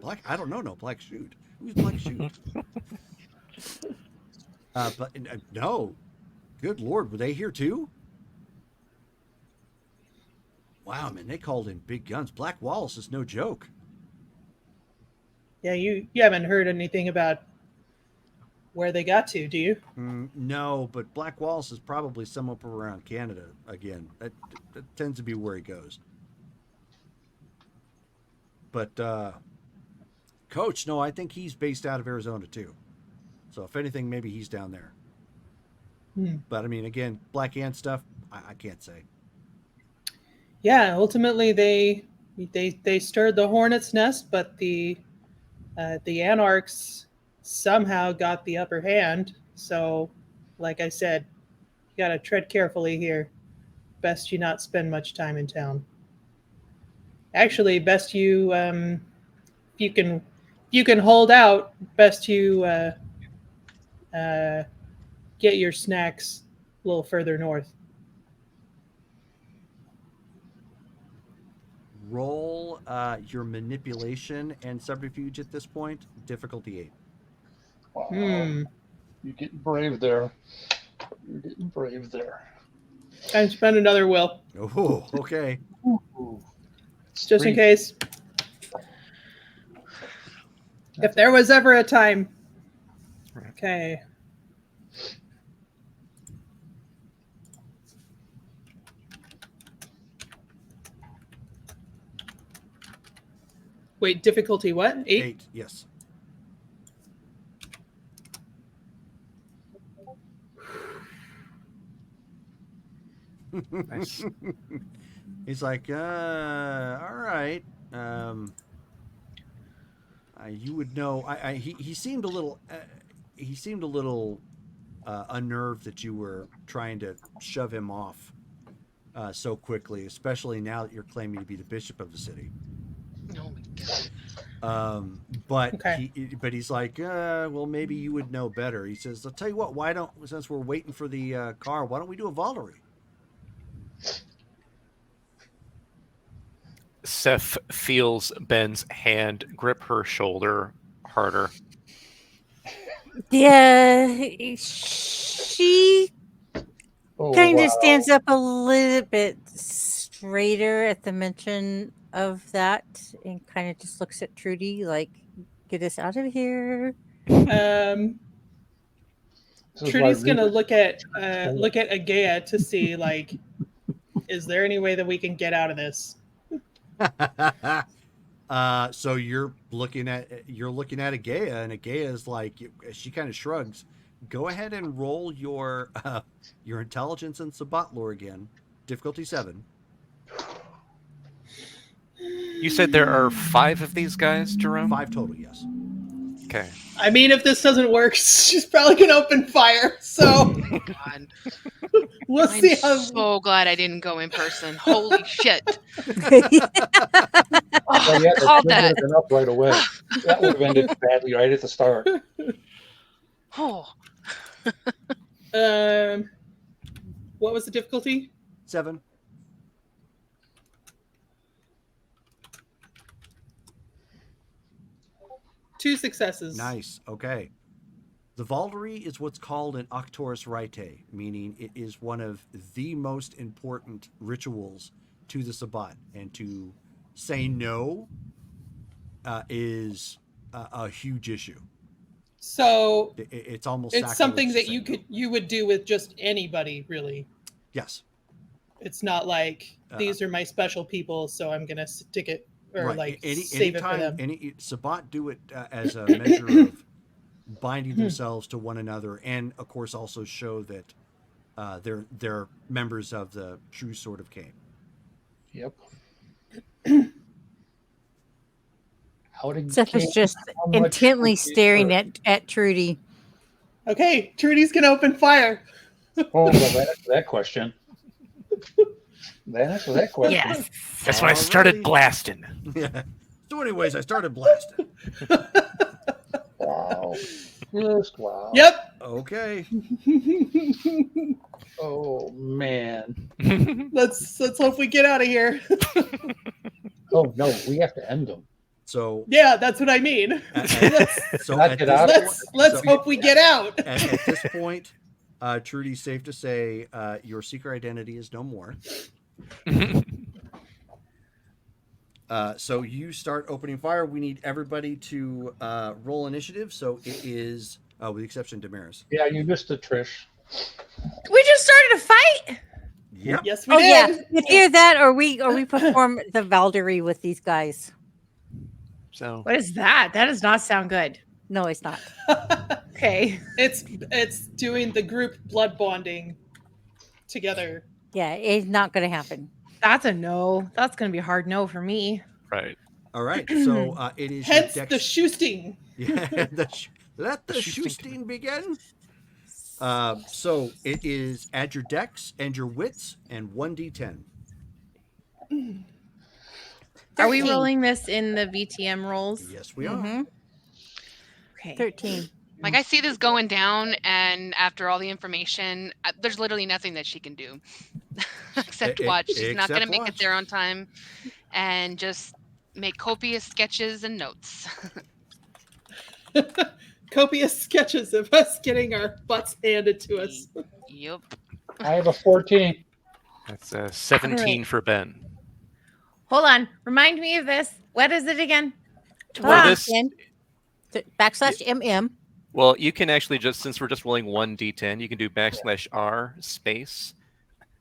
I don't know. No, Black Shoot. Who's Black Shoot? But no. Good Lord, were they here too? Wow, man, they called in big guns. Black Wallace is no joke. Yeah, you haven't heard anything about where they got to, do you? No, but Black Wallace is probably somewhere up around Canada again. That tends to be where he goes. But Coach, no, I think he's based out of Arizona too. So if anything, maybe he's down there. But I mean, again, Black Ant stuff, I can't say. Yeah, ultimately they stirred the hornet's nest, but the anarchs somehow got the upper hand. So, like I said, you gotta tread carefully here. Best you not spend much time in town. Actually, best you if you can hold out. Best you uh, get your snacks a little further north. Roll your manipulation and subterfuge at this point. Difficulty 8. Wow. Hmm. You're getting brave there. You're getting brave there. Time to spend another will, Oh, okay. Ooh. just in case. If there was ever a time. Okay. Wait, difficulty what? 8? 8, yes. Nice. He's like, all right. You would know. He seemed a little. He seemed a little unnerved that you were trying to shove him off so quickly, especially now that you're claiming to be the bishop of the city. Oh my god. But Okay. he's like, well, maybe you would know better. He says, I'll tell you what. Why don't, since we're waiting for the car, why don't we do a Valkyrie? Seth feels Ben's hand grip her shoulder harder. Yeah, she Oh, kind wow. of stands up a little bit straighter at the mention of that and kind of just looks at Trudy like, get us out of here. Um, This is why Trudy's gonna Reaper- look at Agea to see like, is there any way that we can get out of this? So you're looking at Agea, and Agea is like, she kind of shrugs. Go ahead and roll your intelligence and Sabat lore again. Difficulty 7. You said there are 5 of these guys, Jerome? 5 total, yes. Okay. I mean, if this doesn't work, she's probably gonna open fire. So God. we'll I'm see how. so glad I didn't go in person. Holy shit. Well, Oh, yeah, called that would that. have been up right away. That would have ended badly right at the start. Oh, What was the difficulty? 7. 2 successes. Nice. Okay. The Valkyrie is what's called an Octorus Rite, meaning it is one of the most important rituals to the Sabbat, and to say no is a huge issue. So It's almost it's something sacrilege that to say no. you would do with just anybody, really. Yes. It's not like these are my special people, so I'm gonna stick it or Right. like save it for them. Sabbat do it as a measure of binding themselves to one another, and of course also show that they're members of the true Sword of Cain. Yep. How did Seth is Cain- just how much intently did he staring hurt? at Trudy. Okay, Trudy's gonna open fire. Oh, well, that answers that question. That answers that question. Yes. That's when I started Alrighty. blasting. Yeah. So anyways, I started blasting. Wow. Just wow. Yep. Okay. Oh man. Let's hope we get out of here. Oh no, we have to end them. So Yeah, that's what I mean. so Not at get this out. point- Let's so hope we get out. at this point, Trudy, safe to say your secret identity is no more. So you start opening fire. We need everybody to roll initiative. So it is, with the exception of Damaris. Yeah, you missed it, Trish. We just started a fight. Yep. Yes, we Oh yeah, did. either that or we perform the Valkyrie with these guys. So What is that? That does not sound good. No, it's not. Okay. It's doing the group blood bonding together. Yeah, it's not going to happen. That's a no. That's going to be a hard no for me. Right. All right. So it is Hence your the shoosting. Yeah. Let the shoosting shoosting begin. So it is add your dex and your wits and 1d10. Are we 13. rolling this in the VTM rolls? Yes, we are. Mhm. Okay. 13. Like I see this going down, and after all the information, there's literally nothing that she can do except watch. She's not going to except make watch. it there on time, and just make copious sketches and notes. Copious sketches of us getting our butts handed to us. Yep. I have a 14. That's 17 Alright. for Ben. Hold on. Remind me of this. What is it again? Well, Ah, this, and backslash MM. well, you can actually just, since we're just rolling 1d10, you can do \r space,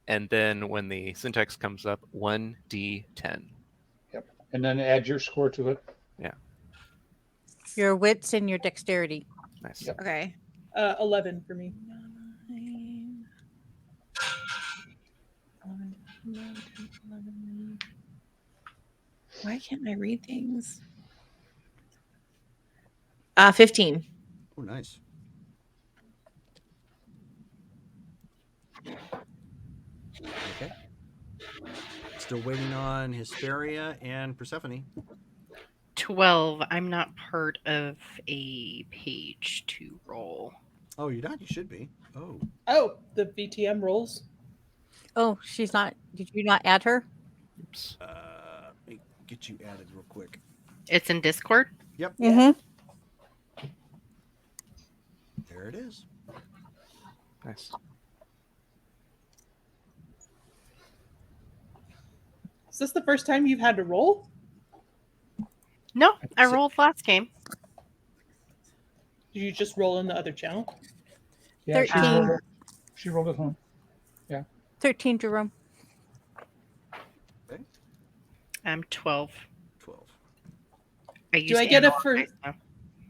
and then when the syntax comes up, 1d10. Yep. And then add your score to it. Your wits and your dexterity. Nice. Yep. Okay. 11 for me. 11. Why can't I read things? 15. Oh, nice. Okay. Still waiting on Hesperia and Persephone. 12. I'm not part of a page to roll. Oh, you're not? You should be. Oh. Oh, the VTM rolls. Oh, she's not. Did you not add her? Oops. Let me get you added real quick. It's in Discord. Yep. Mm-hmm. There it is. Nice. Is this the first time you've had to roll? No, I rolled last game. Did you just roll in the other channel? Yeah, 13. She rolled it home. 13, Jerome. I'm 12. 12. Do I get a first?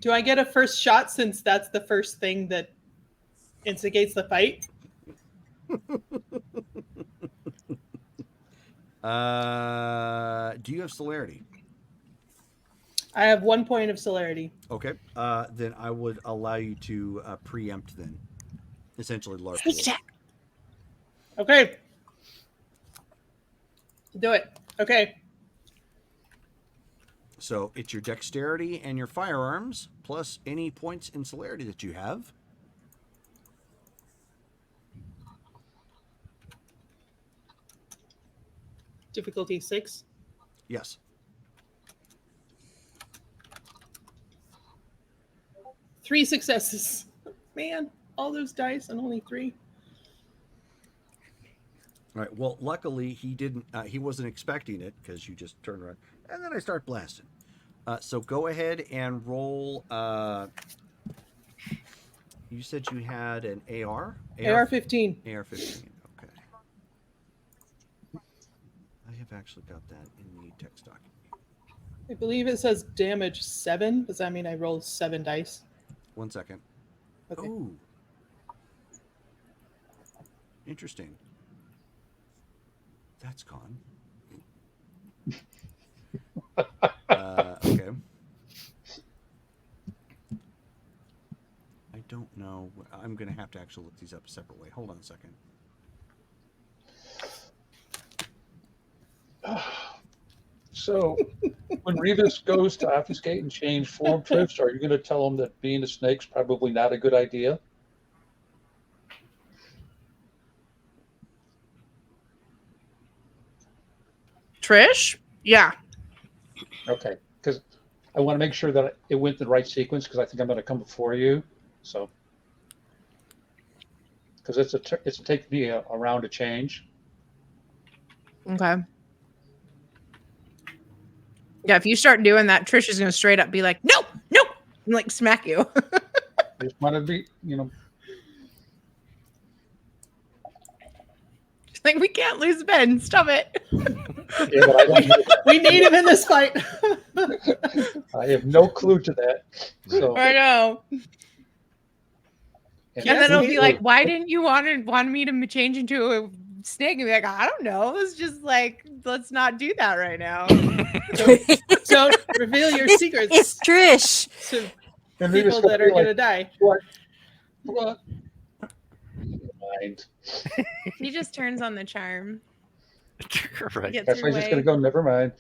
Do I get a first shot since that's the first thing that instigates the fight? Do you have celerity? I have 1 point of celerity. Okay. Then I would allow you to preempt then. Essentially LARP. Sneak roll. check. Okay. Do it. Okay. So it's your dexterity and your firearms plus any points in celerity that you have. Difficulty 6. Yes. Three successes. Man, all those dice and only 3. All right. Well, luckily he didn't. He wasn't expecting it because you just turned around and then I start blasting. So go ahead and roll. You said you had an AR. AR-15. AR-15. Okay. I have actually got that in the text document. I believe it says damage 7. Does that mean I rolled 7 dice? 1 second. Okay. Oh. Interesting. That's gone. Okay. I don't know. I'm going to have to actually look these up a separate way. Hold on a second. So when Revis goes to obfuscate and change form trips, are you going to tell him that being a snake's probably not a good idea? Trish? Yeah. Okay, because I want to make sure that it went the right sequence because I think I'm going to come before you. So because it's taken me a round to change. Okay. Yeah, if you start doing that, Trish is going to straight up be like, "No, no," and like smack you. I just want to be, She's like, "We can't lose Ben. Stop it." Yeah, but I don't. We need him in this fight. I have no clue to that. So I know. And then it'll be like, "Why didn't you want me to change into a Snake and be like, I don't know. Let's just let's not do that right now. Don't reveal your secrets. It's Trish. To And we people just that are going to die. What? Mind. He just turns on the charm. Right. Gets That's why her he's just going way. to go, never mind.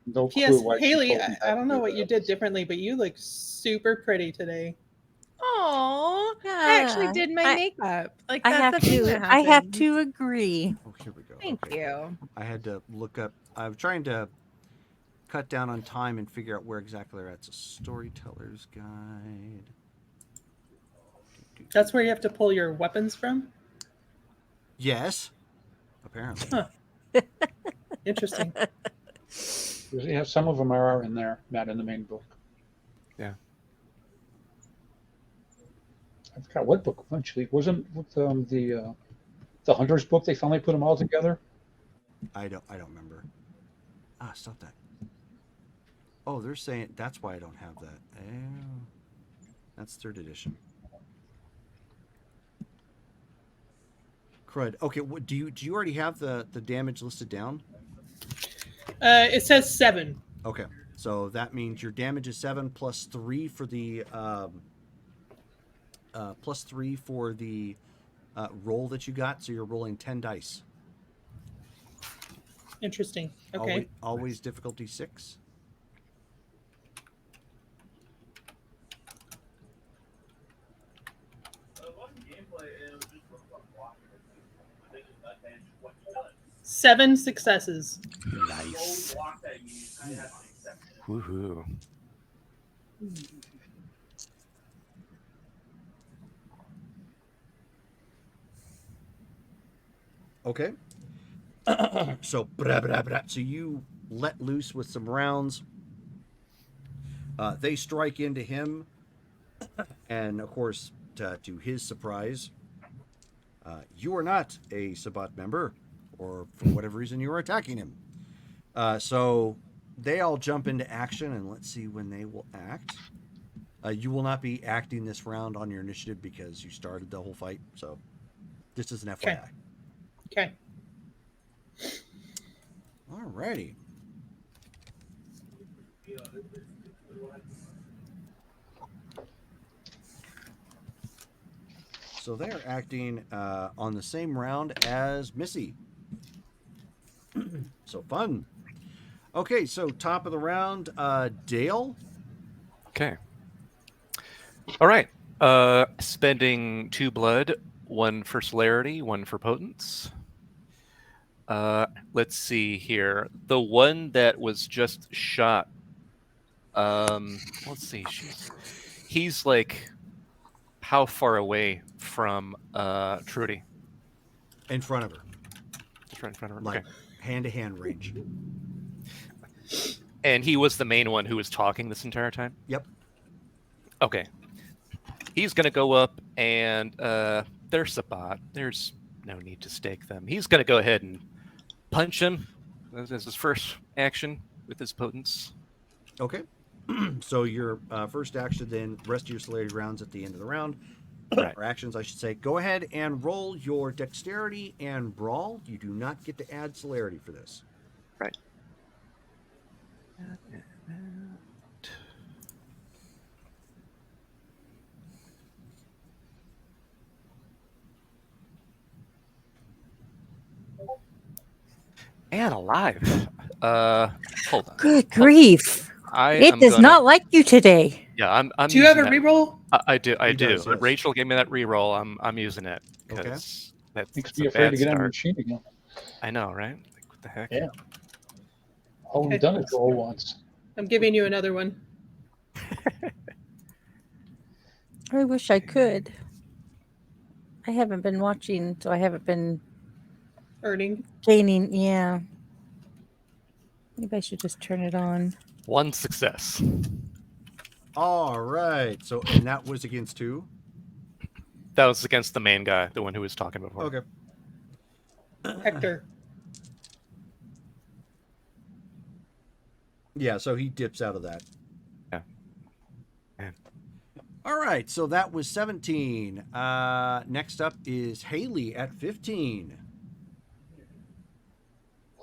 No P.S. clue why she Haley, told me I not don't to know do what that. you did differently, but you look super pretty today. Oh, I actually did my makeup. Like I that's have a thing that to. I have happened. to agree. Oh, here we go. Thank you. I had to look up. I'm trying to cut down on time and figure out where exactly they're at. It's a storyteller's guide. That's where you have to pull your weapons from? Yes. Apparently. Huh. Interesting. Yeah, some of them are in there, not in the main book. Yeah. I forgot what book eventually. Wasn't with the Hunter's book they finally put them all together? I don't remember. Ah, stop that. Oh, they're saying that's why I don't have that. Oh, that's 3rd edition. Crud. Okay, what do you already have the damage listed down? It says 7. Okay, so that means your damage is 7 plus 3 for the roll that you got. So you're rolling 10 dice. Interesting. Okay. Always difficulty 6. Seven successes. Nice. Woohoo. Okay. So blah, blah, blah. So you let loose with some rounds. They strike into him, and of course, to his surprise, you are not a Sabbat member, or for whatever reason you are attacking him. So they all jump into action, and let's see when they will act. You will not be acting this round on your initiative because you started the whole fight. So this is an FYI. Okay. Alrighty. So they're acting on the same round as Missy. So fun. Okay, so top of the round, Dale. Okay. All right. Spending 2 blood, 1 for celerity, 1 for potence. Let's see here. The one that was just shot. Let's see. He's like how far away from Trudy? In front of her. Just right in front of her. Like Okay. hand-to-hand range. And he was the main one who was talking this entire time? Yep. Okay. He's going to go up and there's Sabbat. There's no need to stake them. He's going to go ahead and punch him as his first action with his potence. Okay. So your first action, then rest of your celerity rounds at the end of the round. Right. Or actions, I should say. Go ahead and roll your dexterity and brawl. You do not get to add celerity for this. Right. And alive. Hold on. Good grief. It does not like you today. Yeah, I'm Do you have a using that. reroll? I do. He does, yes. Rachel gave me that reroll. I'm using it Okay. because that's Makes a me afraid bad to get on the start. machine again. I know, right? Like, what the heck? Yeah. All Okay. we've done is roll once. I'm giving you another one. I wish I could. I haven't been watching, so I haven't been Earning. gaining. Yeah. Maybe I should just turn it on. 1 success. All right. So, and that was against who? That was against the main guy, the one who was talking before. Okay. Hector. Yeah, so he dips out of that. Yeah. Man. All right, so that was 17. Next up is Haley at 15.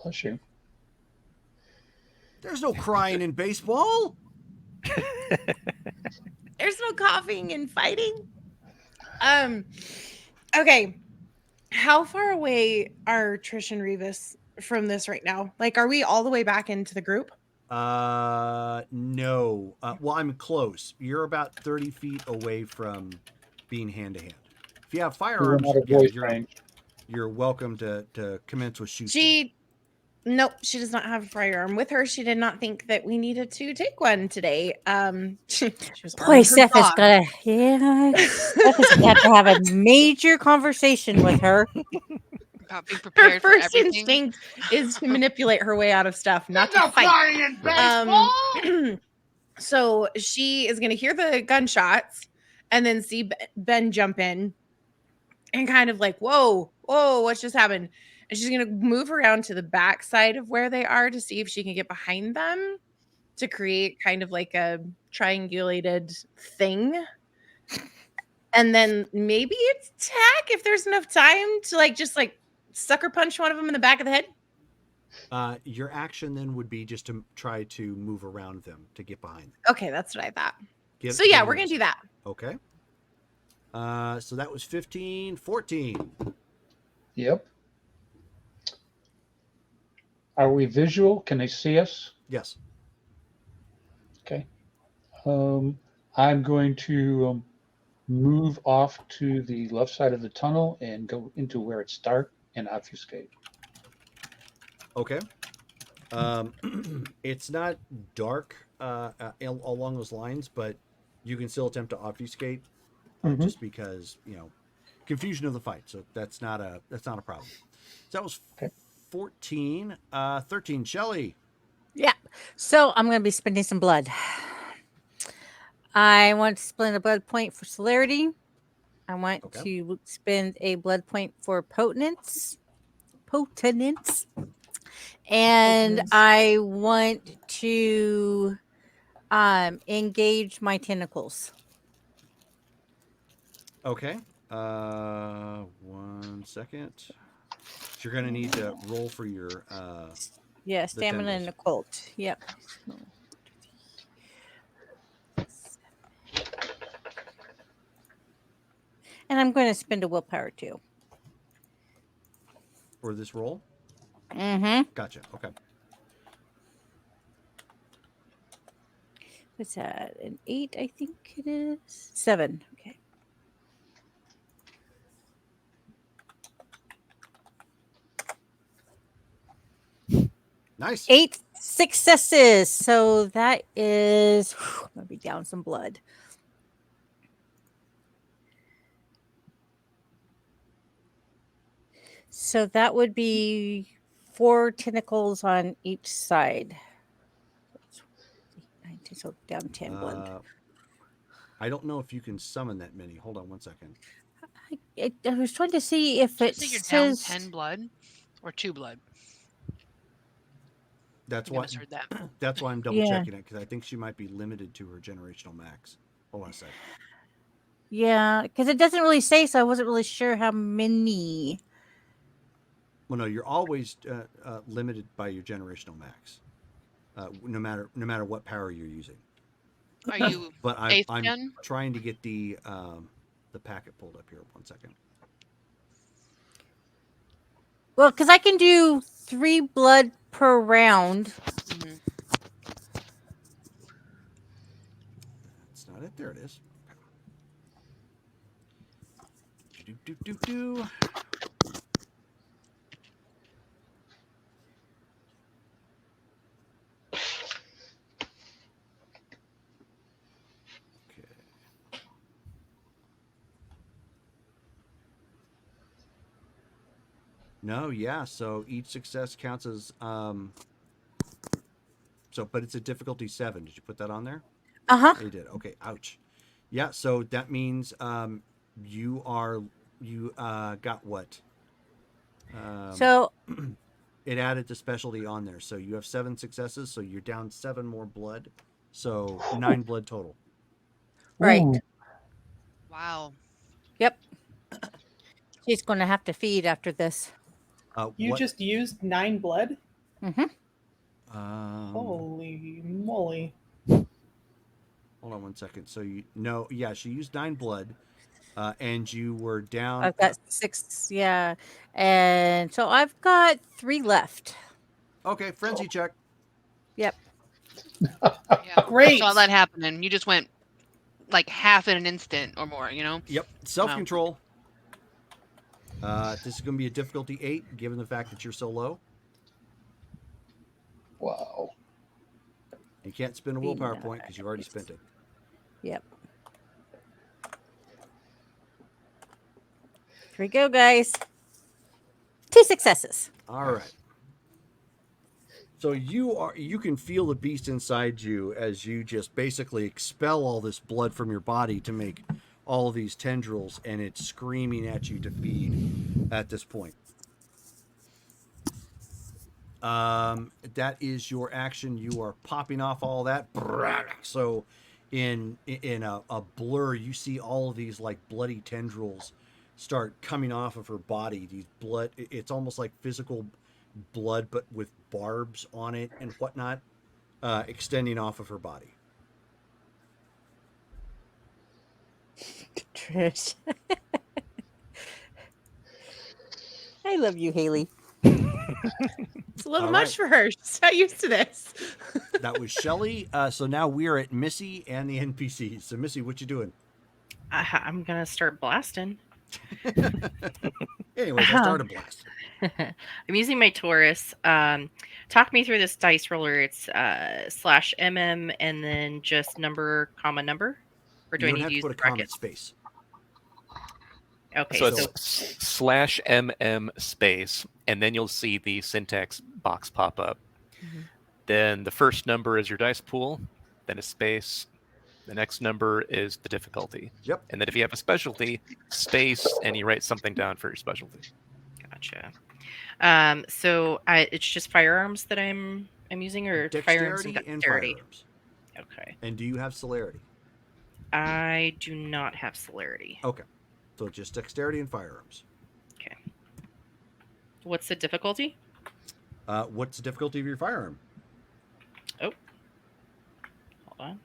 Bless you. There's no crying in baseball. There's no coughing and fighting. Okay. How far away are Trish and Revis from this right now? Like, are we all the way back into the group? No. Well, I'm close. You're about 30 feet away from being hand to hand. If you have We run firearms, out of yeah, voice range. you're welcome to commence with shooting. Nope, she does not have a firearm with her. She did not think that we needed to take one today. She was Boy, armed her Steph is dog. gonna, Steph is gonna have to have a major conversation with her. About being Her prepared for first everything. instinct is to manipulate her way out of stuff, not to No fight. crying in baseball! So she is going to hear the gunshots and then see Ben jump in and kind of like, whoa, what just happened? And she's going to move around to the back side of where they are to see if she can get behind them to create kind of like a triangulated thing. And then maybe attack if there's enough time to like just like sucker punch one of them in the back of the head. Your action then would be just to try to move around them to get behind them. Okay, that's what I thought. So yeah, we're going to do that. Okay. So that was 15, 14. Yep. Are we visual? Can they see us? Yes. Okay. I'm going to move off to the left side of the tunnel and go into where it's dark and obfuscate. Okay. It's not dark along those lines, but you can still attempt to obfuscate just because, confusion of the fight. So that's not a problem. So that was 14. 13. Shelly. Yeah. So I'm going to be spending some blood. I want to spend a blood point for celerity. I want to spend a blood point for potence. And I want to engage my tentacles. Okay. 1 second. So you're going to need to roll for your stamina and occult. Yep. And I'm going to spend a willpower too. For this roll? Mm-hmm. Gotcha. Okay. What's that? An 8, I think it is. 7. Okay. Nice. 8 successes. So that is, I'm going to be down some blood. So that would be 4 tentacles on each side. So down 10 blood. I don't know if you can summon that many. Hold on 1 second. I was trying to see if it you're says down 10 blood or 2 blood. That's why. Misheard that. That's why I'm double checking it, because I think she might be limited to her generational max. Hold on a second. Yeah, because it doesn't really say, so I wasn't really sure how many. Well, no, you're always limited by your generational max, no matter what power you're using. Are you? But I'm trying to get the packet pulled up here. 1 second. Well, because I can do 3 blood per round. Mm-hmm. That's not it. There it is. Do. No, yeah. So each success counts as but it's a difficulty 7. Did you put that on there? Uh-huh. You did. Okay. Ouch. Yeah. So that means you got what? So it added the specialty on there. So you have 7 successes. So you're down 7 more blood. So 9 blood total. Right. Ooh. Wow. Yep. She's going to have to feed after this. You What? just used 9 blood? Mm-hmm. Holy moly. Hold on one second. So she used 9 blood, and you were down. I've got 6. Yeah. And so I've got 3 left. Okay, frenzy check. Yep. Yeah. Great. I saw that happening. You just went like half in an instant or more, you know? Yep, self control. This is going to be a difficulty 8, given the fact that you're so low. Wow. You can't spend a willpower point because you've already spent it. Yep. Here we go, guys. 2 successes. All right. So you can feel the beast inside you as you just basically expel all this blood from your body to make all of these tendrils, and it's screaming at you to feed at this point. That is your action. You are popping off all that. So in a blur, you see all of these like bloody tendrils start coming off of her body. These blood, it's almost like physical blood, but with barbs on it and whatnot, extending off of her body. Trish. I love you, Haley. It's a little All much right. for her. She's not used to this. That was Shelly. So now we are at Missy and the NPCs. So Missy, what you doing? I'm gonna start blasting. Anyways, I started blast. I'm using my Taurus. Talk me through this dice roller. It's /mm and then just number, comma number, or do You I don't need have to to use put a the comma brackets? space. Okay, So so it's /mm space, and then you'll see the syntax box pop up. Mhm. Then the first number is your dice pool, then a space. The next number is the difficulty. Yep. And then if you have a specialty, space, and you write something down for your specialty. Gotcha. So it's just firearms that I'm using, or firearms and Dexterity and dexterity. firearms. Okay. And do you have celerity? I do not have celerity. Okay. So just dexterity and firearms. Okay. What's the difficulty? What's the difficulty of your firearm? Oh, hold on.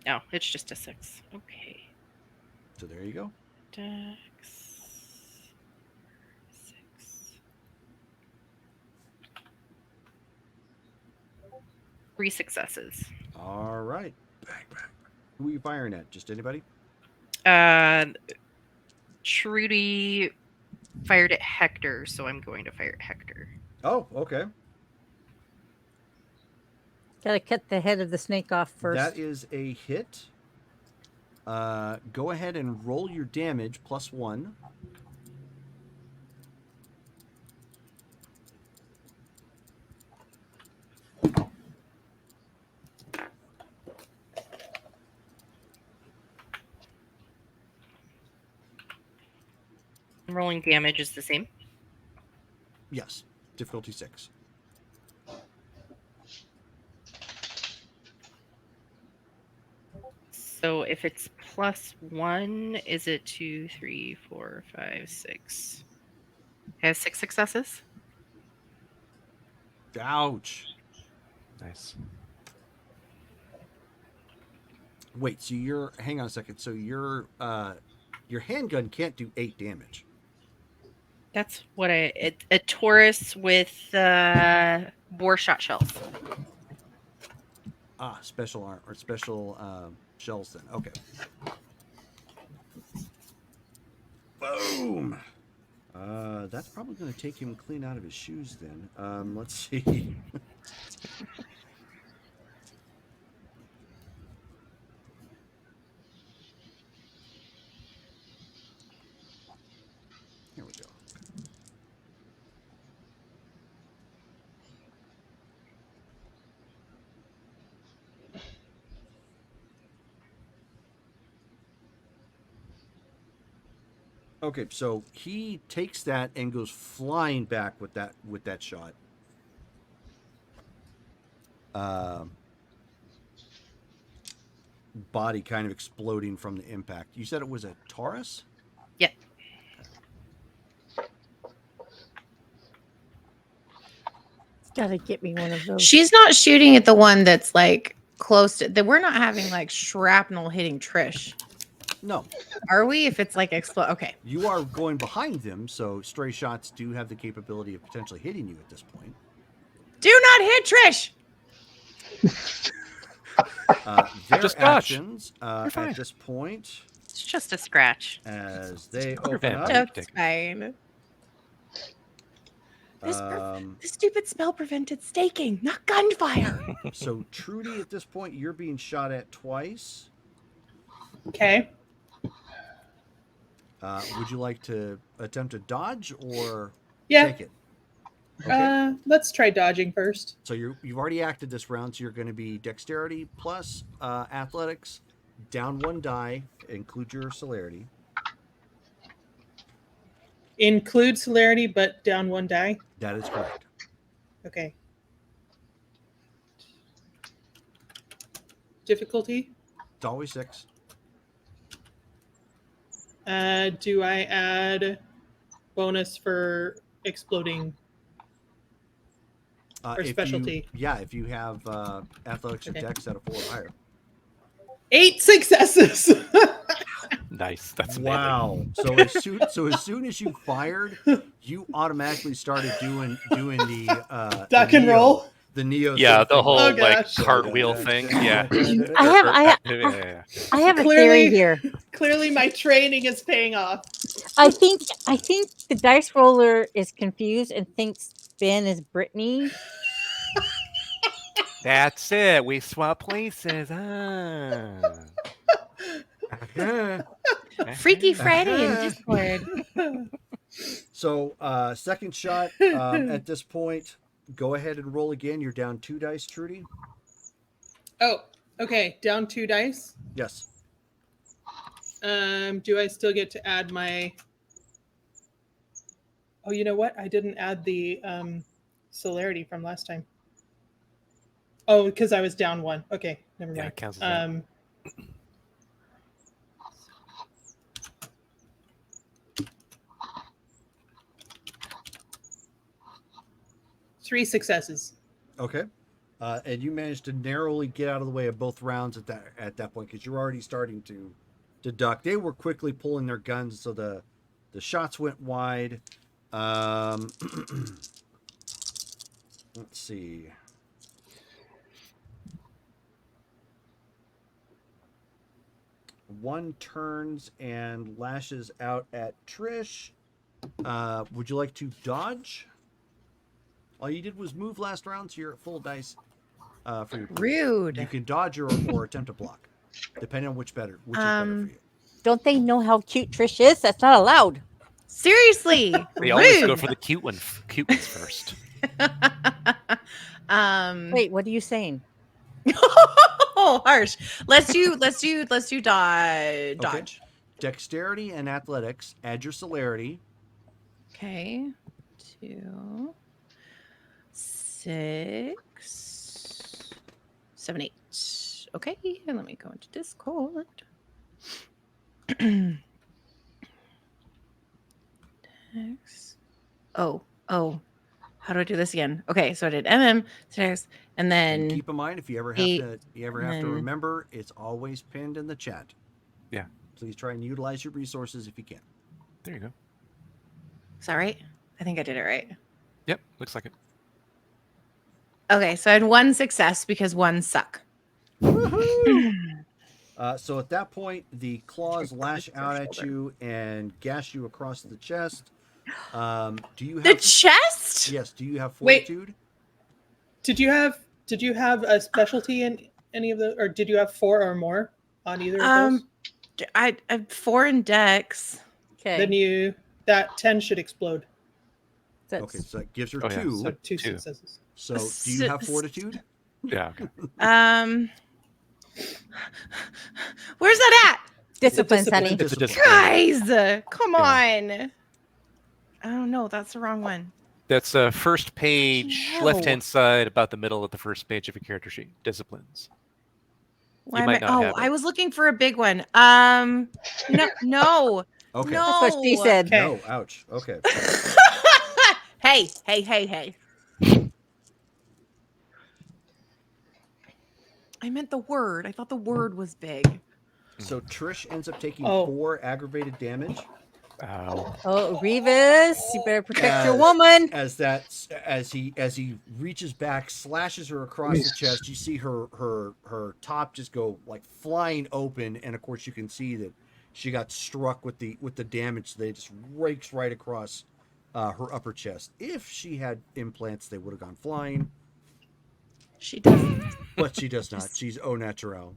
Oh, it's just a 6. Okay. So there you go. Dex 6. 3 successes. All right. Bang, bang. Who are you firing at? Just anybody? Trudy fired at Hector, so I'm going to fire at Hector. Oh, okay. Gotta cut the head of the snake off first. That is a hit. Go ahead and roll your damage +1. Rolling damage is the same. Yes. Difficulty 6. So if it's +1, is it 2, 3, 4, 5, 6? Has 6 successes? Ouch. Nice. Wait, so hang on a second. So your handgun can't do 8 damage. That's what a Taurus with bore shot shells. Special arm or special shells then. Okay. Boom. That's probably going to take him clean out of his shoes then. Let's see. Here we go. Okay, so he takes that and goes flying back with that shot. Body kind of exploding from the impact. You said it was a Taurus? Yep. It's gotta get me one of those. She's not shooting at the one that's like close to that. We're not having like shrapnel hitting Trish, No. are we? If it's like explode, okay. You are going behind them, so stray shots do have the capability of potentially hitting you at this point. Do not hit Trish. Their Just dodge. actions You're fine. at this point, It's just a scratch. as they You're open up, vampire. That's fine. This um, this stupid spell prevented staking, not gunfire. so Trudy, at this point, you're being shot at twice. Okay. Would you like to attempt to dodge or Yeah. take it? Okay. Let's try dodging first. So you've already acted this round, so you're going to be dexterity plus athletics, down 1 die, include your celerity. Include celerity, but down 1 die. That is correct. Okay. Difficulty? It's always 6. Do I add bonus for exploding or specialty? If you have athletics or Okay. dex at a 4 or higher. 8 successes. Nice. That's amazing. Wow. So as soon as you fired, you automatically started doing the Duck the and Neo- roll. The Neo. Yeah, the whole Oh, like gosh. cartwheel thing. Yeah. I have a Clearly- theory here. Clearly, my training is paying off. I think the dice roller is confused and thinks Ben is Brittany. That's it. We swap places. Ah. Freaky Friday in Discord. So second shot at this point. Go ahead and roll again. You're down 2 dice, Trudy. Oh, okay. Down 2 dice. Yes. Do I still get to add my? Oh, you know what? I didn't add the celerity from last time. Oh, because I was down 1. Okay, never Yeah, mind. it counts as that. 3 successes. Okay. And you managed to narrowly get out of the way of both rounds at that point because you're already starting to duck. They were quickly pulling their guns, so the shots went wide. Let's see. One turns and lashes out at Trish. Would you like to dodge? All you did was move last round, so you're at full dice for your Rude. You can dodge or attempt to block, depending on which is better for you. Don't they know how cute Trish is? That's not allowed. Seriously. They always go rude. for the cute ones first. Wait, what are you saying? Oh, harsh. Let's do dodge. Dexterity and athletics. Add your celerity. Okay. 2, 6, 7, 8. Okay, and let me go into Discord. Dex. Oh. How do I do this again? Okay, so I did Dex, and then And keep in mind, if you ever have 8, to then- remember, it's always pinned in the chat. Yeah. Please try and utilize your resources if you can. There you go. is that right? I think I did it right. Yep, looks like it. Okay, so I had 1 success because 1 suck. So at that point, the claws lash out at you and gash you across the chest. Do you have The chest? Yes. Do you have Wait. fortitude? Did you have a specialty in any of the, or did you have 4 or more on either of those? I have 4 in Dex. Okay. Then that 10 should explode. Okay, so that gives her Oh, yeah. 2. So 2 2. successes. So do you have fortitude? Yeah. Okay. Where's that at? Discipline, discipline. Sunny. It's a discipline. Guys, come on. Oh no, that's the wrong one. That's first page, No. left-hand side, about the middle of the first page of your character sheet. Disciplines. Why might not have it. I was looking for a big one. No, no. Okay. No. That's what she said. Okay. No, ouch. Okay. Hey, hey, hey, hey. I meant the word. I thought the word was big. So Trish ends up taking Oh. 4 aggravated damage Ow. Oh, Revis, you better protect your As- woman. as he reaches back, slashes her across the chest. You see her top just go like flying open, and of course you can see that she got struck with the damage. They just rakes right across her upper chest. If she had implants, they would have gone flying, She doesn't. but she does not. She's au naturel.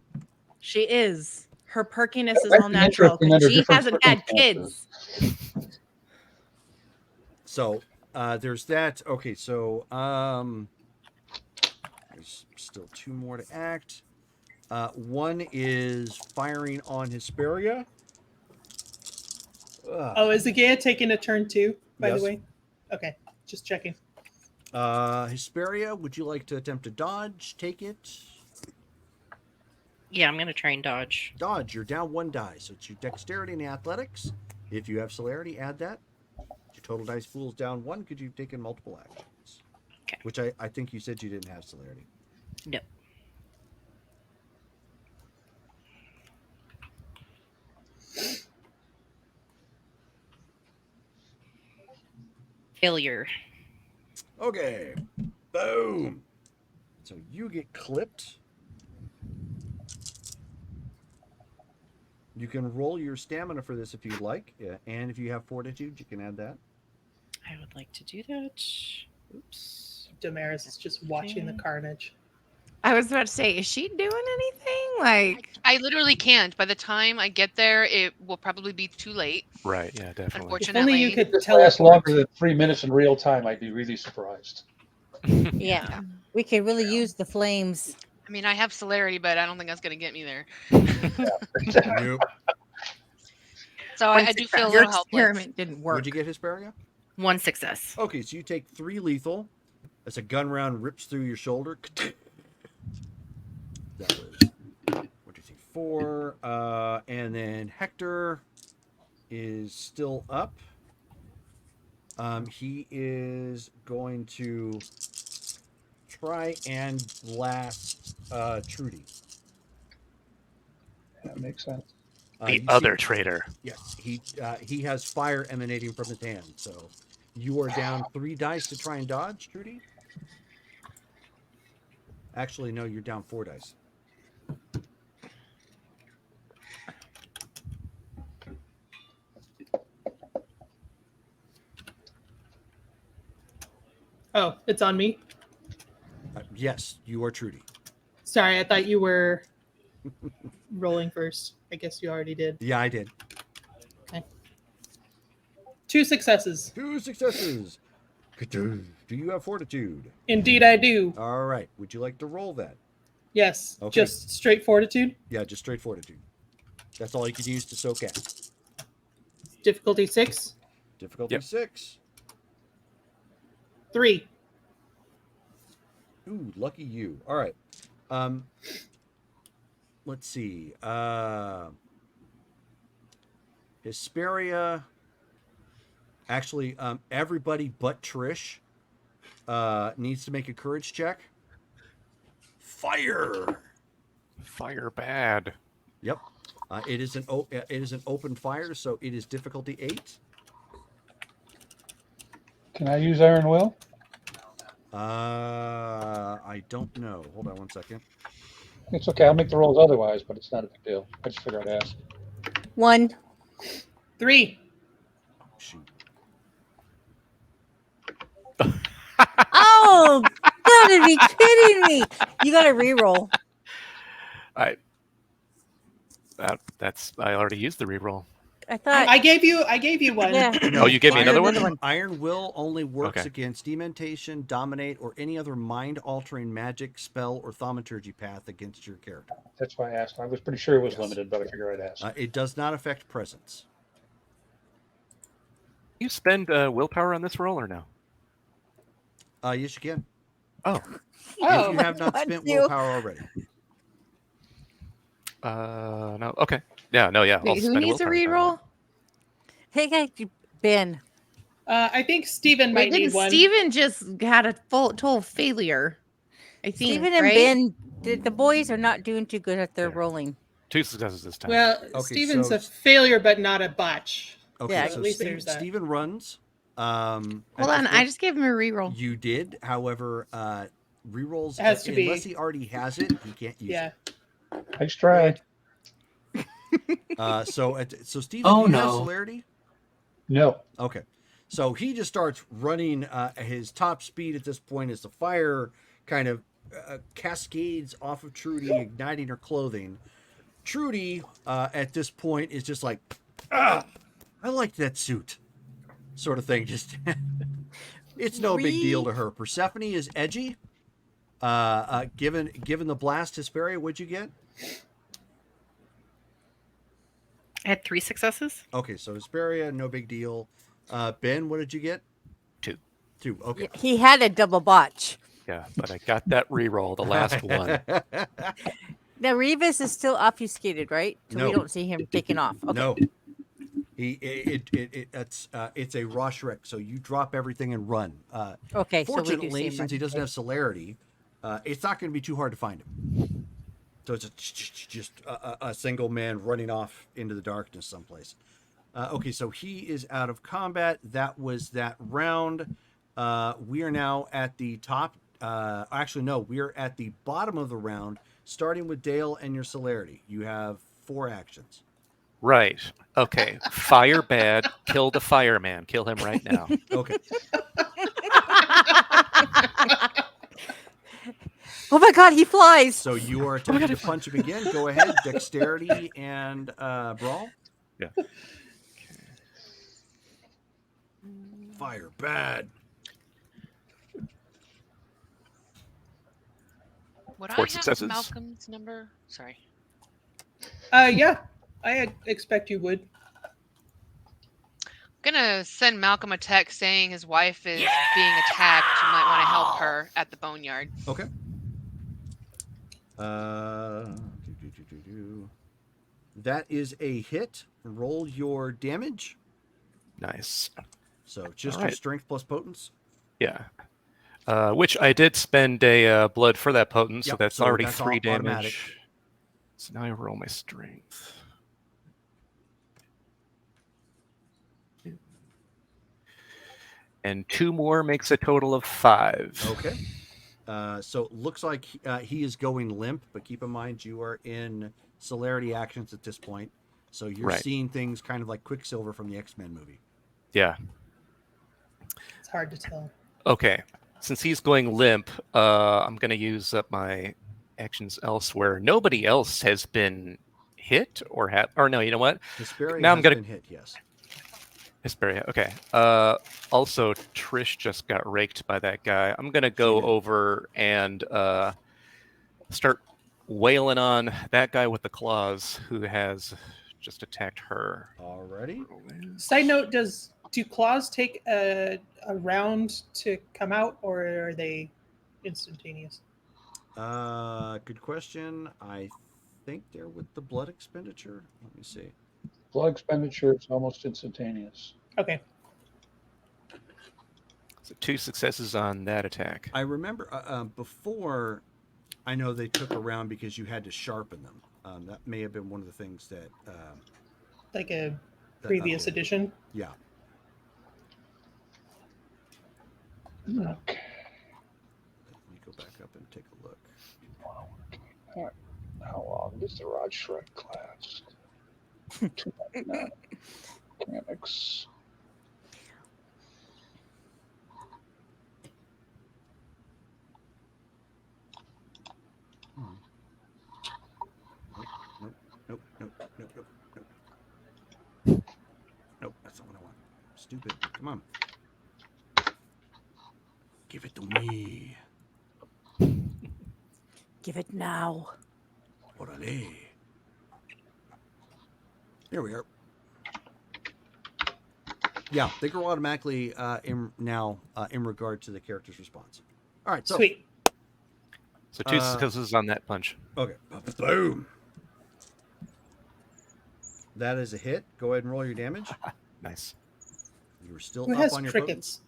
She is. Her perkiness is Might all be natural interesting because under she different hasn't had circumstances. kids. So there's that. Okay, so there's still 2 more to act. One is firing on Hesperia. Oh, is the Gaia taking a turn too, by Yes. the way? Okay, just checking. Hesperia, would you like to attempt to dodge? Take it. Yeah, I'm gonna try and dodge. Dodge, you're down 1 die. So it's your dexterity and athletics. If you have celerity, add that. Your total dice pool is down 1 because you've taken multiple actions. Okay. Which I think you said you didn't have celerity. No. Failure. Okay. Boom. So you get clipped. You can roll your stamina for this if you'd like. Yeah, and if you have fortitude, you can add that. I would like to do that. Oops. Damaris is just watching the carnage. I was about to say, is she doing anything? Like, I literally can't. By the time I get there, it will probably be too late. Right. Yeah. Definitely. If Unfortunately, only you could If this lasts teleport. longer than 3 minutes in real time, I'd be really surprised. Yeah, we could really use the flames. I mean, I have celerity, but I don't think that's gonna get me there. Nope. So I do feel a your little helpless. experiment didn't work. What'd you get, Hesperia? 1 success. Okay, so you take 3 lethal as a gun round rips through your shoulder. That was 1, 2, 3, 4. And then Hector is still up. He is going to try and blast Trudy. That makes sense. The you other see- traitor. Yes, he has fire emanating from his hand. So you are down 3 dice to try and dodge, Trudy. Actually, no, you're down 4 dice. Oh, it's on me. Yes, you are Trudy. Sorry, I thought you were rolling first. I guess you already did. Yeah, I did. 2 successes. 2 successes. Do you have fortitude? Indeed, I do. All right. Would you like to roll that? Yes, Okay. just straight fortitude. Yeah, just straight fortitude. That's all you can use to soak at. Difficulty 6. Difficulty Yep. 6. 3. Ooh, lucky you. All right. Let's see. Hesperia. Actually, everybody but Trish needs to make a courage check. Fire. Fire bad. Yep. It is an open fire, so it is difficulty 8. Can I use Iron Will? I don't know. Hold on 1 second. It's okay. I'll make the rolls otherwise, but it's not a big deal. I just figured I'd ask. 1. 3. Shoot. Oh, you gotta be kidding me! You gotta re-roll. That's I already used the reroll. I thought I gave you one. Yeah. Oh, you gave me Iron- another one? Iron Will only works Okay. against dementation, dominate, or any other mind-altering magic, spell, or thaumaturgy path against your character. That's why I asked. I was pretty sure it was Yes. limited, but I figured I'd ask. It does not affect presence. You spend willpower on this roll or no? Yes, you can. Oh, If you have not want spent to. willpower already. no. Okay. Yeah, no, yeah. I'll Wait, who spend a needs a willpower if I want. reroll? Hey, guys, Ben. I think Steven might Wait, need didn't one. Steven just had a total failure? I think, Steven and right? Ben, the boys are not doing too good at their Yeah. rolling. 2 successes this time. Well, Okay, Steven's so- a failure, but not a botch. Okay, Yeah, at so least there's that. Steven runs. at Hold this on, I point. just gave him a reroll. You did, however, rerolls It has to be- unless he already has it, he can't use Yeah. Nice try. it. So Steven, Oh, do you have no. celerity? No. Okay, so he just starts running at his top speed at this point as the fire kind of cascades off of Trudy, igniting her clothing. Trudy, at this point, is just like, I like that suit, sort of thing. Just it's no big deal to her. Persephone is edgy. Given the blast, Hesperia, what'd you get? I had 3 successes. Okay, so Hesperia, no big deal. Ben, what did you get? 2. 2. Okay. He had a double botch. Yeah, but I got that reroll, the last one. Now, Revis is still obfuscated, right? So No. we don't see him taking off. Okay. No. It's a Rosh wreck, so you drop everything and run. Okay, so we do see Fortunately, him. since he doesn't have celerity, it's not going to be too hard to find him. So it's just a single man running off into the darkness someplace. Okay, so he is out of combat. That was that round. We are now at the top. Actually, no, we are at the bottom of the round, starting with Dale and your celerity. You have 4 actions. Right. Okay. Fire bad. Kill the fireman. Kill him right now. Okay. Oh my God, he flies! So you are attempting to punch him again. Go ahead. Dexterity and brawl. Yeah. Fire bad. Would 4 I have successes. Malcolm's number? Sorry. Yeah, I expect you would. I'm gonna send Malcolm a text saying his wife is being attacked. You might want to help her at the boneyard. Okay. That is a hit. Roll your damage. Nice. So just All your right. strength plus potence. Yeah. Which I did spend a blood for that potent, so Yep, that's so already that's 3 damage. automatic. So now I roll my strength. And 2 more makes a total of 5. Okay. So it looks like he is going limp, but keep in mind you are in celerity actions at this point. So you're Right. seeing things kind of like Quicksilver from the X-Men movie. Yeah. It's hard to tell. Okay. Since he's going limp, I'm going to use up my actions elsewhere. Nobody else has been hit or no, you know what? Hesperia Now I'm has gonna- been hit, yes. Hesperia. Okay. Also, Trish just got raked by that guy. I'm going to go did. over and start wailing on that guy with the claws who has just attacked her. Alrighty. Side note: do claws take a round to come out, or are they instantaneous? Good question. I think they're with the blood expenditure. Let me see. Blood expenditure is almost instantaneous. Okay. So 2 successes on that attack. I remember before, I know they took a round because you had to sharpen them. That may have been one of the things that. Like a that previous updated. edition. Yeah. Okay. Let me go back up and take a look. How long is the Rod Shrek class? 299. Mechanics. Nope. stupid. Come on. Give it to me. Give it now. Orale. Here we are. Yeah, they grow automatically in regard to the character's response. All right, so Sweet. So 2 successes on that punch. Okay, boom. That is a hit. Go ahead and roll your damage. Nice. You were still Who up has on your crickets?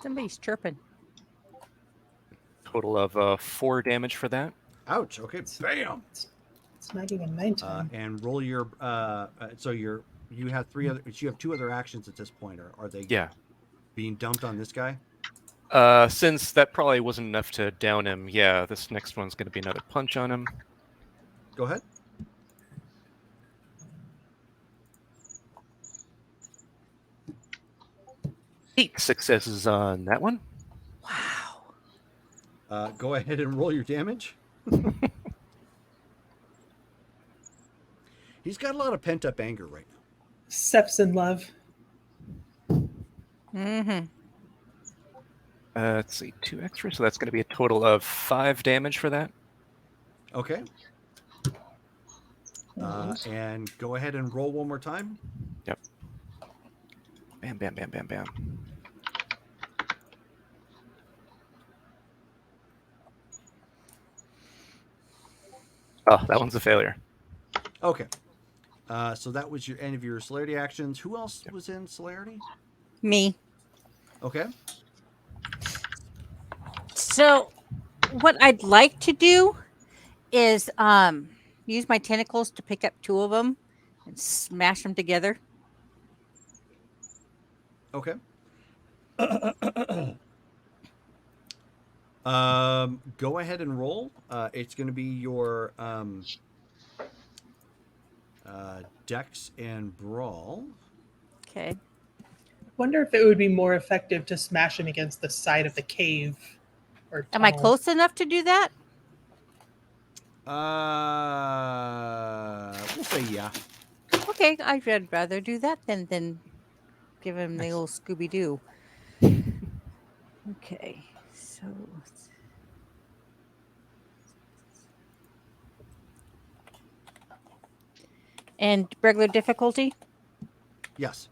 Somebody's chirping. Total of 4 damage for that. Ouch. Okay, bam. It's not even nighttime. And roll your so you have 2 other actions at this point. Are they Yeah. being dumped on this guy? Since that probably wasn't enough to down him, yeah, this next one's going to be another punch on him. Go ahead. Eight successes on that one. Wow. Go ahead and roll your damage. He's got a lot of pent up anger right now. Steps in love. Mm-hmm. Let's see, 2 extra, so that's going to be a total of 5 damage for that. Okay. And go ahead and roll one more time. Yep. Bam, bam, bam, bam, bam. Oh, that one's a failure. Okay. So that was your end of your celerity actions. Who else was in celerity? Me. Okay. So, what I'd like to do is use my tentacles to pick up 2 of them and smash them together. Okay. Go ahead and roll. It's going to be your Dex and Brawl. Okay. Wonder if it would be more effective to smash him against the side of the cave. Or Am I tunnel. close enough to do that? We'll say yeah. Okay, I'd rather do that than give him the old Scooby Doo. Okay, so and regular difficulty. Yes.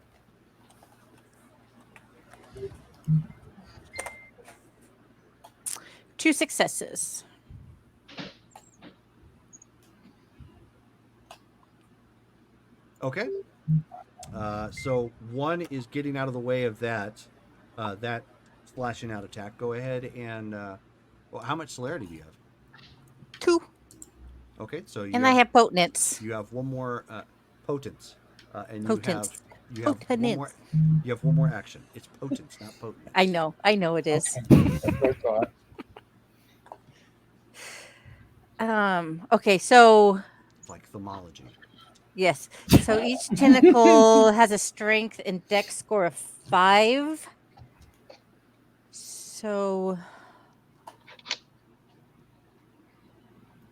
Two successes. Okay. So one is getting out of the way of that slashing out attack. Go ahead and how much celerity do you have? 2. Okay, so And I have potence. You have one more potence, and Potence. you have one more. You have one more action. It's potence, not potent. I know it is. Okay, so It's like thaumaturgy. yes. So each tentacle has a strength and dex score of 5. So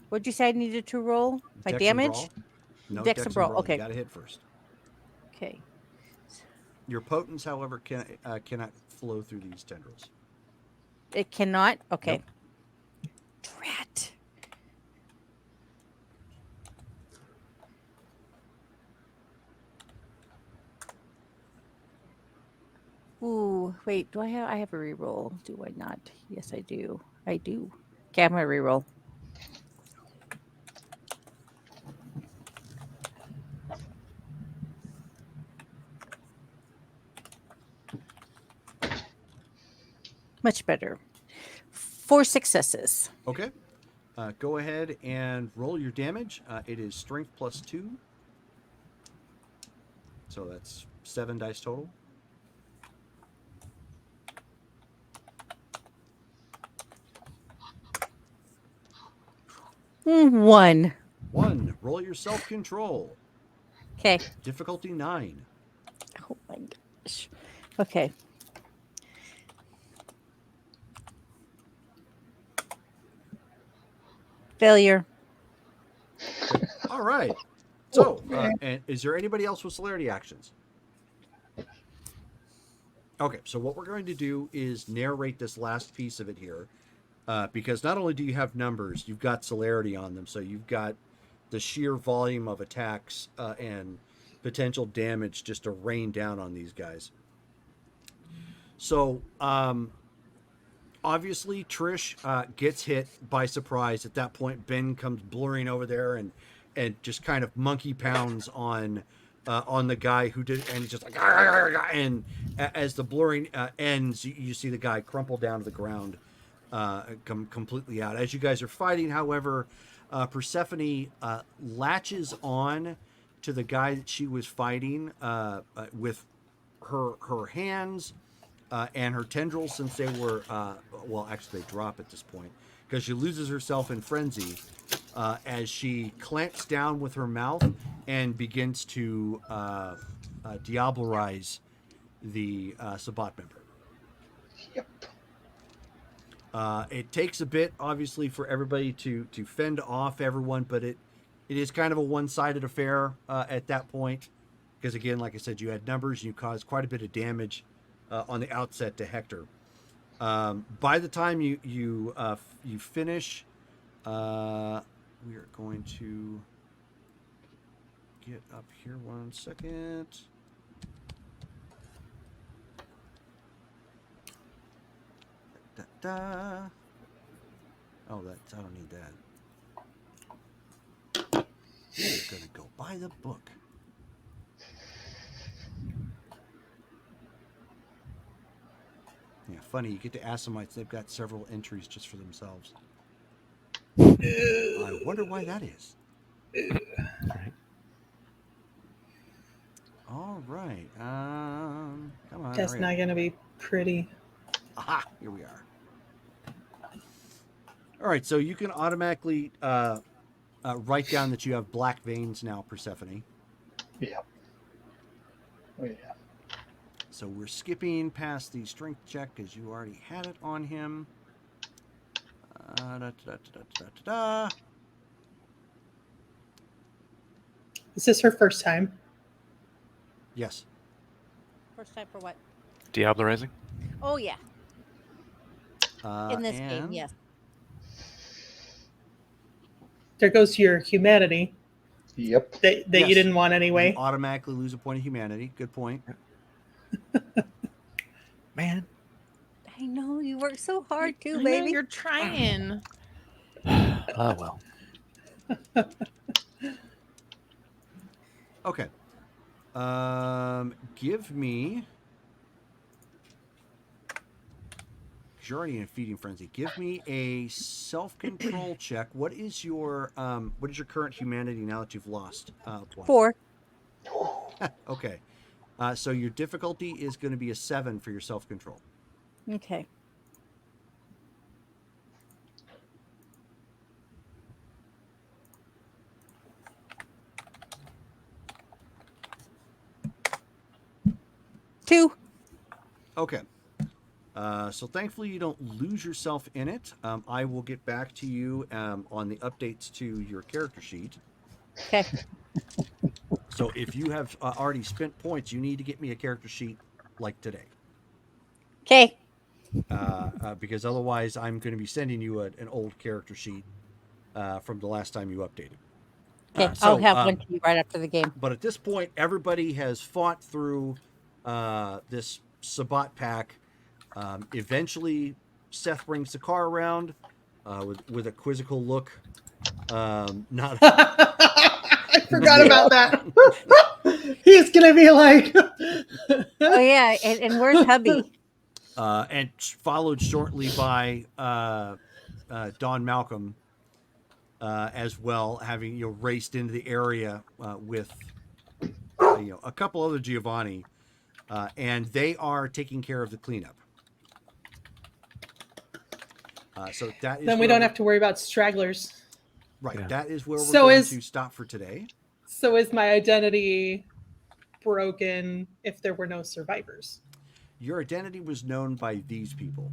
what'd you say I needed to roll? My Dex and damage? brawl? No, Dex and brawl. Okay. You gotta hit first. Okay. Your potence, however, cannot flow through these tendrils. It cannot? Okay. Nope. Drat. Ooh, wait, I have a reroll? Do I not? Yes, I do. I do. Okay, I'm gonna reroll. Much better. 4 successes. Okay. Go ahead and roll your damage. It is strength plus 2. So that's 7 dice total. One. 1. Roll your self-control. Okay. Difficulty 9. Oh my gosh. Okay. Failure. All right. So, and is there anybody else with celerity actions? Okay, so what we're going to do is narrate this last piece of it here, because not only do you have numbers, you've got celerity on them, so you've got the sheer volume of attacks and potential damage just to rain down on these guys. So, obviously, Trish gets hit by surprise. At that point, Ben comes blurring over there and just kind of monkey pounds on the guy who did, and just like, and as the blurring ends, you see the guy crumple down to the ground, completely out. As you guys are fighting, however, Persephone latches on to the guy that she was fighting with her hands and her tendrils, since they were well, actually they drop at this point because she loses herself in frenzy as she clamps down with her mouth and begins to diablerize the Sabbat member. Yep. It takes a bit, obviously, for everybody to fend off everyone, but it is kind of a one-sided affair at that point, because again, like I said, you had numbers and you caused quite a bit of damage on the outset to Hector. By the time you finish, we are going to get up here 1 second. Oh, I don't need that. We're gonna go by the book. Yeah, funny. You get to Assamites; they've got several entries just for themselves. I wonder why that is. Right. All right. Come on. That's not going to be pretty. Aha! Here we are. All right. So you can automatically write down that you have black veins now, Persephone. Yeah. Oh, yeah. So we're skipping past the strength check because you already had it on him. Is this her first time? Yes. First time for what? Diablerizing? Oh yeah, in this and game, yes. There goes your humanity Yep. that Yes. you didn't want anyway. You automatically lose a point of humanity. Good point. Man. I know you work so hard too, I know, baby. you're trying. Oh, well. Okay. Give me. You're already in a feeding frenzy. Give me a self-control check. What is your current humanity now that you've lost? 4. Okay. So your difficulty is going to be a 7 for your self-control. Okay. Two. Okay. So thankfully you don't lose yourself in it. I will get back to you on the updates to your character sheet. Okay. So if you have already spent points, you need to get me a character sheet like today. Okay. Because otherwise I'm going to be sending you an old character sheet from the last time you updated. Okay. So, I'll have one to you right after the game. But at this point, everybody has fought through this Sabbat pack. Eventually, Seth brings the car around with a quizzical look. Not. I forgot about that. He's gonna be like, Oh yeah, and where's hubby? And followed shortly by Don Malcolm as well, having raced into the area with a couple other Giovanni, and they are taking care of the cleanup. So that is then we don't have to worry about stragglers. Right. Yeah. That is where we're So going to stop for today. So is my identity broken if there were no survivors? Your identity was known by these people.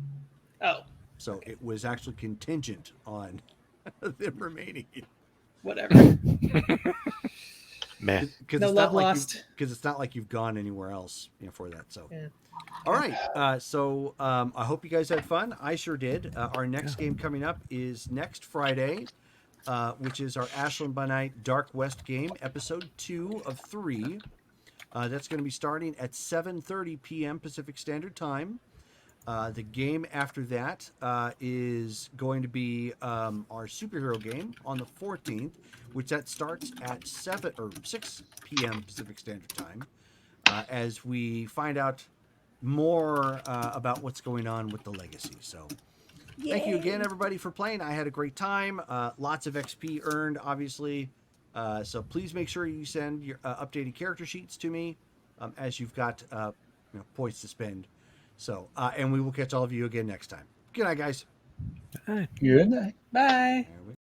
Oh, So okay. it was actually contingent on them remaining. Whatever. Man. Because No it's love not like lost. because it's not like you've gone anywhere else for that. So Yeah. All right. So I hope you guys had fun. I sure did. Our next game coming up is next Friday, which is our Ashland by Night Dark West game, episode 2 of 3. That's going to be starting at 7:30 p.m. Pacific Standard Time. The game after that is going to be our superhero game on the 14th, which that starts at 7 or 6 p.m. Pacific Standard Time, as we find out more about what's going on with the legacy. So thank you again, everybody, for playing. I had a great time. Lots of XP earned, obviously. So please make sure you send your updated character sheets to me as you've got points to spend. So, and we will catch all of you again next time. Good night, guys. Good night. Bye. There we